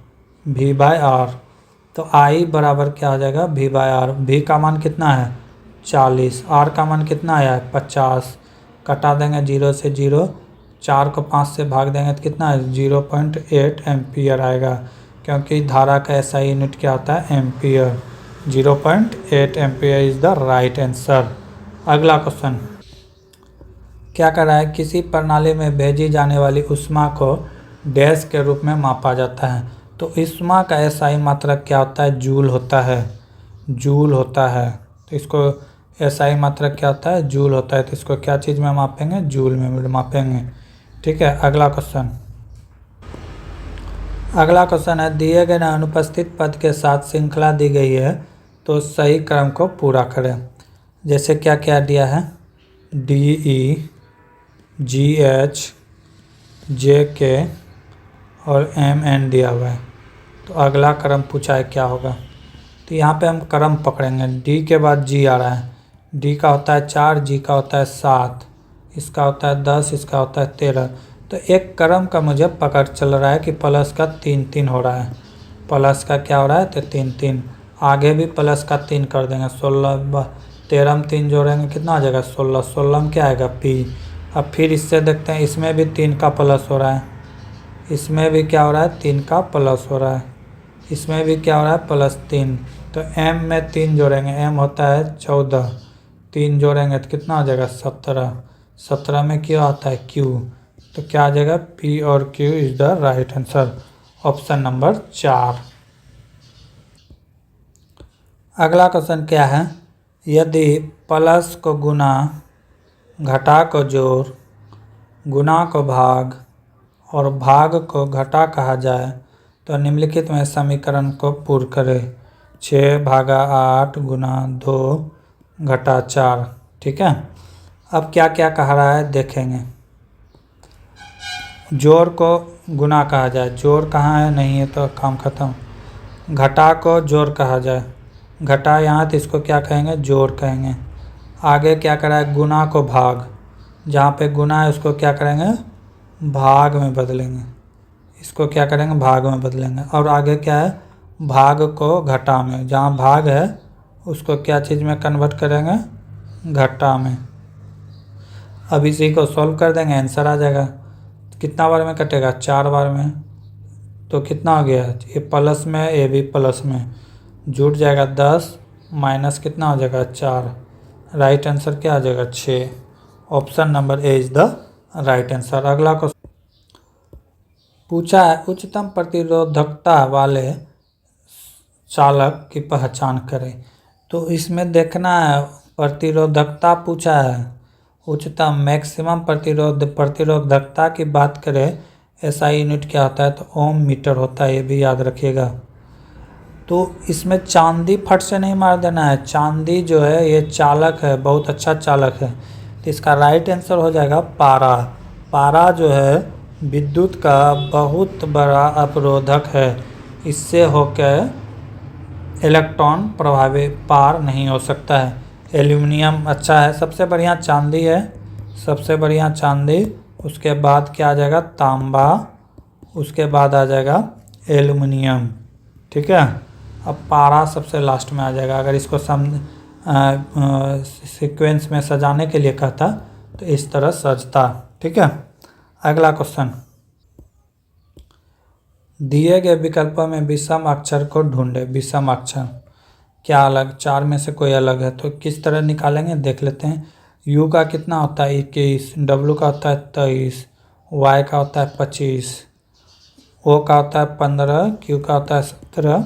V/R। तो I बराबर क्या हो जाएगा V/R। V का मान कितना है 40, R का मान कितना आया है 50। कटा देंगे 0 से 0, 4 को 5 से भाग देंगे तो कितना है 0.8 एम्पियर आएगा, क्योंकि धारा का SI यूनिट क्या होता है ampere. 0.8 ampere is the right answer. अगला क्वेश्चन क्या कर रहा है, किसी प्रणाली में भेजी जाने वाली ऊष्मा को डैश के रूप में मापा जाता है। तो ऊष्मा का SI मात्रक क्या होता है, जूल होता है, जूल होता है। तो इसको SI मात्रक क्या होता है, जूल होता है। तो इसको क्या चीज़ में मापेंगे, जूल में मापेंगे, ठीक है। अगला क्वेश्चन है, दिए गए अनुपस्थित पद के साथ श्रृंखला दी गई है तो सही क्रम को पूरा करें। जैसे क्या क्या दिया है, DE, GH, JK और MN दिया हुआ है। तो अगला क्रम पूछा है क्या होगा, तो यहाँ पे हम क्रम पकड़ेंगे। D के बाद G आ रहा है, D का होता है 4, G का होता है 7, इसका होता है 10, इसका होता है 13। तो एक क्रम का मुझे पकड़ चल रहा है कि प्लस का 3-3 हो रहा है, प्लस का क्या हो रहा है तो 3-3, आगे भी प्लस का 3 कर देंगे, 16 13 में 3 जोड़ेंगे कितना आ जाएगा 16, 16 में क्या आएगा P। अब फिर इससे देखते हैं, इसमें भी 3 का प्लस हो रहा है, इसमें भी क्या हो रहा है 3 का प्लस हो रहा है, इसमें भी क्या हो रहा है +3। तो M में 3 जोड़ेंगे, M होता है 14, 3 जोड़ेंगे तो कितना आ जाएगा 17, 17 में क्या आता है Q। तो क्या आ जाएगा P और Q is the right answer, option number 4। अगला क्वेश्चन क्या है, यदि प्लस को गुना, घटा को जोड़, गुना को भाग और भाग को घटा कहा जाए तो निम्नलिखित में समीकरण को पूर्ण करें। 6/8 × 2 × 4, ठीक है। अब क्या क्या कह रहा है देखेंगे। जोड़ को गुना कहा जाए, जोड़ कहाँ है नहीं है तो काम खत्म। घटा को जोड़ कहा जाए, घटा यहाँ तो इसको क्या कहेंगे जोड़ कहेंगे। आगे क्या करा है गुना को भाग, जहाँ पे गुना है उसको क्या करेंगे भाग में बदलेंगे, इसको क्या करेंगे भाग में बदलेंगे। और आगे क्या है भाग को घटा में, जहाँ भाग है उसको क्या चीज़ में कन्वर्ट करेंगे घटा में। अब इसी को सॉल्व कर देंगे आंसर आ जाएगा। कितना बार में कटेगा 4 बार में, तो कितना हो गया ये प्लस में ये भी प्लस में जुट जाएगा 10 माइनस कितना हो जाएगा 4, राइट आंसर क्या आ जाएगा 6। Option number A is the right answer. अगला क्वेश्चन पूछा है उच्चतम प्रतिरोधकता वाले चालक की पहचान करें। तो इसमें देखना है प्रतिरोधकता पूछा है, उच्चतम मैक्सिमम प्रतिरोधकता की बात करें SI यूनिट क्या होता है तो ओम मीटर होता है, ये भी याद रखिएगा। तो इसमें चांदी फट से नहीं मार देना है, चांदी जो है ये चालक है, बहुत अच्छा चालक है। तो इसका राइट आंसर हो जाएगा पारा। पारा जो है विद्युत का बहुत बड़ा अवरोधक है, इससे होकर इलेक्ट्रॉन प्रभावित पार नहीं हो सकता है। एल्यूमिनियम अच्छा है, सबसे बढ़िया चांदी है, सबसे बढ़िया चांदी। उसके बाद क्या आ जाएगा, तांबा। उसके बाद आ जाएगा एल्यूमिनियम। ठीक है, अब पारा सबसे लास्ट में आ जाएगा। अगर इसको सीक्वेंस में सजाने के लिए कहता तो इस तरह सजता। ठीक है, अगला क्वेश्चन, दिए गए विकल्पों में विषम अक्षर को ढूंढे। विषम अक्षर क्या अलग, चार में से कोई अलग है तो किस तरह निकालेंगे देख लेते हैं। यू का कितना होता है 21, डब्लू का होता है 23, वाई का होता है 25, ओ का होता है 15, क्यू का होता है 17,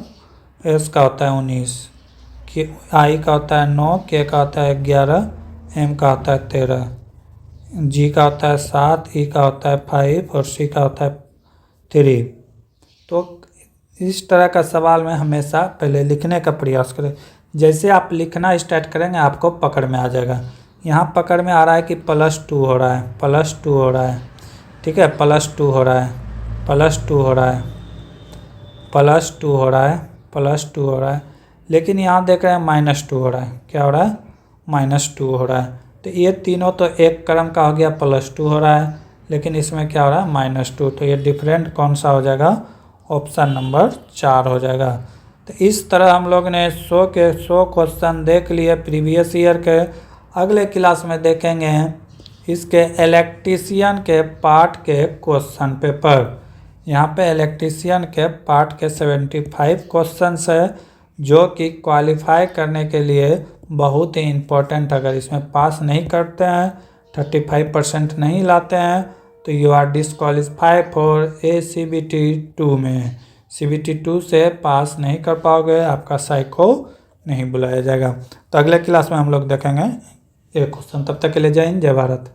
एस का होता है 19, आई का होता है 9, के का होता है 11, एम का होता है 13, जी का होता है 7, ई का होता है 5 और सी का होता है 3। तो इस तरह का सवाल में हमेशा पहले लिखने का प्रयास करें। जैसे आप लिखना स्टार्ट करेंगे आपको पकड़ में आ जाएगा। यहाँ पकड़ में आ रहा है कि +2 हो रहा है, +2 हो रहा है। ठीक है, +2 हो रहा है, +2 हो रहा है, +2 हो रहा है, +2 हो रहा है। लेकिन यहाँ देख रहे हैं -2 हो रहा है। क्या हो रहा है, -2 हो रहा है। तो ये तीनों तो एक क्रम का हो गया, +2 हो रहा है, लेकिन इसमें क्या हो रहा है, -2। तो ये डिफरेंट कौन सा हो जाएगा, ऑप्शन नंबर 4 हो जाएगा। तो इस तरह हम लोग ने 100 के 100 क्वेश्चन देख लिए प्रीवियस ईयर के। अगले क्लास में देखेंगे इसके इलेक्ट्रीशियन के पार्ट के क्वेश्चन पेपर। यहाँ पे इलेक्ट्रीशियन के पार्ट के 75 क्वेश्चन है, जो कि क्वालिफाई करने के लिए बहुत ही इम्पोर्टेंट। अगर इसमें पास नहीं करते हैं, 35% नहीं लाते हैं, तो you are disqualify for CBT 2 में। CBT 2 से पास नहीं कर पाओगे, आपका साइको नहीं बुलाया जाएगा। तो अगले क्लास में हम लोग देखेंगे एक क्वेश्चन। तब तक के लिए जय हिंद, जय भारत।